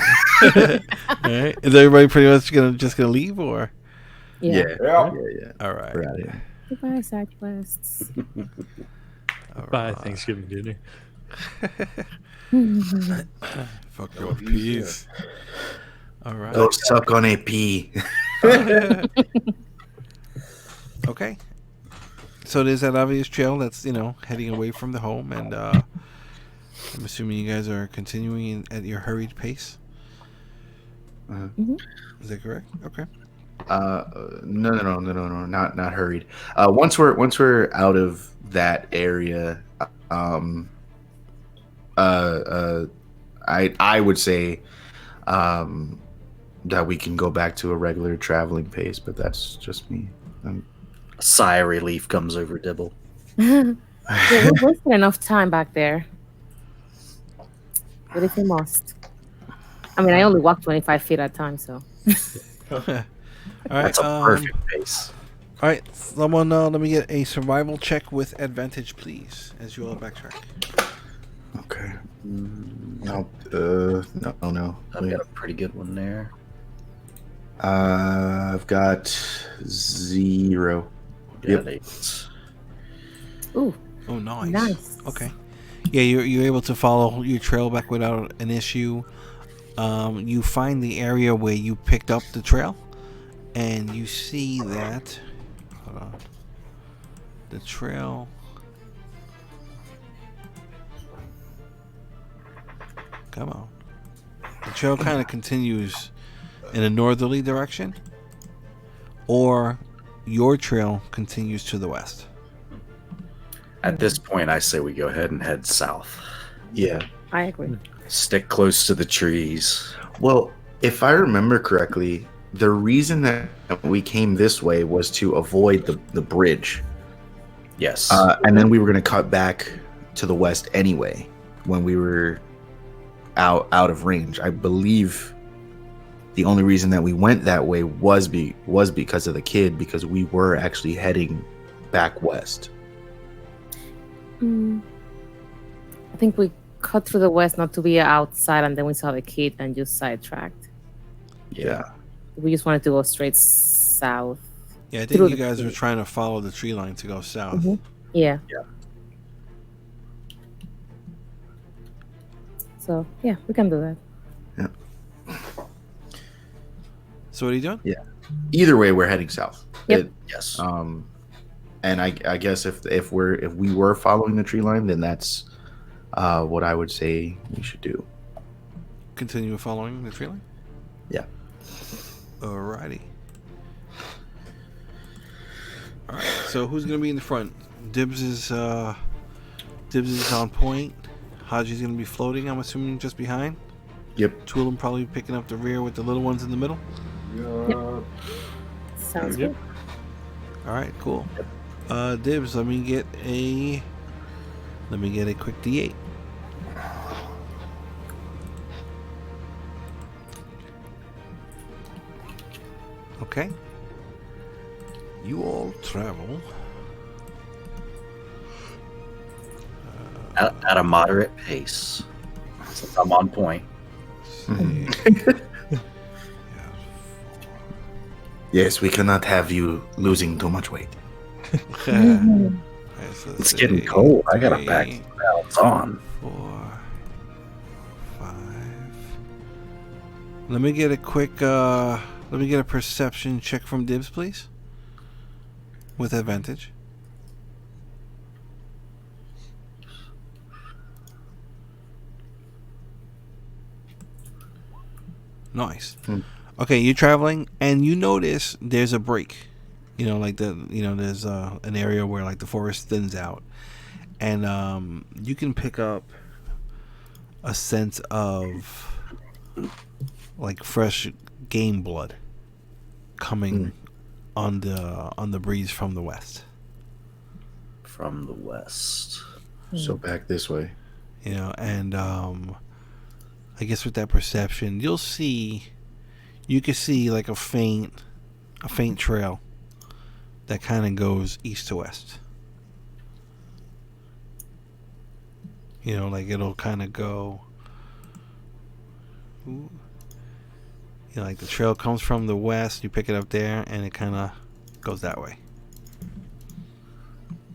All right, is everybody pretty much gonna leave, or? Yeah. All right. We're out of here. Goodbye, side quests. Bye, Thanksgiving dinner. Fuck your peas. All right. Go suck on a pea. Okay. So there's that obvious trail that's, heading away from the home, and I'm assuming you guys are continuing at your hurried pace. Is that correct? Okay. No, not hurried. Once we're out of that area, I would say that we can go back to a regular traveling pace, but that's just me. A sigh of relief comes over Dibble. Yeah, we're wasting enough time back there. But if we must. I mean, I only walk 25 feet at a time, so. All right. That's a perfect pace. All right. Someone, let me get a survival check with advantage, please, as you all backtrack. Okay. No. I've got a pretty good one there. I've got 0. Yep. Ooh. Oh, nice. Nice. Okay. Yeah, you're able to follow your trail back without an issue. You find the area where you picked up the trail, and you see that. Hold on. The trail. Come on. The trail kind of continues in a northerly direction, or your trail continues to the west. At this point, I say we go ahead and head south. Yeah. I agree. Stick close to the trees. Well, if I remember correctly, the reason that we came this way was to avoid the bridge. Yes. And then we were going to cut back to the west anyway when we were out of range. I believe the only reason that we went that way was because of the kid, because we were actually heading back west. I think we cut through the west not to be outside, and then we saw the kid and just sidetracked. Yeah. We just wanted to go straight south. Yeah, I think you guys were trying to follow the tree line to go south. Yeah. Yeah. So, yeah, we can do that. Yeah. So what are you doing? Yeah. Either way, we're heading south. Yep. Yes. And I guess if we were following the tree line, then that's what I would say we should do. Continue following the tree line? Yeah. Alrighty. Alright, so who's gonna be in the front? Dibs is on point. Haji's gonna be floating, I'm assuming, just behind. Yep. Two of them probably picking up the rear with the little ones in the middle. Yep. Sounds good. Alright, cool. Dibs, let me get a quick D8. Okay. You all travel At a moderate pace. Since I'm on point. Yes, we cannot have you losing too much weight. It's getting cold. I gotta pack some belts on. 4, 5. Let me get a quick perception check from Dibs, please. With advantage. Nice. Okay, you're traveling and you notice there's a break. There's an area where like the forest thins out, and you can pick up a sense of like fresh game blood coming on the breeze from the west. From the west. So back this way. And I guess with that perception, you can see like a faint trail that kind of goes east to west. Like it'll kind of go. Like the trail comes from the west, you pick it up there, and it kind of goes that way.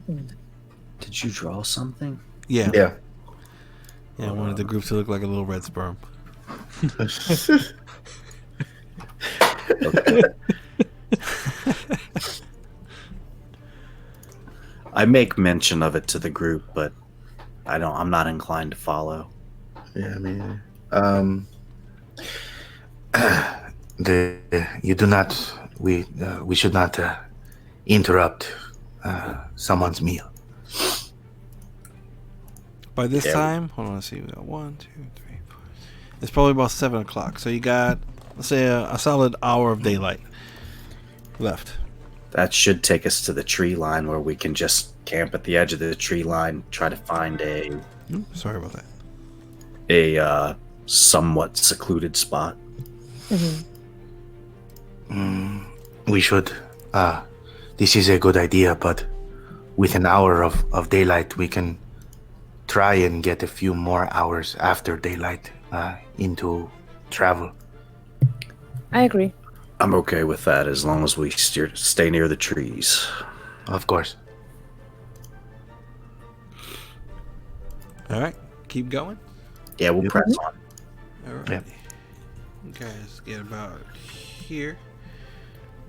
Did Did you draw something? Yeah. Yeah. Yeah, I wanted the group to look like a little red sperm. I make mention of it to the group, but I'm not inclined to follow. Yeah, I mean, you do not. We should not interrupt someone's meal. By this time, hold on, let's see. We got 1, 2, 3, 4. It's probably about 7 o'clock. So you got, let's say, a solid hour of daylight left. That should take us to the tree line where we can just camp at the edge of the tree line, try to find Sorry about that. a somewhat secluded spot. We should. This is a good idea, but with an hour of daylight, we can try and get a few more hours after daylight into travel. I agree. I'm okay with that as long as we stay near the trees. Of course. All right, keep going. Yeah, we'll press on. All right. Yep. You guys get about here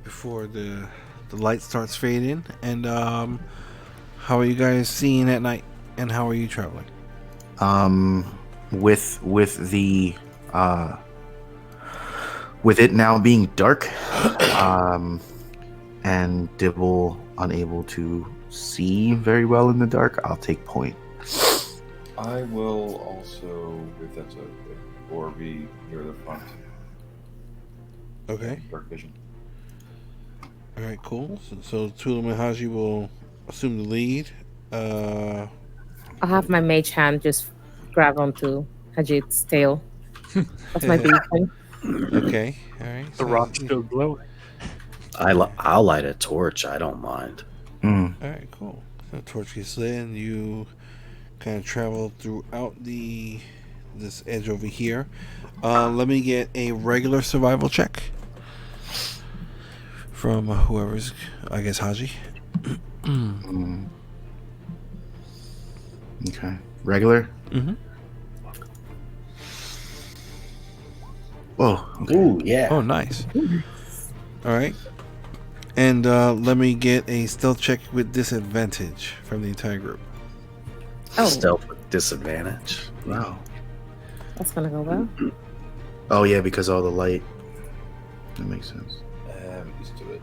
before the light starts fading. And how are you guys seeing at night? And how are you traveling? With it now being dark, and Dibble unable to see very well in the dark, I'll take point. I will also, if that's a Orby near the front. Okay. Dark vision. All right, cool. So Tulum and Haji will assume the lead. I'll have my mage hand just grab onto Hajit's tail. That's my beacon. Okay, all right. The rock's still glowing. I'll light a torch. I don't mind. All right, cool. So torch gets lit, and you kind of travel throughout this edge over here. Let me get a regular survival check from whoever's, I guess, Haji. Okay. Regular? Mm-hmm. Whoa. Okay. Ooh, yeah. Oh, nice. All right. And let me get a stealth check with disadvantage from the entire group. Oh, Stealth with disadvantage. Wow. that's gonna go well. Oh, yeah, because all the light. That makes sense. I'm used to it.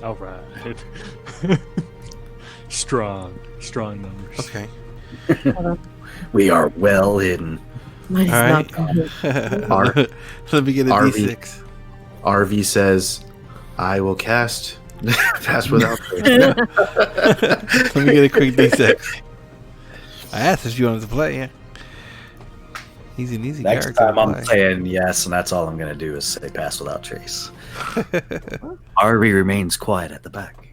All right. strong numbers. Okay. We are well hidden. Mine is All not right. good. Let me get a RV. D6. RV says, I will cast Pass Without Trace. Let me get a quick D6. I asked if you wanted to play, yeah. He's an easy Next character time to I'm play. saying yes, and that's all I'm going to do is say pass without trace. RV remains quiet at the back.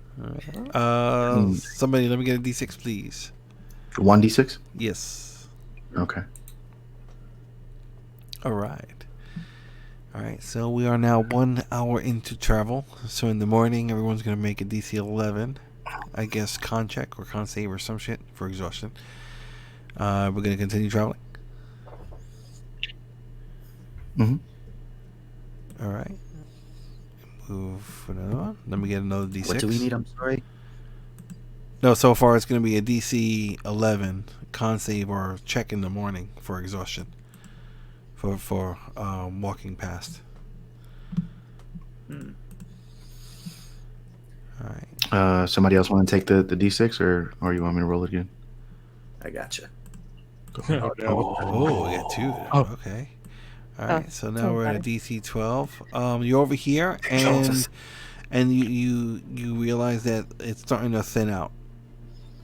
Somebody, let me get a D6, please. 1d6? Yes. Okay. All right. All right, so we are now 1 hour into travel. So in the morning, everyone's going to make a DC 11. I guess con check or con save or some shit for exhaustion. We're going to continue traveling. Mm-hmm. All right. Move another one. Let me get another D6. What do we need? I'm sorry. No, so far it's going to be a DC 11 con save or check in the morning for exhaustion. For walking past. All right. Somebody else want to take the d6, or you want me to roll it again? I gotcha. Oh, no. Oh, we got two. Okay. All right. So now we're at a DC 12. You're over here, and you realize that it's starting to thin out.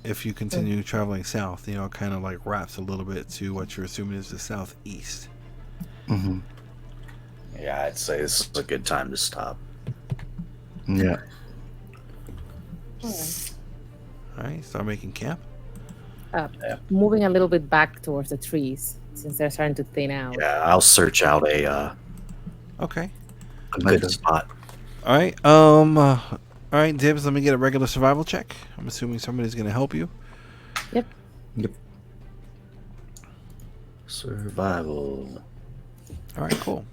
If you continue traveling south, it kind of like wraps a little bit to what you're assuming is the southeast. Mm-hmm. Yeah, I'd say this is a good time to stop. Yeah. All right. Start making camp. Moving a little bit back towards the trees since they're starting to thin out. Yeah, I'll search out a Okay. good spot. All right. All right, Dibs, let me get a regular survival check. I'm assuming somebody's going to help you. Yep. Survival. All right, cool.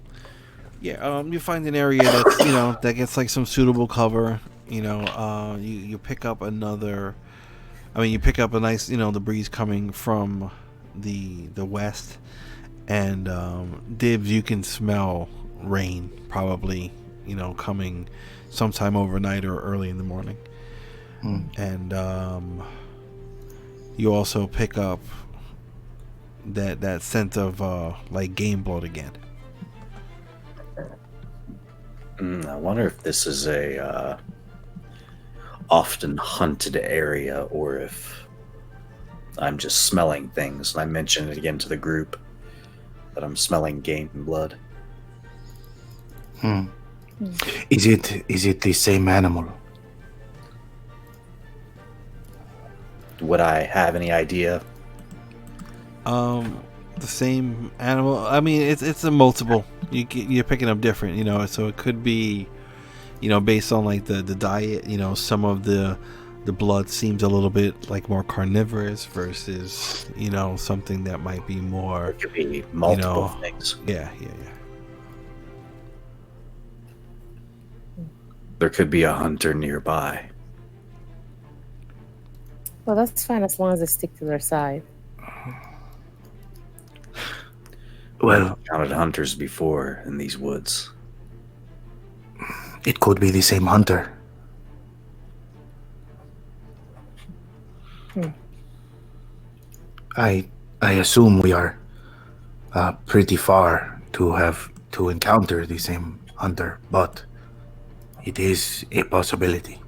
Yeah, you find an area that's, that gets like some suitable cover. You pick up another. You pick up a nice, the breeze coming from the west, and Dibs, you can smell rain probably, coming sometime overnight or early in the morning. And you also pick up that scent of like game blood again. I wonder if this is a often hunted area, or if I'm just smelling things. And I mentioned it again to the group that I'm smelling game blood. Is it the same animal? Would I have any idea? The same animal. It's a multiple. You're picking up different, so it could be, based on like the diet. Some of the blood seems a little bit like more carnivorous versus, something that might be more. It could be multiple things. Yeah. There could be a hunter nearby. Well, that's fine as long as they stick to their side. Well, I've counted hunters before in these woods. it could be the same hunter. I assume we are pretty far to encounter the same hunter, but it is a possibility.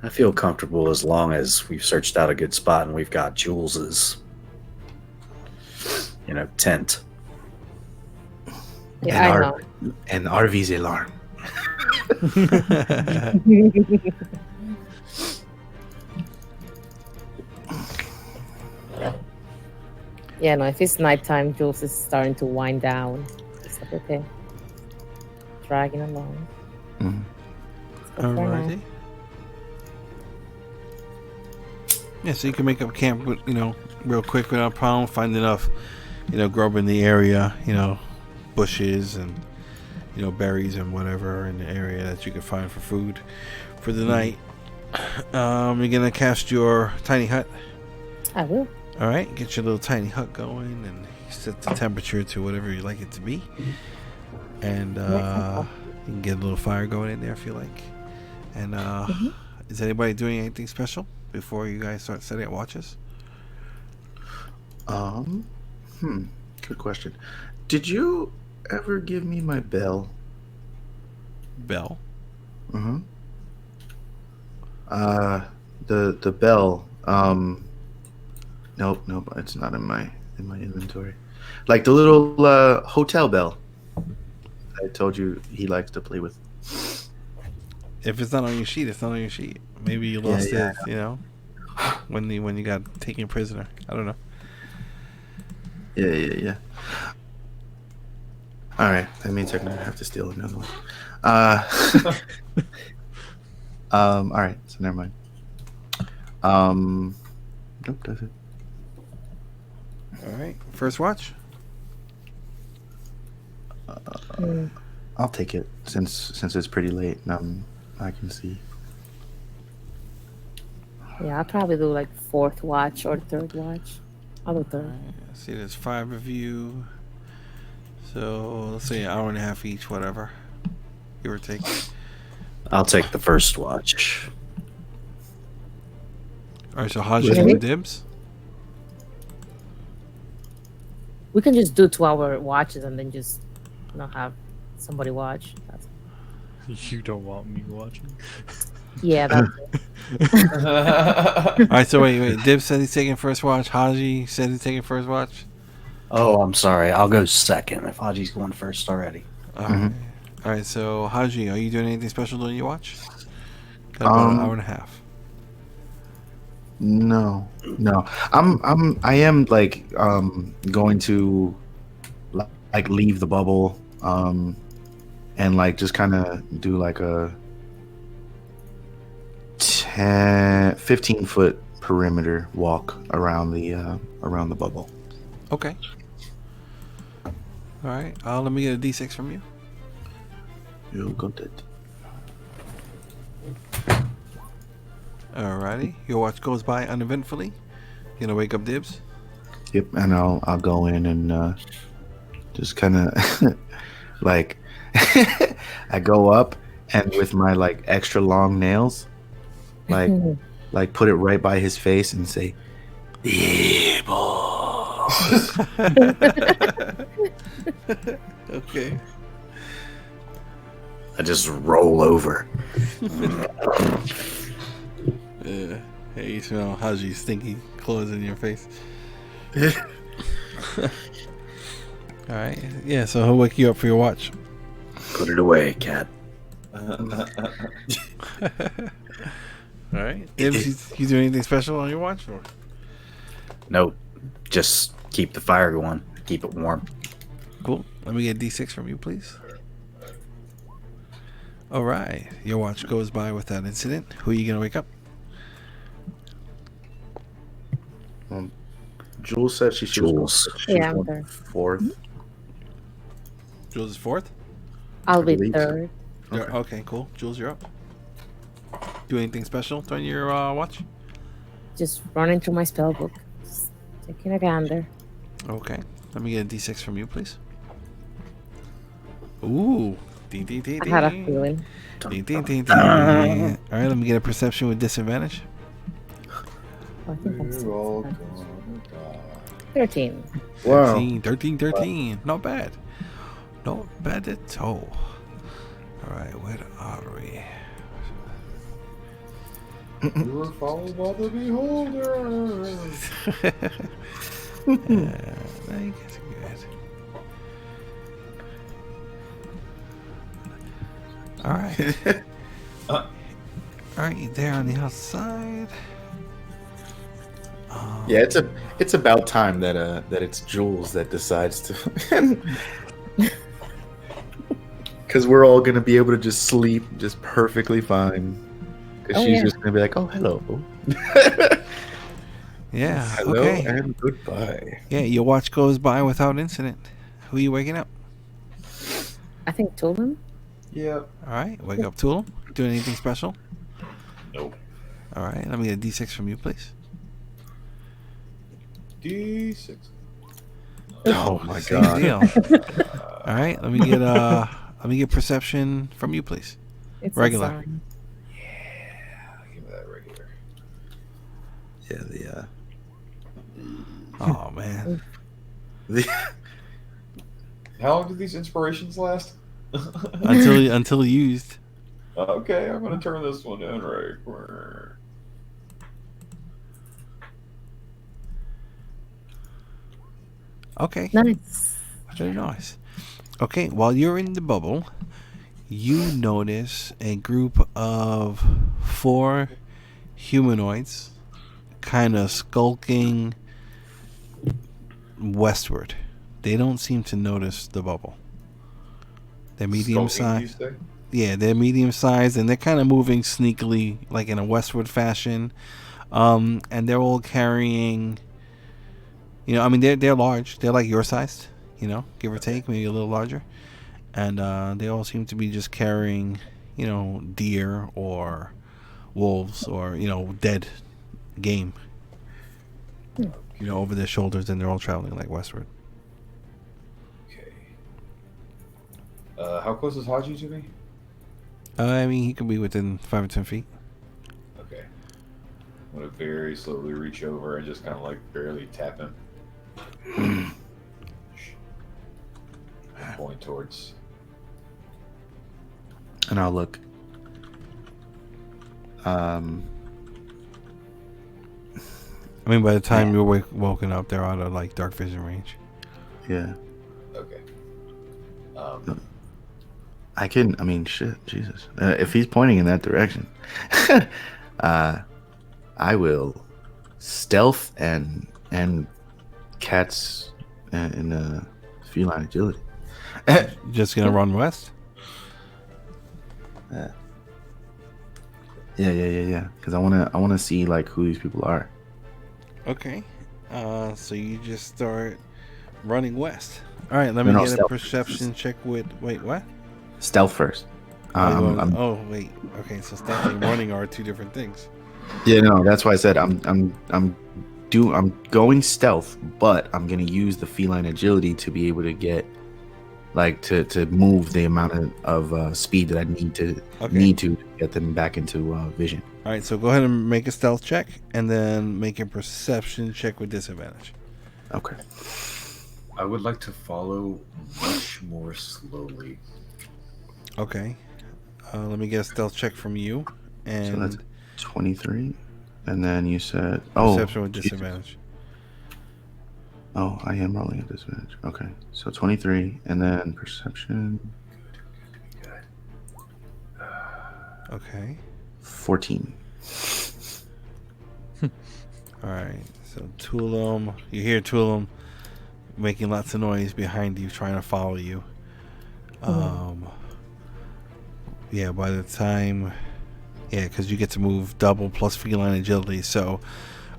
I feel comfortable as long as we've searched out a good spot and we've got Jules's, tent. Yeah, I know. And RV's alarm. Yeah, no, if it's nighttime, Jules is starting to wind down. It's like, okay. Dragging along. Alrighty. Yeah, so you can make up camp with, real quick without a problem. Find enough, grub in the area, bushes and, berries and whatever in the area that you can find for food for the night. You're going to cast your tiny hut. I will. All right, get your little tiny hut going and set the temperature to whatever you like it to be. And you can get a little fire going in there if you like. And is anybody doing anything special before you guys start setting up watches? Good question. Did you ever give me my bell? Bell? The bell. Nope, it's not in my inventory. Like the little hotel bell. I told you he likes to play with. If it's not on your sheet, it's not on your sheet. Maybe you lost it, when you got taken prisoner. I don't know. Yeah. All right, that means I'm gonna have to steal another one. All right, so never mind. Nope, that's it. All right, first watch. I'll take it since it's pretty late and I can see. Yeah, I'll probably do like fourth watch or third watch. I'll do third. Right, see, there's 5 of you. So let's say an hour and a half each, whatever, give or take. I'll take the first watch. All right, so Haji and Dibs. We can just do 2-hour watches and then just have somebody watch. You don't want me watching? Yeah, that's it. All right, so wait. Dibs said he's taking first watch. Haji said he's taking first watch. Oh, I'm sorry. I'll go second if Haji's going first already. All right, so Haji, are you doing anything special during your watch? Got about an hour and a half. No. I am going to like leave the bubble and like just kind of do like a 15-foot perimeter walk around the bubble. Okay. All right. Let me get a D6 from you. You got it. Alrighty. Your watch goes by uneventfully. You gonna wake up Dibs? Yep, and I'll go in and just kind of like I go up and with my like extra long nails, like put it right by his face and say, "Evil." Okay. I just roll over. Hey, you smell Haji's stinky clothes in your face. All right. Yeah. So he'll wake you up for your watch. Put it away, cat. All right. Dibs, you do anything special on your watch? Or? Nope. Just keep the fire going. Keep it warm. Cool. Let me get a D6 from you, please. All right. Your watch goes by without incident. Who are you gonna wake up? Jules said she was Yeah, I'm third. fourth. Jules is fourth. I'll be believe so. third. Okay, cool. Jules, you're up. Do anything special during your watch? Just running through my spell book. Just taking a gander. Okay. Let me get a D6 from you, please. Ooh. Ding, ding, ding, I ding. had a feeling. Ding, ding, ding, ding. All right, let me get a perception with disadvantage. Oh, I think I'm We're all still gonna die. 13. Wow. 13. Not bad. Not bad at all. All right, where are we? We were followed by the beholder. I guess good. All right. All right, there on the outside. Yeah, it's about time that it's Jules that decides to, because we're all gonna be able to just sleep just perfectly fine. Because she's just gonna be like, "Oh, hello, Yeah. hello, Okay. and goodbye." Yeah, your watch goes by without incident. Who are you waking up? I think Tulum. Yeah. All right, wake up Tulum. Doing anything special? Nope. All right, let me get a D6 from you, please. D6. Oh my Same god! deal. All right, let me get perception from you, please. It's Regular. A sign. Give me that regular. Yeah, Oh man. How long do these inspirations last? until used. Okay, I'm gonna turn this one in right. Okay. Nice. Very nice. Okay, while you're in the bubble, you notice a group of 4 humanoids kind of skulking westward. They don't seem to notice the bubble. They're medium Skulking, you sized. say? Yeah, they're medium sized and they're kind of moving sneakily, like in a westward fashion. And they're all carrying, I mean, they're large. They're like your sized, give or take, maybe a little larger. And they all seem to be just carrying, deer or wolves or, dead game, over their shoulders, and they're all traveling like westward. Okay. How close is Haji to me? I mean, he could be within 5 or 10 feet. Okay. I'm gonna very slowly reach over and just kind of like barely tap him. Point towards. and I'll look. I mean, by the time you're woken up, they're out of like dark vision range. Yeah. Okay. I mean, shit, Jesus. If he's pointing in that direction, I will stealth and cats and feline agility. Just gonna run west. Yeah. Because I wanna see like who these people are. Okay. So you just start running west. All right. Let No, me no, get a stealth. perception check with. Wait, what? Stealth first. Oh, wait. Okay, so stealth and running are two different things. Yeah, no, that's why I said I'm going stealth, but I'm gonna use the feline agility to be able to get like to move the amount of speed that I need to get them back into vision. All right, so go ahead and make a stealth check, and then make a perception check with disadvantage. Okay. I would like to follow much more slowly. Okay. Let me get a stealth check from you. And So that's 23. And then you said... perception with Jesus. disadvantage. Oh, I am rolling at disadvantage. Okay. So 23, and then perception... Okay. 14. All right. So Tulum, you hear Tulum making lots of noise behind you, trying to follow you. Yeah, by the time... Yeah, because you get to move double plus feline agility. So,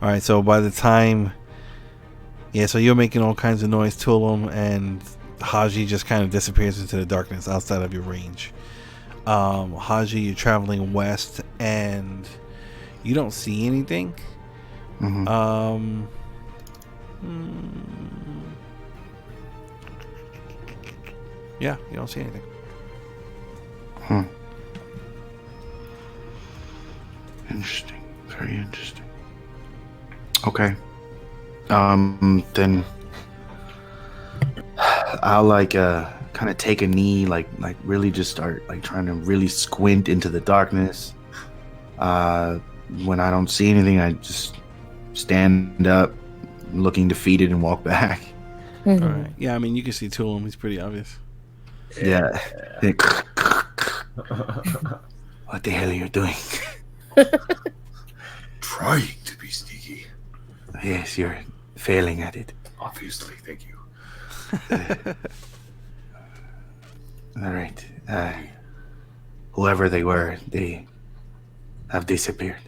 all right. So by the time... Yeah, so you're making all kinds of noise, Tulum, and Haji just kind of disappears into the darkness outside of your range. Haji, you're traveling west, and you don't see anything. Mm-hmm. Yeah, you don't see anything. Interesting. Very interesting. Okay. Then I'll like kind of take a knee, like really just start like trying to really squint into the darkness. When I don't see anything, I just stand up, looking defeated, and walk back. Mm-hmm. All right. Yeah, I mean, you can see Tulum. He's pretty obvious. Yeah. What the hell are you doing? Trying to be sneaky. Yes, you're failing at it. Obviously, thank you. All right. Whoever they were, they have disappeared.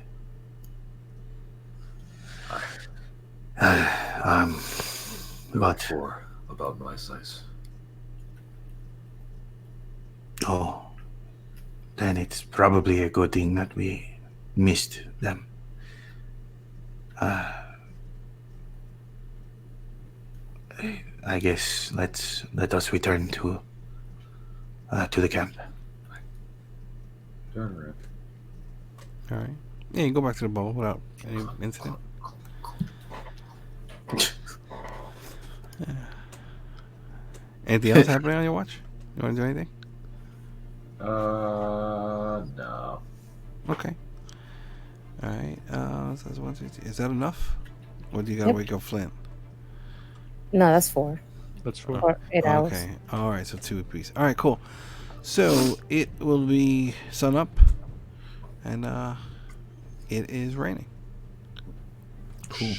But For about my size. oh, then it's probably a good thing that we missed them. I guess let us return to the camp. Turn around. All right. Yeah, you go back to the bowl without any incident. Anything else happening on your watch? You want to do anything? No. Okay. All right. So that's 1, 2, 3. Is that enough? Or do you gotta wake up Flint? No, that's 4. That's 4. Or 8 hours. Okay. All right. So 2 apiece. All right. Cool. So it will be sun up, and it is raining. Cool.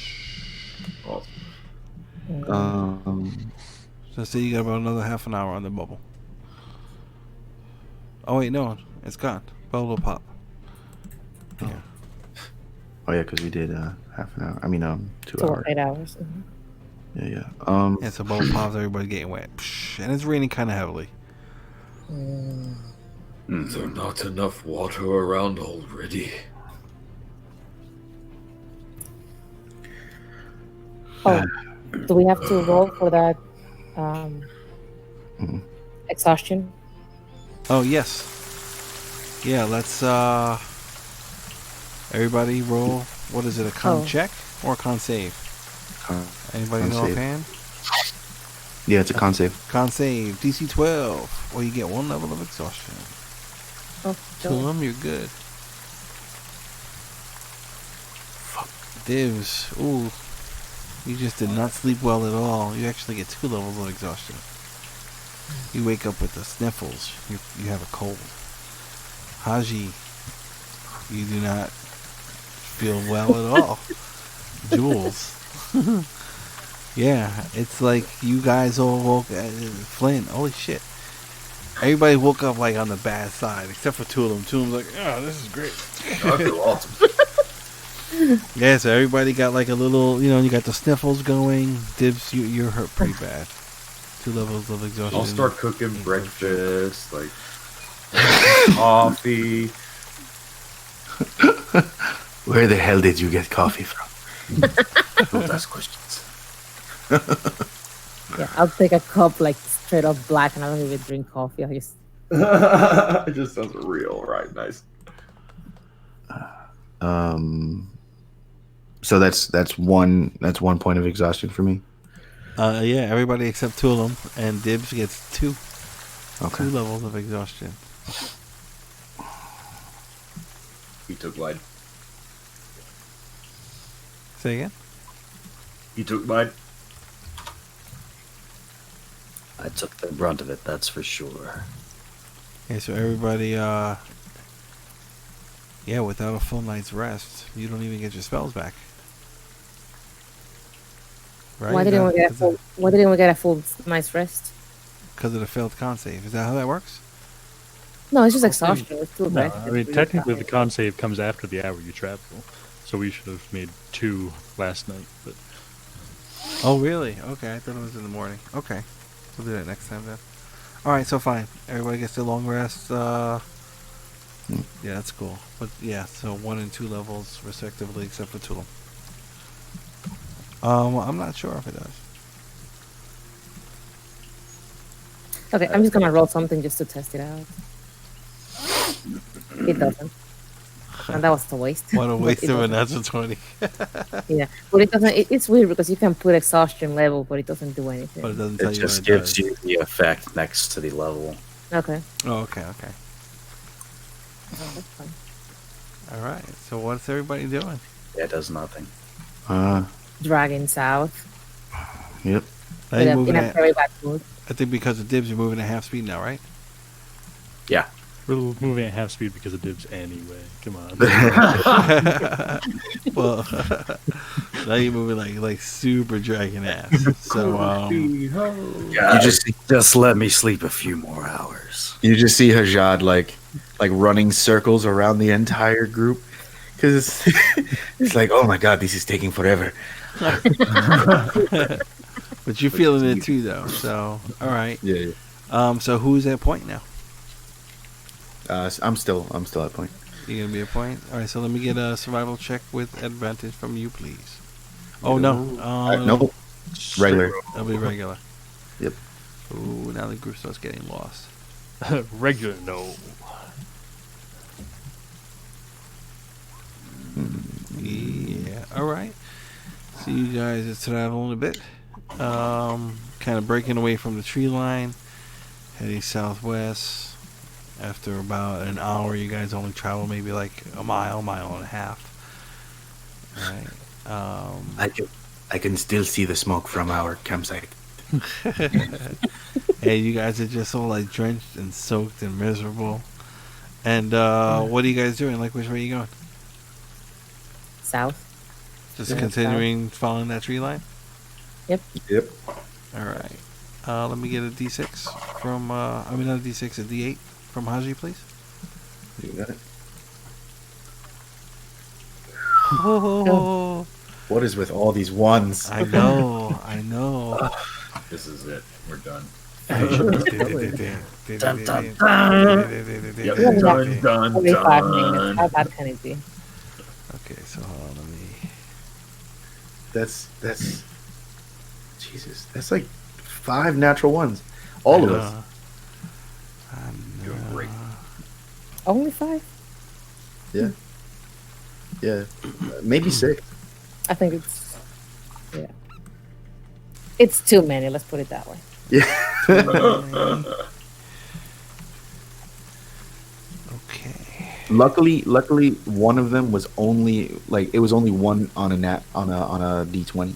So say you got about another half an hour on the bubble. Oh wait, no, it's gone. Bubble will pop. Yeah. Oh yeah, because we did half an hour. I mean, 2 So hours. 8 hours. Yeah. Yeah, so bubble pops, everybody getting wet. And it's raining kind of heavily. Is there not enough water around already? Oh, do we have to roll for that exhaustion? Oh, yes. Yeah, let's everybody roll. What is it, a con check or a con save? Anybody know offhand? Yeah, it's a con save. Con save, DC 12, or you get 1 level of exhaustion. Oh, Tulum, you're good. Fuck. Divs, ooh. You just did not sleep well at all. You actually get 2 levels of exhaustion. You wake up with the sniffles. You have a cold. Haji, you do not feel well at all. Jules. Yeah, it's like you guys all woke Flint, holy shit. Everybody woke up like on the bad side, except for two of them. Two of them's like, "Oh, this is great." I feel awesome. Yeah, so everybody got like a little, you got the sniffles going. Dibs, you're hurt pretty bad. 2 levels of exhaustion. I'll start cooking breakfast, like coffee. Where the hell did you get coffee from? Don't ask questions. Yeah, I'll take a cup like straight up black, and I don't even drink coffee. I just It just sounds real, right? Nice. So that's one point of exhaustion for me. Yeah, everybody except 2 of them, and Dibs gets 2 Okay. levels of exhaustion. He took mine. Say again? He took mine. I took the brunt of it, that's for sure. Okay, so everybody, without a full night's rest, you don't even get your spells back. Right? why didn't we get a full night's rest? Because of the failed con save. Is that how that works? No, it's just exhaustion. It's too No, bad. I mean, technically the con save comes after the hour you travel. So we should have made 2 last night. But Oh, really? Okay, I thought it was in the morning. Okay. We'll do that next time then. Alright, so fine. Everybody gets their long rest. Yeah, that's cool. But yeah, so 1 and 2 levels respectively, except for 2 of them. I'm not sure if it does. Okay, I'm just gonna roll something just to test it out. It doesn't. And that was a waste. What a But waste it of a doesn't. natural 20. Yeah, but it doesn't. It's weird because you can put exhaustion level, but it doesn't do anything. But it doesn't tell It you what just it gives does. you the effect next to the level. Okay. Oh, okay. Oh, that's fine. Alright, so what's everybody doing? Yeah, it does nothing. Dragging south. Yep. Now you're In moving a at, very bad mood. I think because of Dibs, you're moving at half speed now, right? Yeah. we're moving at half speed because of Dibs anyway. Come on. Well, now you're moving like super dragon ass. So, You just let me sleep a few more hours. You just see Hajad like running circles around the entire group because it's like, oh my god, this is taking forever. but you're feeling it too, though. So, all right. Yeah. So who's at point now? I'm still at point. You're gonna be at point. All right. So let me get a survival check with advantage from you, please. Oh no. Nope. Regular. That'll be regular. Yep. Ooh, now the group starts getting lost. Regular, no. Yeah. All right. See you guys at traveling a bit. Kind of breaking away from the tree line, heading southwest. After about an hour, you guys only travel maybe like a mile and a half. All right. I can still see the smoke from our campsite. Hey, you guys are just all like drenched and soaked and miserable. And what are you guys doing? Like, which way are you going? South. Just continuing following that tree line? Yep. All right. Let me get a D6 from, not a D6, a D8 from Haji, please. You got it. Oh, What is with all these ones? I know. This is it. We're done. Yep. Dun, dun, Only 5 minutes. dun. How bad can it be? Okay, so hold on, let me. That's Jesus. That's like 5 natural ones. All of us. Doing great. Only 5? Yeah. Maybe 6. I think it's. Yeah. It's too many. Let's put it that way. Okay. Luckily, one of them was only it was only one on a D20.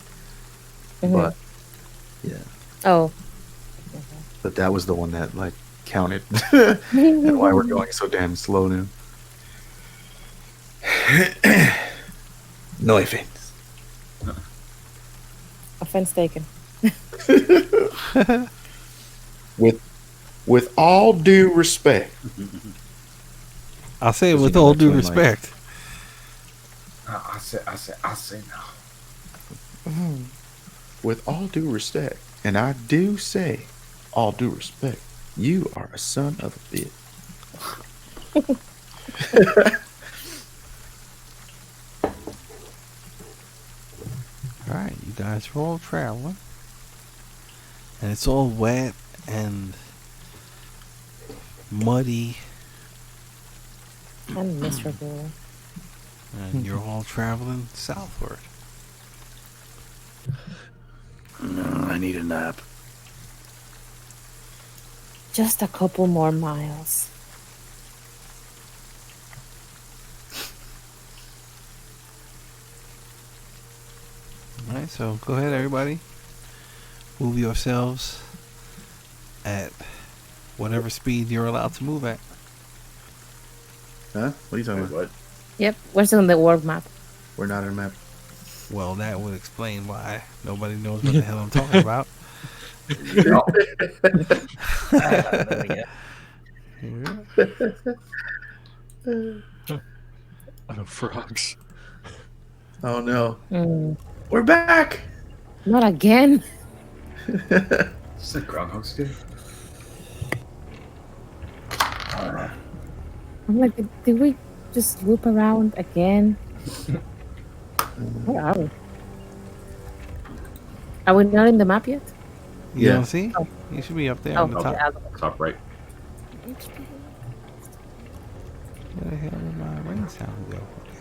Mhm. But yeah, Oh. but that was the one that counted. And why we're going so damn slow now. No offense. Offense taken. with all due respect. I'll say it Does he with know all that's due when, like- respect. I say no. With all due respect, and I do say all due respect, you are a son of a bitch. Alright, you guys are all traveling. And it's all wet and muddy. I'm miserable. And you're all traveling southward. No, I need a nap. Just a couple more miles. Alright, so go ahead, everybody. Move yourselves at whatever speed you're allowed to move at. Huh? What are you talking Wait, about? what? Yep, where's on the world map? We're not on a map. Well, that would explain why nobody knows what the hell I'm talking about. Frogs. Oh no. Mm, We're back! not again. Is that Groundhog's Day? I'm like, did we just loop around again? Where are we? Are we not in the map yet? You Yeah. don't see? Oh. You should be up there Oh, on the top. okay. Top right. Where the hell did my rain sound go? Okay.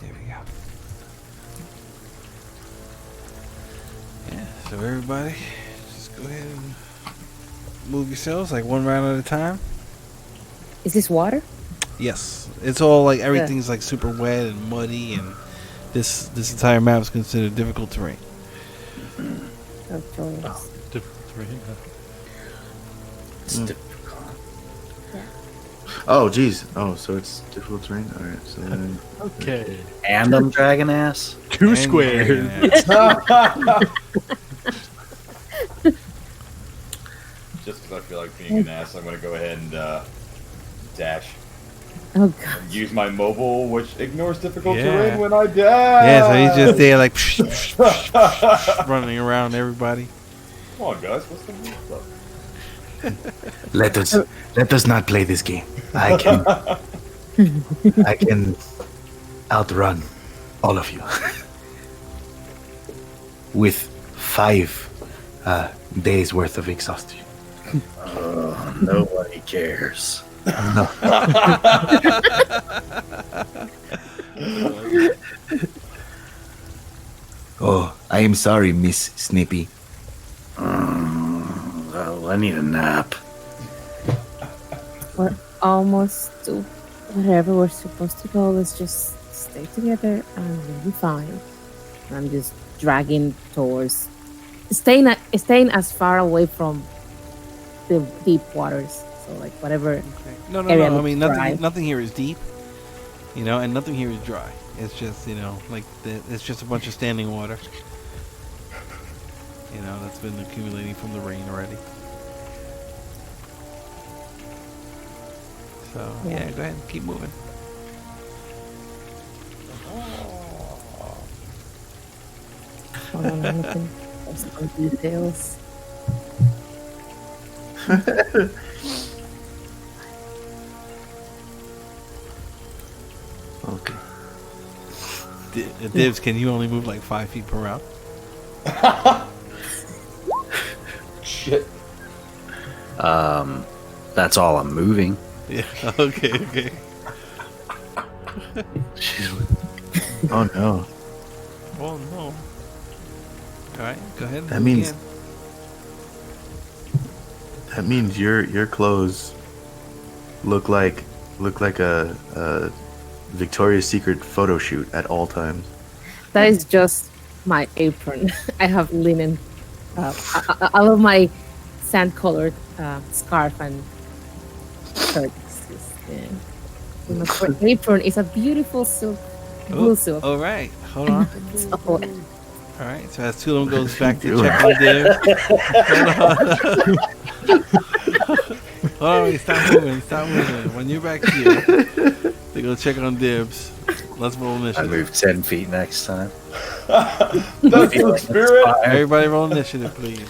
There we go. Yeah, so everybody, just go ahead and move yourselves like one round at a time. Is this water? Yes, it's all like everything's like super wet and muddy, and this entire map is considered difficult terrain. Oh, joyous. Different terrain. It's Mm. difficult. Oh, geez. Oh, so it's difficult terrain? Alright, so then. Okay. And I'm dragon ass. 2 squares. Just because I feel like being an ass, I'm going to go ahead and dash. Oh, God. And use my mobile, which ignores difficult Yeah. terrain when I dash. Yeah, so he's just there like running around everybody. Come on, guys. What's the move up? Let us not play this game. I can outrun all of you with 5 days worth of exhaustion. Nobody cares. No. Oh, I am sorry, Miss Snippy. Well, I need a nap. We're almost to wherever we're supposed to go. Let's just stay together and we'll be fine. I'm just dragging towards staying as far away from the deep waters. So like whatever. No. area I looks mean, dry. nothing here is deep, and nothing here is dry. It's just, like it's just a bunch of standing water. That's been accumulating from the rain already. So yeah, go ahead, keep moving. Hold on, I'm looking for some details. Okay. Dibs, can you only move like 5 feet per round? Shit. That's all I'm moving. Yeah. Okay. Oh no. Oh no. All right, go ahead. That move means- again. That means your clothes look like a Victoria's Secret photo shoot at all times. That is just my apron. I have linen. All of my sand-colored scarf and shirt. My apron is a beautiful silk, blue silk. All right, hold on. So, All right, so as Tulum goes back to check on Dib. Hold on. Oh, wait, stop moving. Stop moving. When you're back here, they go check on dibs. Let's roll I initiative. move 10 feet next time. That's the spirit. Everybody roll initiative, please.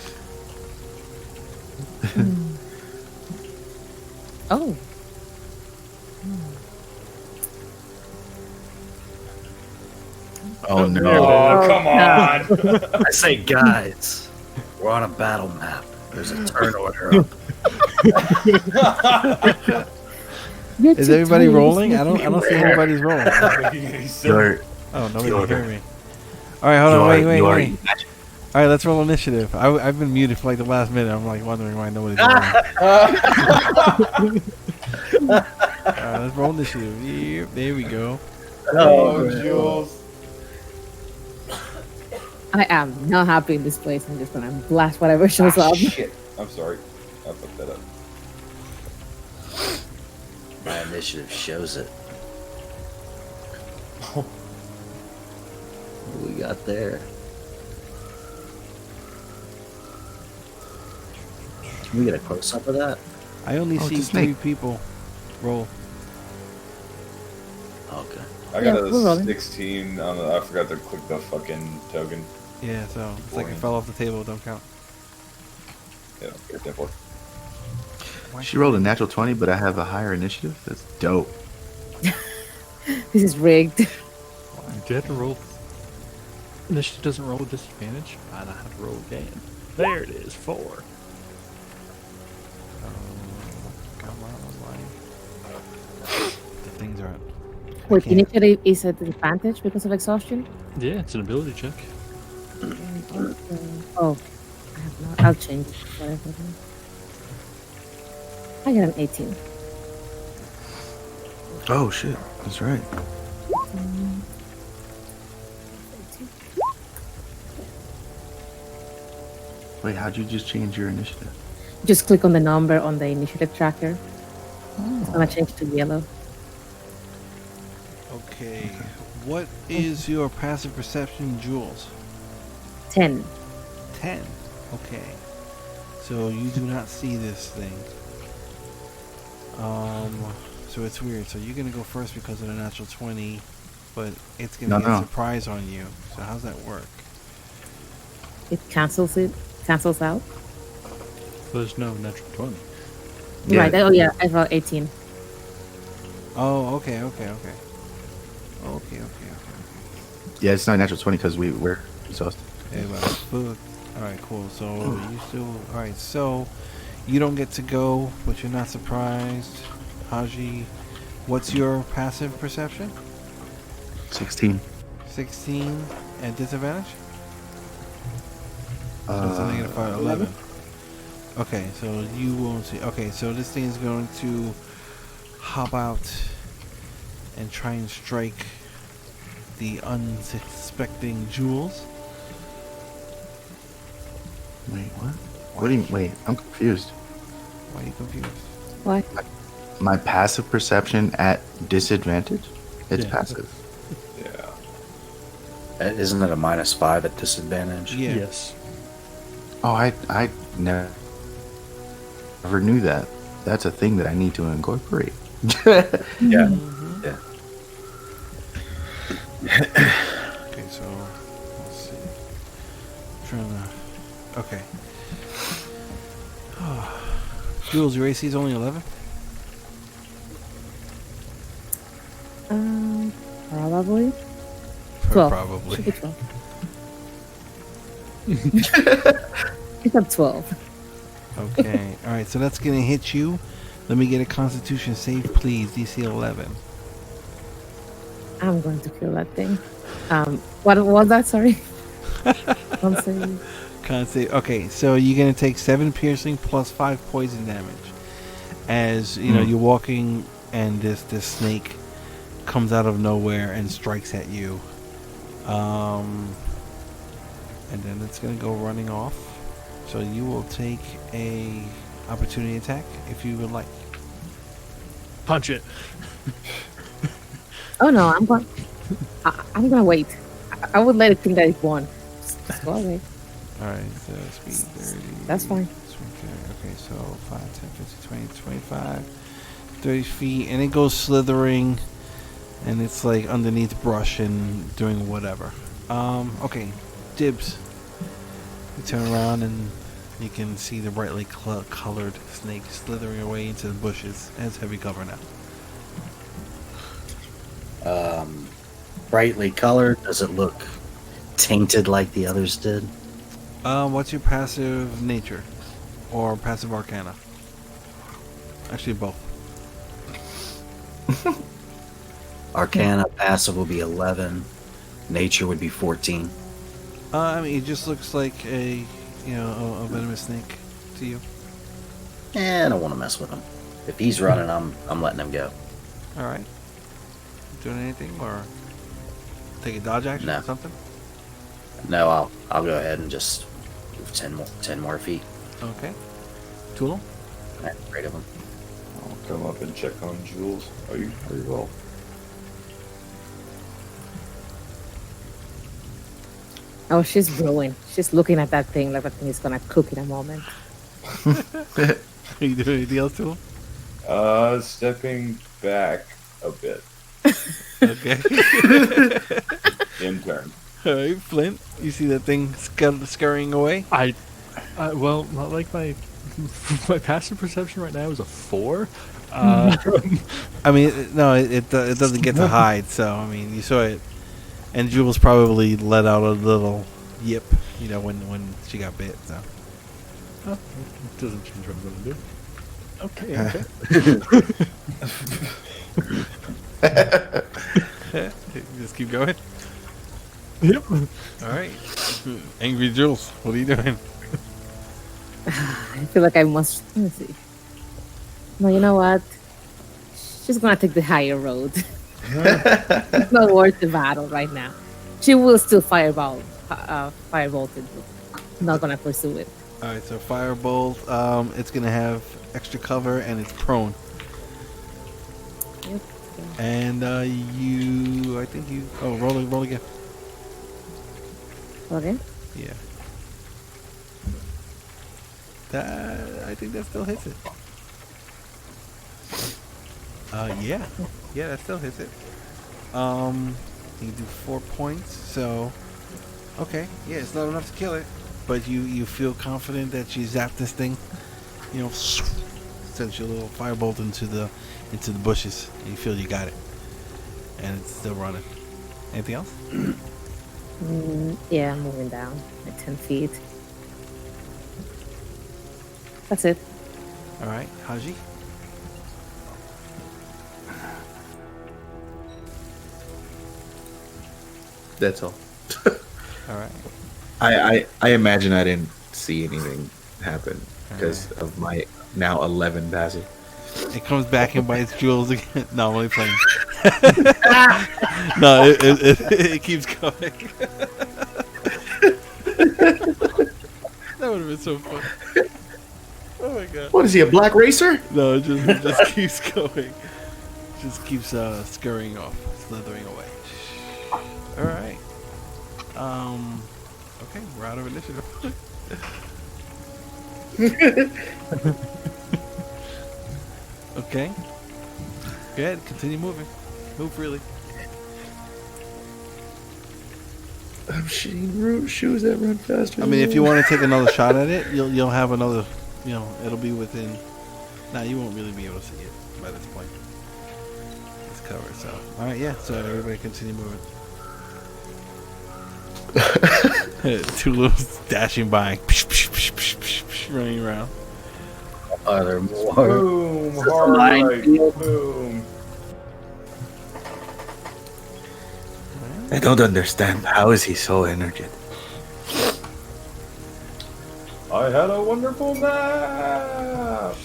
Oh. Oh no. Oh, come on. I say, guys, we're on a battle map. There's a turn order up. Is everybody rolling? I don't see anybody's rolling. You're, Oh, nobody You're- can hear me. All right, hold on. you Wait. are All right, let's roll initiative. I've been muted for like the last minute. I'm like wondering why nobody's rolling. All right, let's roll initiative. Yep, there we go. Oh, Jules. I am not happy in this place. I'm just gonna blast whatever shows up. Shit. I'm sorry. I fucked that up. My initiative shows it. What do we got there? Can we get a close up of that? I only Oh, see it's a 3 snake. people roll. Okay. I got Yeah, we're rolling. a 16 on the. I forgot to click the fucking token. Yeah, so it's like it fell off the table. Don't count. Yeah, get that for. She rolled a natural 20, but I have a higher initiative. That's dope. This is rigged. Do you have to roll? Initiative doesn't roll with disadvantage. I don't have to roll again. There it is, 4. Come on, the things are. Wait, can't- initiative is at disadvantage because of exhaustion? Yeah, it's an ability check. Oh, I have not. I'll change. Whatever. I got an 18. Oh shit, that's right. Wait, how'd you just change your initiative? Just click on the number on the initiative tracker. It's gonna change to yellow. Okay. What is your passive perception, Jules? 10. 10. Okay. So you do not see this thing. So it's weird. So you're gonna go first because of the natural 20, but it's gonna get a surprise on you. So how's that work? It cancels out. There's no natural 20. Yeah. Right. Oh yeah, I got 18. Oh, okay. Okay. Yeah, it's not a natural 20 because we're exhausted. Everybody's booked. All right, cool. So you still. All right. So you don't get to go, but you're not surprised. Haji, what's your passive perception? 16. 16 at disadvantage. So it's a negative 5, 11. Okay, so you won't see. Okay, so this thing is going to hop out and try and strike the unsuspecting Jules. Wait, what? What do you wait? I'm confused. Why are you confused? Why? My passive perception at disadvantage? It's Yeah. passive. Yeah. Isn't that a -5 at disadvantage? Yeah. Yes. Oh, I never knew that. That's a thing that I need to incorporate. Yeah. Okay, so let's see. I'm trying to. Okay. Jules, your AC is only 11? Probably. 12. Probably. Should be 12. It's at 12. Okay. All right. So that's gonna hit you. Let me get a Constitution save, please. DC 11. I'm going to kill that thing. What was that? Sorry. Don't say. Con save. Okay. So you're gonna take 7 piercing plus 5 poison damage. As you know, you're walking, and this snake comes out of nowhere and strikes at you. And then it's gonna go running off. So you will take a opportunity attack if you would like. Punch it. Oh no, I'm going. I'm gonna wait. I would let it think that it won. Just go away. Alright, so speed 30. That's fine. Okay, so 5, 10, 15, 20, 25, 30 feet, and it goes slithering, and it's like underneath brush and doing whatever. Okay, Dibs. You turn around and you can see the brightly colored snake slithering away into the bushes. It has heavy cover now. Brightly colored. Does it look tainted like the others did? What's your passive nature? Or passive arcana? Actually, both. Arcana passive will be 11. Nature would be 14. I mean, it just looks like a venomous snake to you. I don't want to mess with him. If he's running, I'm letting him go. All right. Doing anything or take a dodge action No. or something? No, I'll go ahead and just move 10 more feet. Okay. Tulum? I'm afraid of him. I'll come up and check on Jules. Are you well? Oh, she's brewing. She's looking at that thing like that thing is gonna cook in a moment. Are you doing anything else to him? Stepping back a bit. Okay. In turn. All right, Flint. You see that thing scurrying away? Well, not like my passive perception right now is a 4. I mean, no, it doesn't get to hide. So I mean, you saw it, and Jules probably let out a little yip, when she got bit. So. Oh, it doesn't change what I'm gonna do. Okay. Just keep going. Yep. All right. Angry Jules, what are you doing? I feel like I must. Let me see. No, you know what? She's gonna take the higher road. It's not worth the battle right now. She will still firebolt it. Not gonna pursue it. All right, so firebolt. It's gonna have extra cover and it's prone. Yep. And I think you. Oh, roll again. Okay. Yeah. I think that still hits it. Yeah, that still hits it. You do 4 points. So, okay, yeah, it's not enough to kill it, but you feel confident that you zapped this thing. Sends your little firebolt into the bushes. And you feel you got it, and it's still running. Anything else? Yeah, I'm moving down at 10 feet. That's it. All right, Haji. That's all. All right. I imagine I didn't see anything happen because of my now 11 passive. It comes back and bites Jules again. No, I'm only playing. No, it keeps going. That would have been so fun. Oh my god. What is he, a black racer? No, it just keeps going. Just keeps scurrying off, slithering away. Alright. Okay, we're out of initiative. Okay. Go ahead, continue moving. Move freely. I'm shitting shoes that run faster. I mean, if you want to take another shot at it, you'll have another. It'll be within. Nah, you won't really be able to see it by this point. It's covered. So, all right, yeah. So everybody continue moving. Two little dashing by, running around. Are there more? Boom! Hard right. Boom! I don't understand. How is he so energetic? I had a wonderful nap!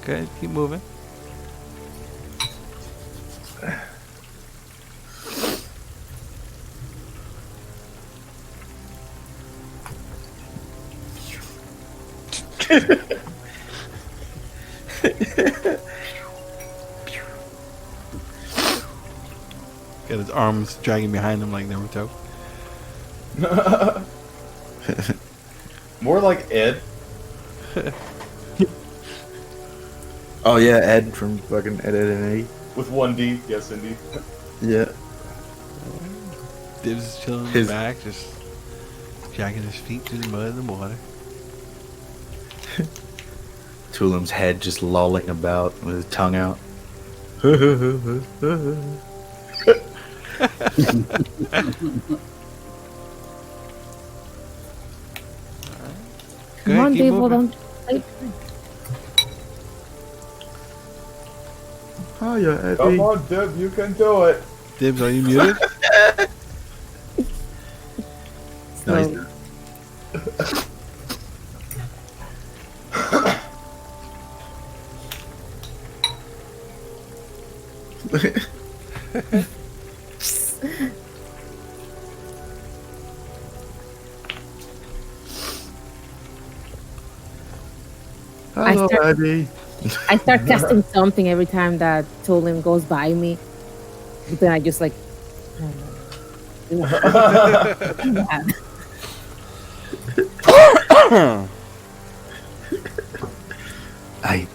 Good, keep moving. Got his arms dragging behind him like Naruto. More like Ed. Oh yeah, Ed from fucking Ed, and Eddie. With 1D, yes indeed. Yeah. Dibs is chilling in the back, just dragging his feet through the mud and the water. Tulim's head just lolling about with his tongue out. Come on, Dave, don't sleep. Oh yeah, Eddie. Come on, Dib, you can do it. Dibs, are you muted? Nice. Hello, Eddie. I start casting something every time that Tolim goes by me. But then I just like.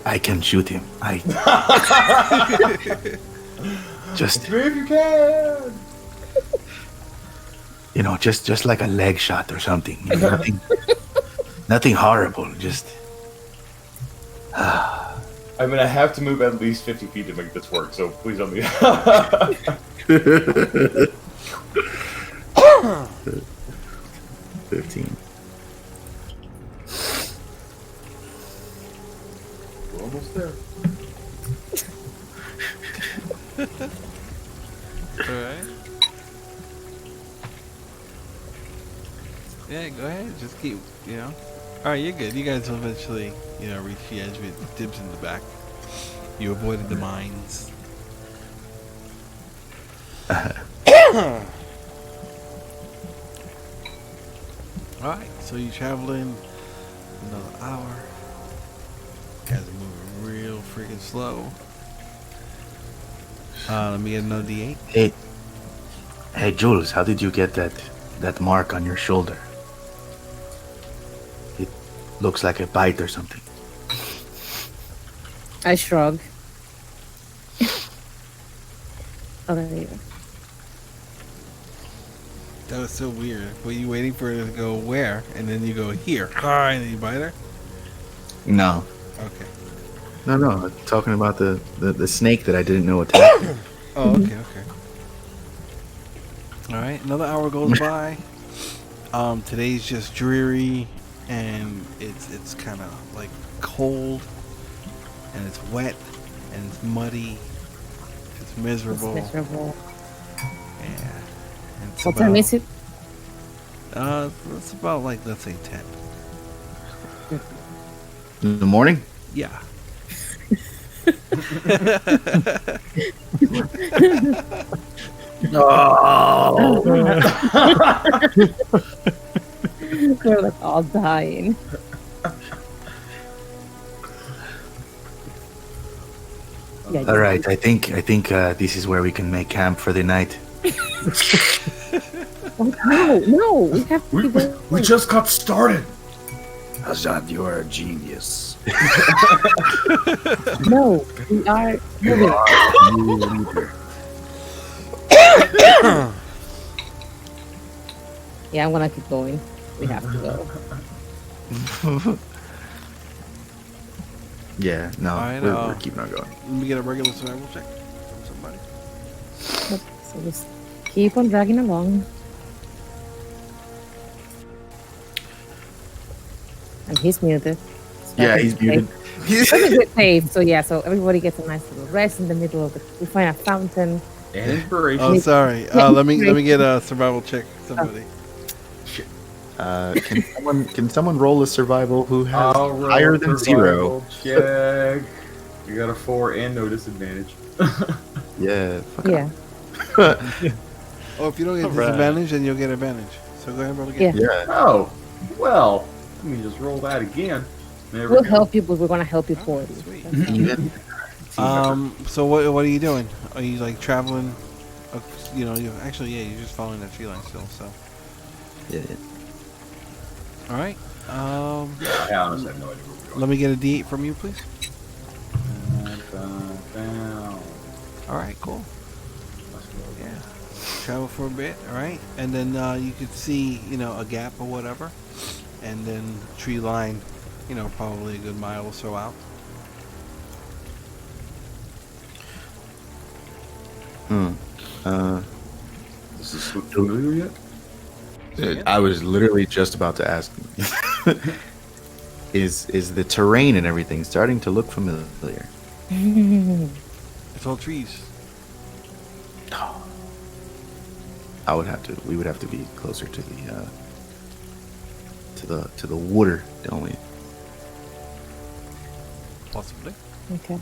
I can shoot him. Just If you can. just like a leg shot or something. Nothing horrible. Just. I mean, I have to move at least 50 feet to make this work, so please don't be. 15. We're almost there. Alright. Yeah, go ahead. Just keep, Alright, you're good. You guys will eventually, reach the edge with Dibs in the back. You avoided the mines. Alright, so you're traveling another hour. You guys are moving real freaking slow. Let me get another D8. Hey, Jules, how did you get that mark on your shoulder? It looks like a bite or something. I shrug. Oh, there you go. That was so weird. Were you waiting for her to go where? And then you go here. And then you bite her? No. Okay. No, I'm talking about the snake that I didn't know attacked me. Oh, okay. Alright, another hour goes by. Today's just dreary and it's kinda like cold and it's wet and it's muddy. It's miserable. It's miserable. Yeah. And it's What time is it? It's about like, let's say 10. In the morning? Yeah. Oh. We're like all dying. Yeah, All right, I think this is where we can make camp for the night. No, we have to We just got started. Azad, you are a genius. No, we are moving. Yeah, I'm gonna keep going. We have to go. Yeah, no, Alright, we're keeping on going. Let me get a regular survival check from somebody. So just keep on dragging along. And he's muted. Yeah, he's muted. It's a good save, so yeah, so everybody gets a nice little rest in the middle of it. We find a fountain. And inspiration. Oh, sorry. Let me get a survival check. Somebody. Can someone roll a survival who has I'll roll higher than survival 0? Check. You got a 4 and no disadvantage. Yeah. Yeah. Oh, if you don't get disadvantage, then you'll get advantage. So go ahead and roll again. Yeah. Oh, well, let me just roll that again. There we We'll go. help you, but we're gonna help you for you. So what are you doing? Are you like traveling You know, you're just following that tree line still. So. Yeah. All right. I honestly have no idea where we're going. Let me get a D8 from you, please. All right, cool. Yeah. Travel for a bit, all right? And then you could see, a gap or whatever. And then tree line, probably a good mile or so out. Does this look familiar yet? I was literally just about to ask. Is the terrain and everything starting to look familiar? It's all trees. We would have to be closer to the water, don't we? Possibly. Okay.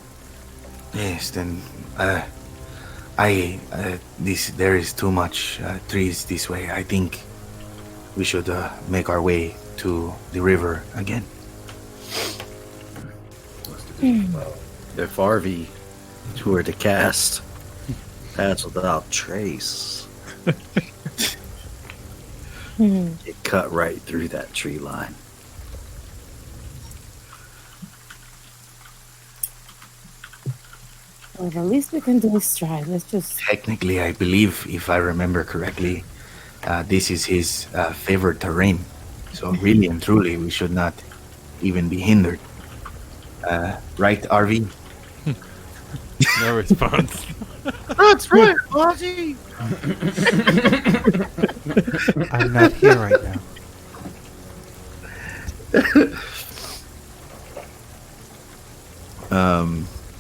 Yes, then there is too much trees this way. I think we should make our way to the river again. If RV were to cast Paths Without Trace, it cut right through that tree line. Well, the least we can do is try. Let's just. Technically, I believe, if I remember correctly, this is his favorite terrain. So really and truly, we should not even be hindered. Right, RV? No response. That's right, Ozzy. I'm not here right now.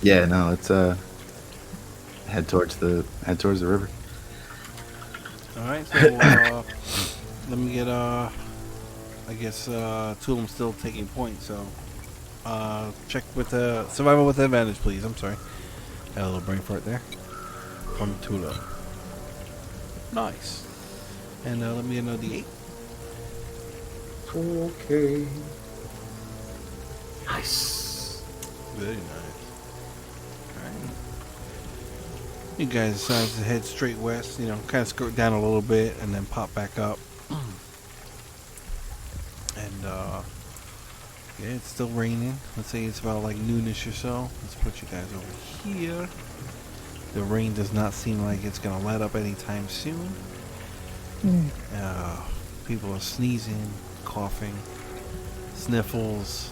Yeah, no, let's head towards the river. All right, so let me get I guess two of them still taking points, so check with survival with advantage, please. I'm sorry, had a little brain fart there. From Tula. Nice. And let me get another D8. Okay. Nice. Very nice. Alright. You guys decide to head straight west, kind of skirt down a little bit and then pop back up. And yeah, it's still raining. Let's say it's about like noonish or so. Let's put you guys over here. The rain does not seem like it's gonna let up anytime soon. People are sneezing, coughing, sniffles,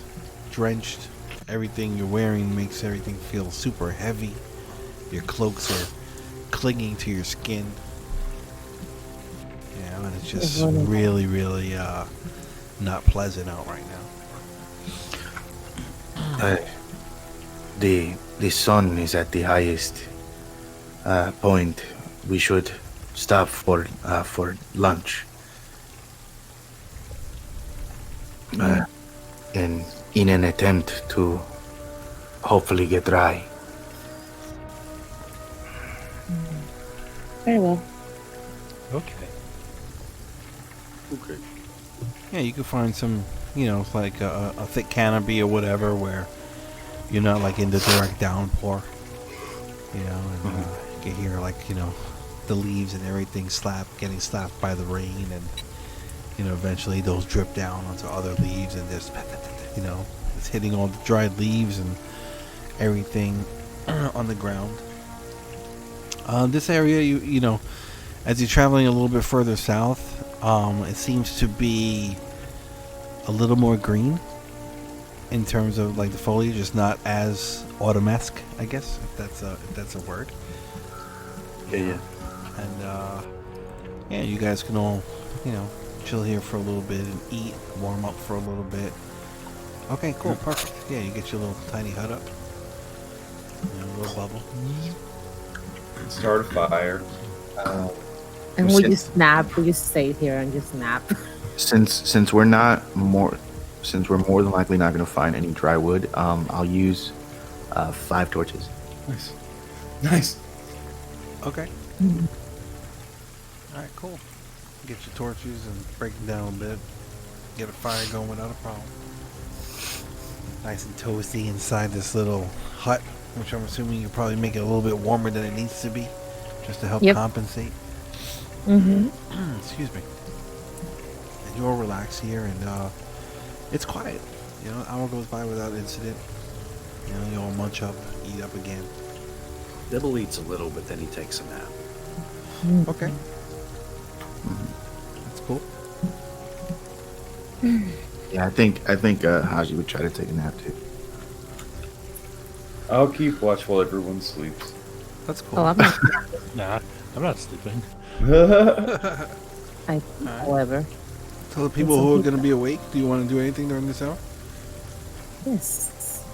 drenched. Everything you're wearing makes everything feel super heavy. Your cloaks are clinging to your skin. Yeah, and it's just really, really not pleasant out right now. The sun is at the highest point. We should stop for lunch. And in an attempt to hopefully get dry. Very well. Okay. Yeah, you can find some, like a thick canopy or whatever where you're not like in the direct downpour. And you can hear like, the leaves and everything getting slapped by the rain, and eventually those drip down onto other leaves, and there's it's hitting all the dried leaves and everything on the ground. This area, as you're traveling a little bit further south, it seems to be a little more green in terms of like the foliage. It's not as autumn-esque, I guess, if that's a word. Yeah. And yeah, you guys can all chill here for a little bit and eat, warm up for a little bit. Okay, cool, perfect. Yeah, you get your little tiny hut up, a little bubble. Start a fire. And we just nap. We just stay here and just nap. Since we're more than likely not going to find any dry wood, I'll use 5 torches. Nice. Okay. Alright, cool. Get your torches and break them down a bit. Get a fire going without a problem. Nice and toasty inside this little hut, which I'm assuming you probably make it a little bit warmer than it needs to be. just to help Yep. compensate. Mm-hmm. Excuse me. And you all relax here, and it's quiet. You know, an hour goes by without incident. You know, you all munch up, eat up again. Dibble eats a little, but then he takes a nap. Okay. That's cool. Yeah, I think Haji would try to take a nap too. I'll keep watch while everyone sleeps. That's cool. Oh, I'm not. Nah, I'm not sleeping. However, So the people who are going to be awake, do you want to do anything during this hour? yes.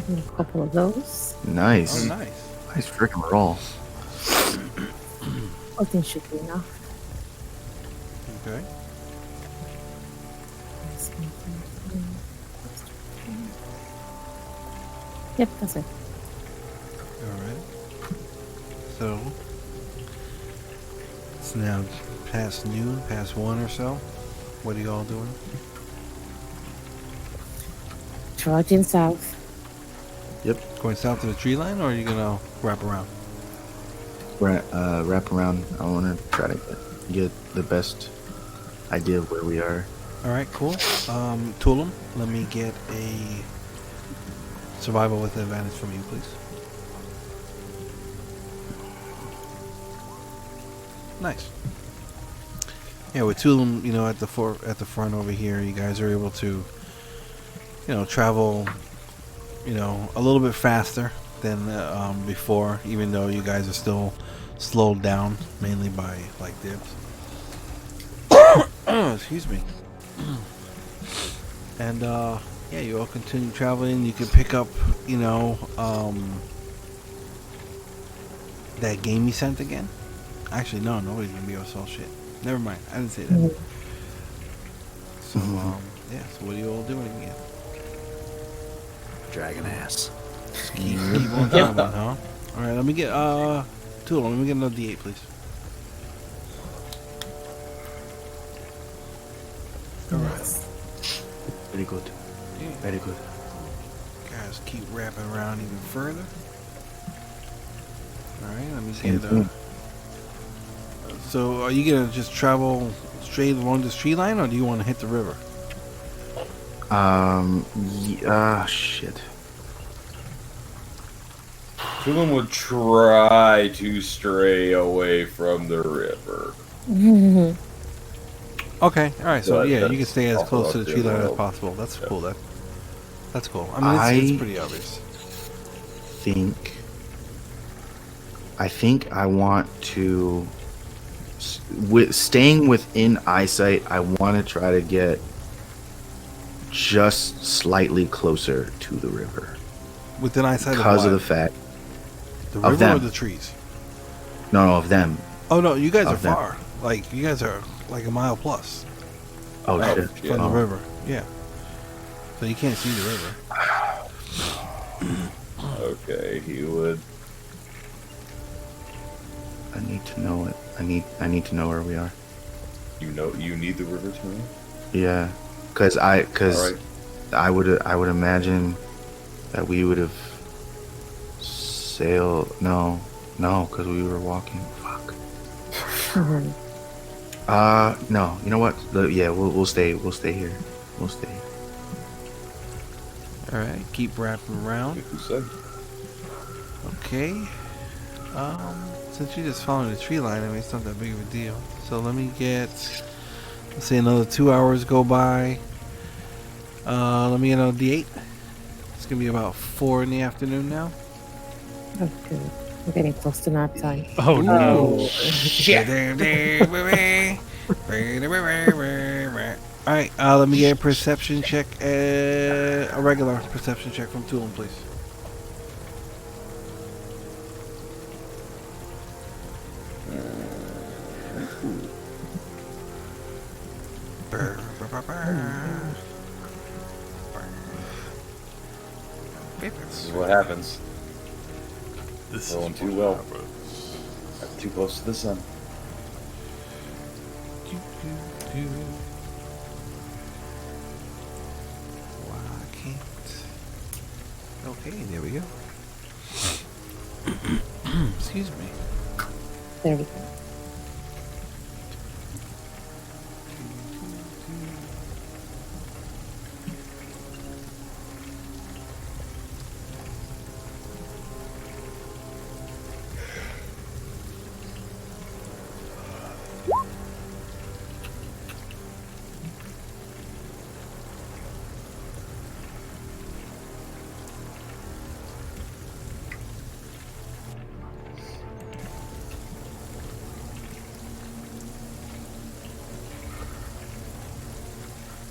A couple of those. Nice. Oh, nice. Nice freaking roll. I think should be enough. Okay. Yep, that's it. All right. So it's now past noon, past 1 or so. What are you all doing? Trudging south. Going south to the tree line, or are you gonna wrap around? Wrap around. I want to try to get the best idea of where we are. All right, cool. Tulum, let me get a survival with advantage from you, please. Nice. Yeah, with Tulum, you know, at the front over here, you guys are able to, you know, travel, you know, a little bit faster than before, even though you guys are still slowed down mainly by like dibs. Excuse me. And yeah, you all continue traveling. You can pick up, you know, that gamey scent again. Actually, no, nobody's gonna be able to sell shit. Never mind, I didn't say that. So yeah, so what are you all doing again? Dragon ass. Keep on talking about, huh? Alright, let me get Tool, let me get another D8, please. Alright. Very good. Very good. Guys, keep wrapping around even further. Alright, let me Same get thing. So are you gonna just travel straight along this tree line, or do you want to hit the river? Shit. Tulum would try to stray away from the river. Okay, alright, so But yeah, you that's can stay as also close to up the to tree the line as world. possible. That's Yeah. cool, that's cool. I mean, it's pretty obvious. I think I want to, staying within eyesight, I want to try to get just slightly closer to the river Within eyesight because of of what? the fact. The of river or them. the trees? No, of them. Oh no, you guys are Of them. far. Like, you guys are like a mile plus Oh, shit. from the river. Yeah. So you can't see the river. Okay, he would. I need to know it. I need to know where we are. You know, you need the river to know. Yeah, because Alright. I would imagine that we would have sailed. No, because we were walking. Fuck. No. You know what? We'll stay. We'll stay here. We'll stay. All right, keep wrapping around. Who said? Okay. Since you're just following the tree line, I mean, it's not that big of a deal. So let me get, let's say another 2 hours go by. Let me get another D8. It's gonna be about 4 in the afternoon now. Okay. We're getting close to nap time. Oh no. Alright, let me get a perception check, a regular perception check from Tulum, please. This is what happens. Rolling too well. Too close to the sun. Why can't? Okay, there we go. Excuse me. There we go.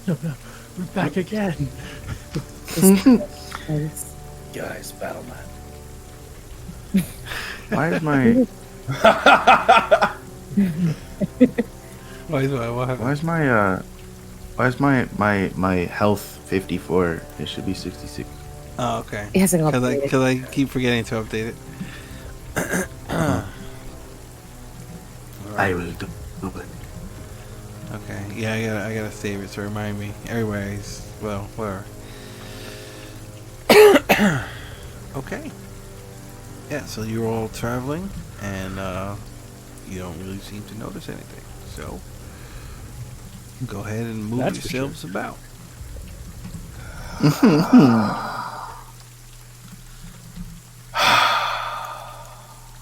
No, we're back again. Guys, battle map. Why is my why is my health 54? It should be 66. Oh, okay. It hasn't updated. Because I keep forgetting to update it. I will do it. Okay. Yeah, I gotta save it to remind me. Everybody's well, whatever. Okay. Yeah, so you're all traveling, and you don't really seem to notice anything. So go ahead and move That's for yourselves about.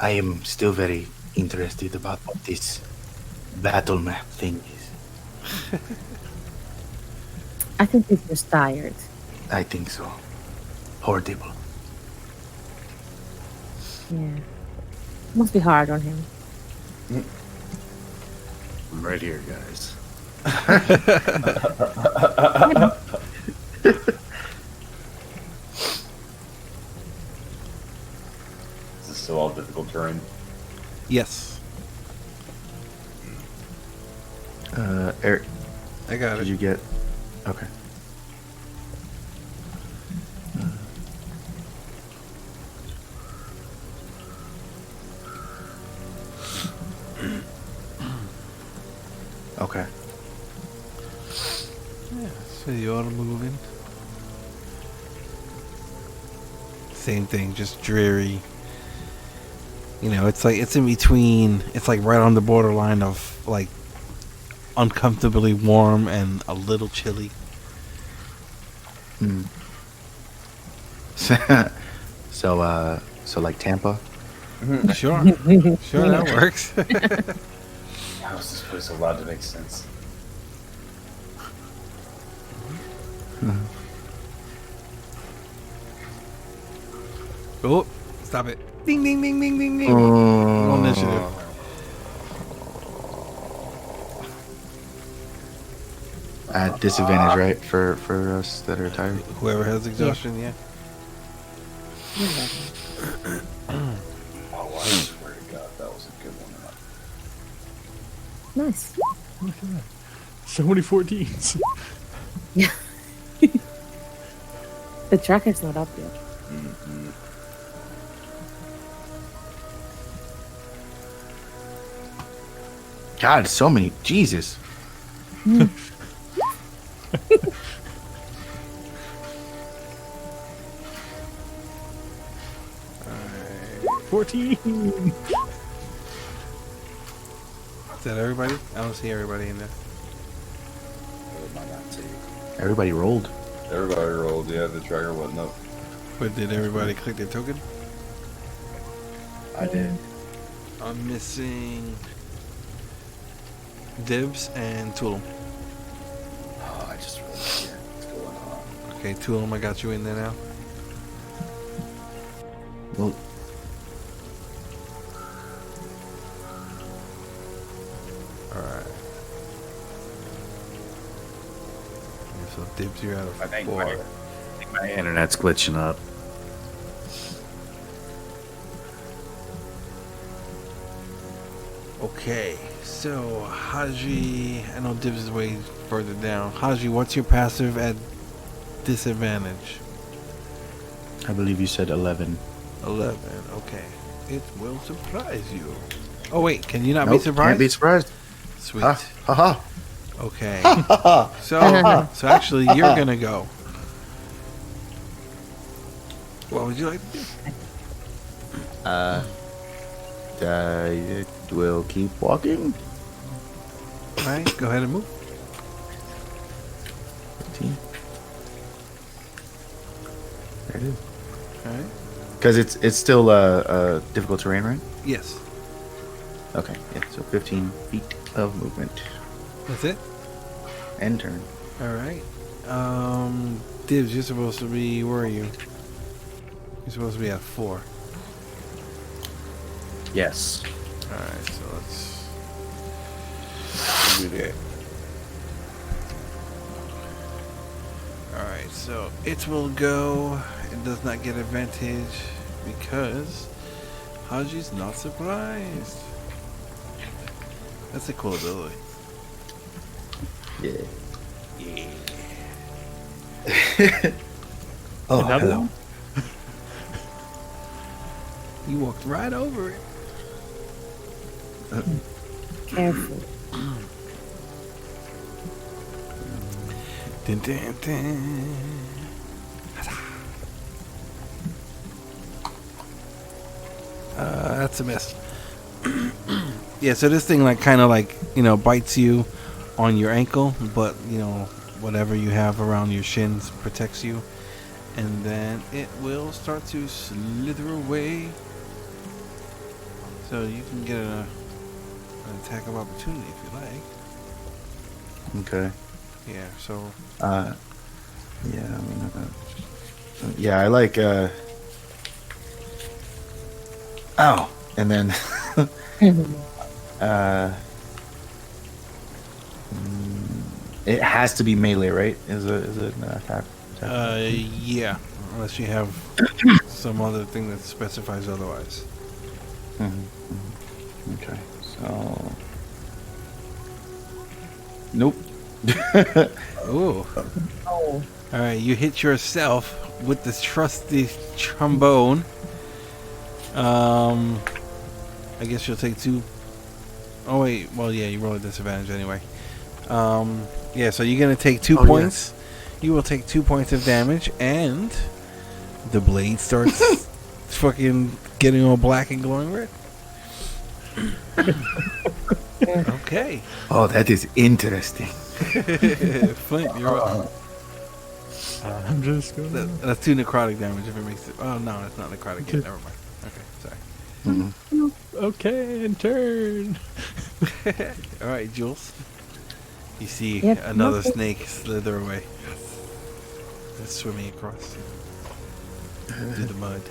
I am still very interested about what this battle map thing is. I think he's just tired. I think so. Horrible. Yeah. Must be hard on him. I'm right here, guys. Is this still all difficult terrain? Yes, Eric, I got did it. you get? Okay. Okay. Yeah, so you ought to move in. Same thing, just dreary. You know, it's like it's in between. It's like right on the borderline of like uncomfortably warm and a little chilly. Hmm. So like Tampa. Sure, sure, that works. How is this place allowed to make sense? Oh, stop it! Ding, ding, ding, ding, ding, ding. Roll initiative. At disadvantage, right? For us that are tired. Whoever has exhaustion, yeah. Oh, I swear to God, that was a good one. Nice. Look at that. So many 14s. Yeah. The tracker's not up yet. God, so many. Jesus. 14. Is that everybody? I don't see everybody in there. Everybody rolled. Everybody rolled, yeah, the tracker wasn't up. But did everybody click their token? I did. I'm missing Dibs and Tulum. Oh, I just rolled here. What's going on? Okay, Tulum, I got you in there now. Well, Alright. So Dibs, you're out of I think 4. my internet's glitching up. Okay, so Haji, I know Dibs is way further down. Haji, what's your passive at disadvantage? I believe you said 11. 11, okay. It will surprise you. Oh wait, can you not be Nope, surprised? Can't be surprised. Sweet. Ha ha. Okay. So actually, you're gonna go. What would you like to do? I will keep walking. All right, go ahead and move. 15. There it is. All right. Because it's still difficult terrain, right? Yes. Okay, yeah, so 15 feet of movement. That's it. End turn. All right. Dibs, you're supposed to be. Where are you? You're supposed to be at 4. Yes. All right, so let's do that. All right, so it will go. It does not get advantage because Haji's not surprised. That's a cool ability. Yeah. Yeah. Oh, Another hello. one? You walked right over it. Careful. Dun, dun, dun. That's a miss. Yeah, so this thing like kind of like, bites you on your ankle, but whatever you have around your shins protects you, and then it will start to slither away. So you can get an attack of opportunity if you like. Okay. Yeah. So. Yeah. Yeah, I like. Oh, and then. It has to be melee, right? Is it an attack? Yeah. Unless you have some other thing that specifies otherwise. Okay, so nope. Ooh. Oh. All right, you hit yourself with this trusty trombone. I guess you'll take 2. Oh wait, well yeah, you roll a disadvantage anyway. Yeah, so you're gonna take 2 points. Yeah. You will take 2 points of damage, and the blade starts fucking getting all black and glowing red. Okay. Oh, that is interesting. Flint, you're up. I'm just gonna. That's 2 necrotic damage if it makes it. Oh no, it's not necrotic yet. Never mind. Okay, sorry. Okay, and turn. All right, Jules. You see another snake slither away. It's swimming across through the mud.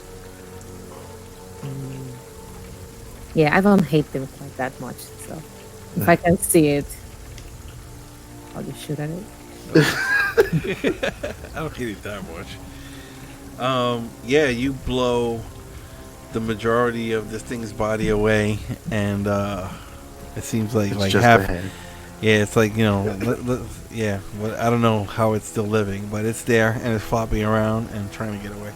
Yeah, I don't hate them quite that much, so if I can see it, I'll just shoot at it. I don't hate it that much. Yeah, you blow the majority of this thing's body away, and it seems like It's just half. the head. Yeah, it's like yeah. Well, I don't know how it's still living, but it's there and it's flopping around and trying to get away.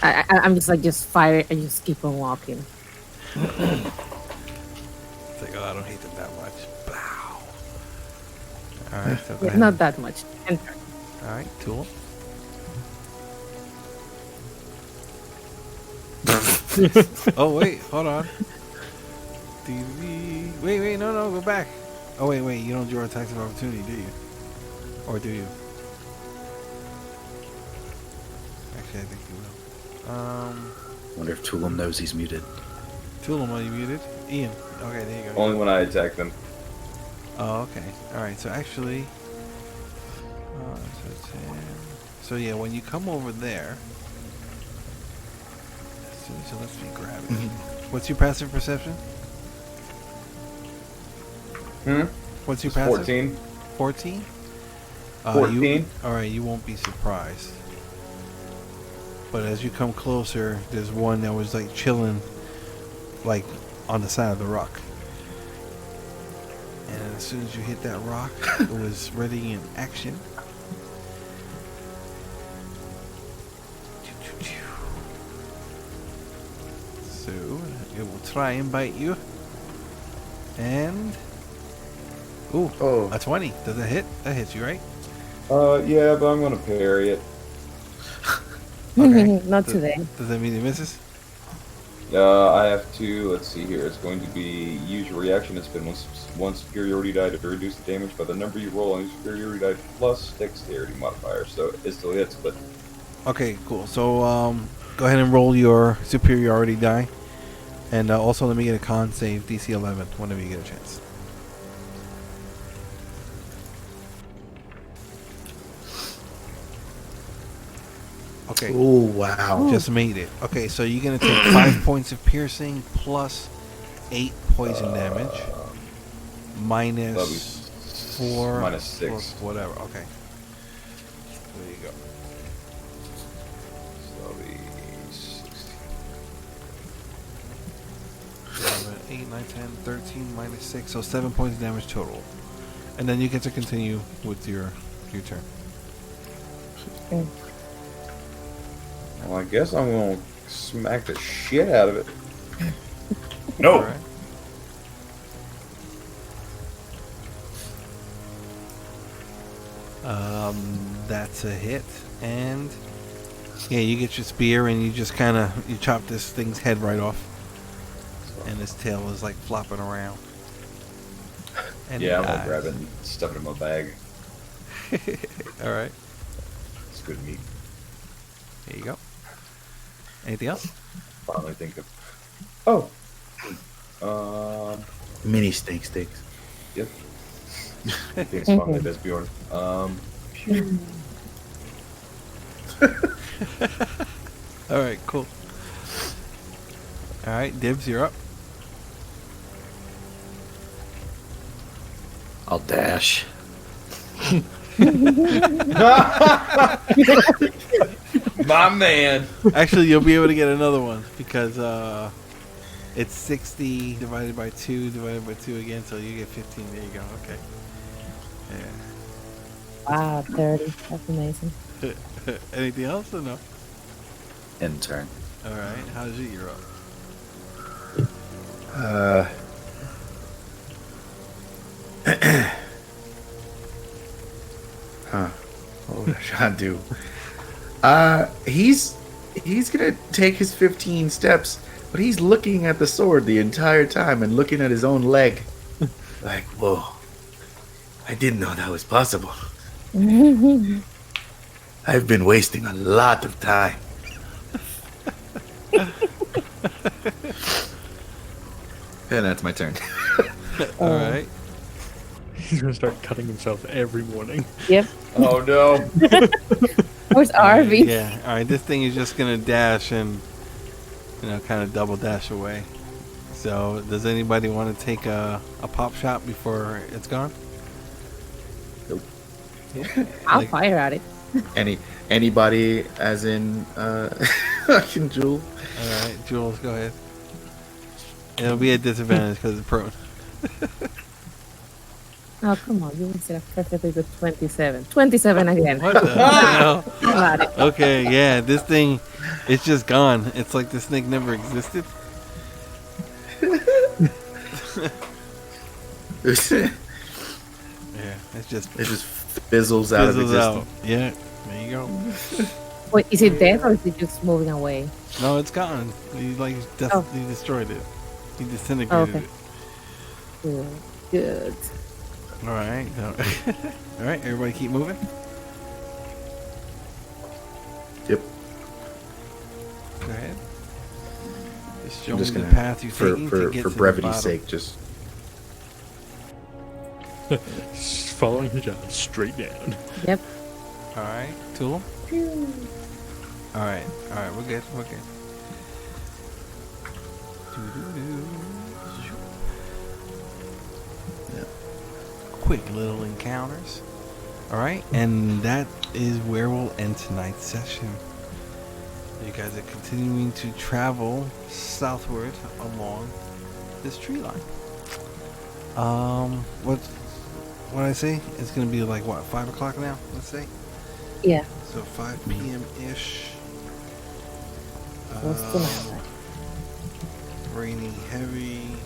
I'm just fire it and just keep on walking. It's like, I don't hate them that much. Blow. All right, so go ahead. Not that much. And All right, Tool. Oh wait, hold on. Wait, no, go back. Oh wait, you don't draw attacks of opportunity, do you? Or do you? Actually, I think you will. Wonder if Tulum knows he's muted. Tulum, are you muted? Ian. Okay, there you go. Only when I attack them. Oh, okay. All right. So actually, so yeah, when you come over there, so let's be grabbing. What's your passive perception? What's your passive? 14. 14? 14. Alright, you won't be surprised. But as you come closer, there's one that was like chilling, like on the side of the rock. And as soon as you hit that rock, it was ready in action. So it will try and bite you. And a 20. Does that hit? That hits you, right? Yeah, but I'm gonna parry it. Okay. Not today. Does that mean it misses? I have to, let's see here, it's going to be use your reaction to spend one superiority die to reduce the damage by the number you roll on your superiority die plus dexterity modifier. So it still hits, but... Okay, cool. So go ahead and roll your superiority die. And also let me get a con save, DC 11, whenever you get a chance. Okay. Oh, wow. Just made it. Okay, so you're going to take 5 points of piercing plus 8 poison damage. Minus 4. Minus 6. Plus whatever. Okay. There you go. So that'll be 16. 11, 8, 9, 10, 13, minus 6. So 7 points of damage total. And then you get to continue with your turn. Okay. Well, I guess I'm going to smack the shit out of it. No! Alright. That's a hit. And yeah, you get your spear and you just kind of, you chop this thing's head right off. And his tail is like flopping around. And Yeah, I'm going to grab it and stuff it in my bag. Alright. It's good meat. There you go. Anything else? Finally think of... Oh! Mini stink sticks. Yep. Thanks, finally, that's Bjorn. Alright, cool. Alright, Dibs, you're up. I'll dash. My man! Actually, you'll be able to get another one because it's 60 divided by 2 divided by 2 again, so you get 15. There you go. Okay. Yeah. Wow, 30. That's amazing. Anything else or no? End turn. Alright, how's it? You're up. What would I try to do? He's gonna take his 15 steps, but he's looking at the sword the entire time and looking at his own leg. Like, whoa. I didn't know that was possible. I've been wasting a lot of time. And that's my turn. Alright. He's gonna start cutting himself every morning. Yep. Oh no! Where's Arby? Yeah, alright, this thing is just gonna dash and, kind of double dash away. So, does anybody want to take a pop shot before it's gone? I'll fire at it. Anybody as in fucking Jewel? Alright, Jules, go ahead. It'll be a disadvantage because it's prone. Oh, come on. You said a perfectly good 27. 27 again. What the hell? Got it. Okay, yeah, this thing, it's just gone. It's like this thing never existed. Yeah, it just fizzles out of existence. out. Yeah, there you go. Wait, is it dead or is it just moving away? No, it's gone. He he destroyed it. He disintegrated Okay. it. Good. All right, all right. Everybody, keep moving. Yep. Go ahead. Just show I'm me just the gonna, path you're for taking to get for to the brevity's bottom. sake, just Following the job straight down. Yep. All right, Tool. All right, we're good. Yeah. Quick little encounters. All right, and that is where we'll end tonight's session. You guys are continuing to travel southward along this tree line. What I say? It's gonna be like what, 5 o'clock now? Let's say. Yeah. So 5 p.m. ish. What's the matter? Raining heavy.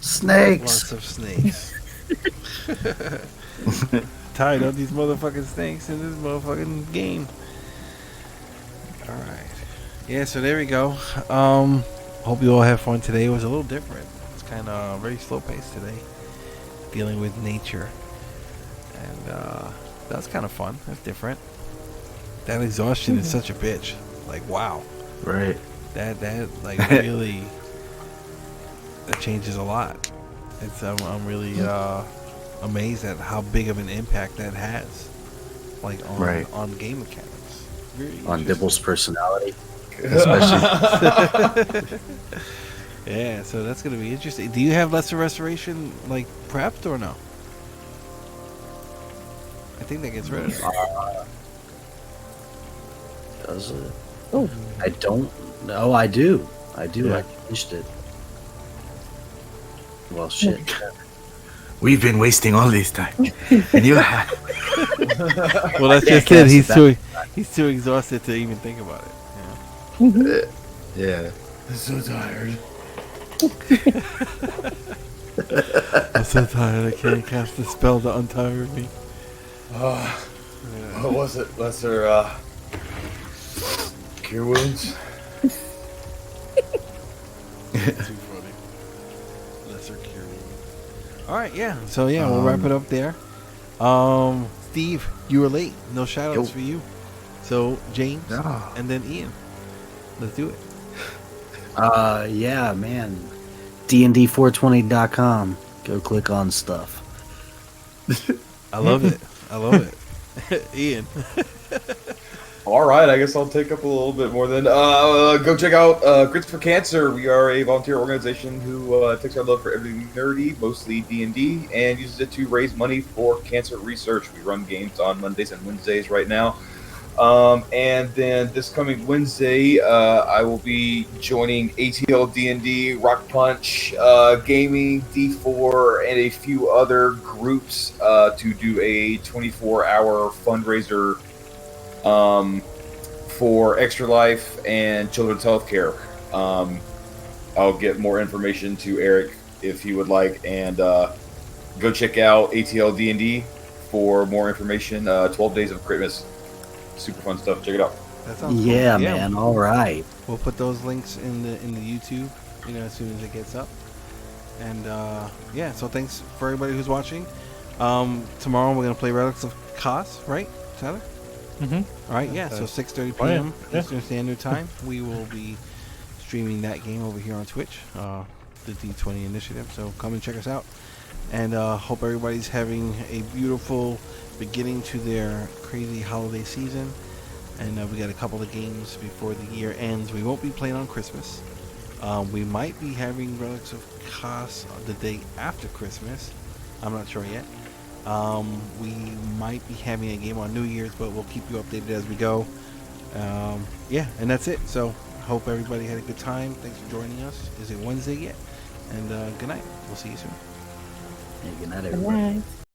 Snakes. Lots of snakes. Tired of these motherfucking snakes in this motherfucking game. Alright. Yeah, so there we go. Hope you all have fun today. It was a little different. It's kind of very slow paced today, dealing with nature, and that was kind of fun. That's different. That exhaustion is such a bitch. Like, wow. Right. That like really that changes a lot. It's I'm really amazed at how big of an impact that has, like on game mechanics. Very On interesting. Dibble's personality, especially. Yeah, so that's gonna be interesting. Do you have lesser restoration like prepped or no? I think that gets rid of it. Does it? Oh. I don't. No, I do. Yeah. I finished it. Well, shit. We've been wasting all this time, and you have. Well, that's Yeah, just it. cast He's too exhausted to even think about it. Yeah. I'm so tired. I'm so tired. I can't cast the spell to untire me. What was it? Lesser, cure wounds? Too funny. Lesser cure. All right, yeah. So yeah, we'll wrap it up there. Steve, you were late. No shout outs for you. So James and then Ian. Let's do it. Yeah, man. DND420.com. Go click on stuff. I love it. I love it. Ian. All right, I guess I'll take up a little bit more then. Go check out Grits for Cancer. We are a volunteer organization who takes our love for everything nerdy, mostly D&D, and uses it to raise money for cancer research. We run games on Mondays and Wednesdays right now. And then this coming Wednesday, I will be joining ATL D&D, Rock Punch, Gaming, D4, and a few other groups to do a 24-hour fundraiser for Extra Life and Children's Healthcare. I'll get more information to Eric if he would like, and go check out ATL D&D for more information. 12 Days of Christmas. Super fun stuff. Check it out. That sounds cool. Yeah, man. All right. We'll put those links in the YouTube, as soon as it gets up. And yeah, so thanks for everybody who's watching. Tomorrow we're gonna play Relics of Kos, right, Tyler? Mm-hmm. All right, yeah. So 6:30 Oh, yeah. p.m. Eastern Standard Time, we will be streaming that game over here on Twitch, the D20 Initiative. So come and check us out, and hope everybody's having a beautiful beginning to their crazy holiday season. And we got a couple of games before the year ends. We won't be playing on Christmas. We might be having Relics of Kos the day after Christmas. I'm not sure yet. We might be having a game on New Year's, but we'll keep you updated as we go. Yeah, and that's it. So hope everybody had a good time. Thanks for joining us. Is it Wednesday yet? And good night. We'll see you soon. Hey, good night, Good everybody. night.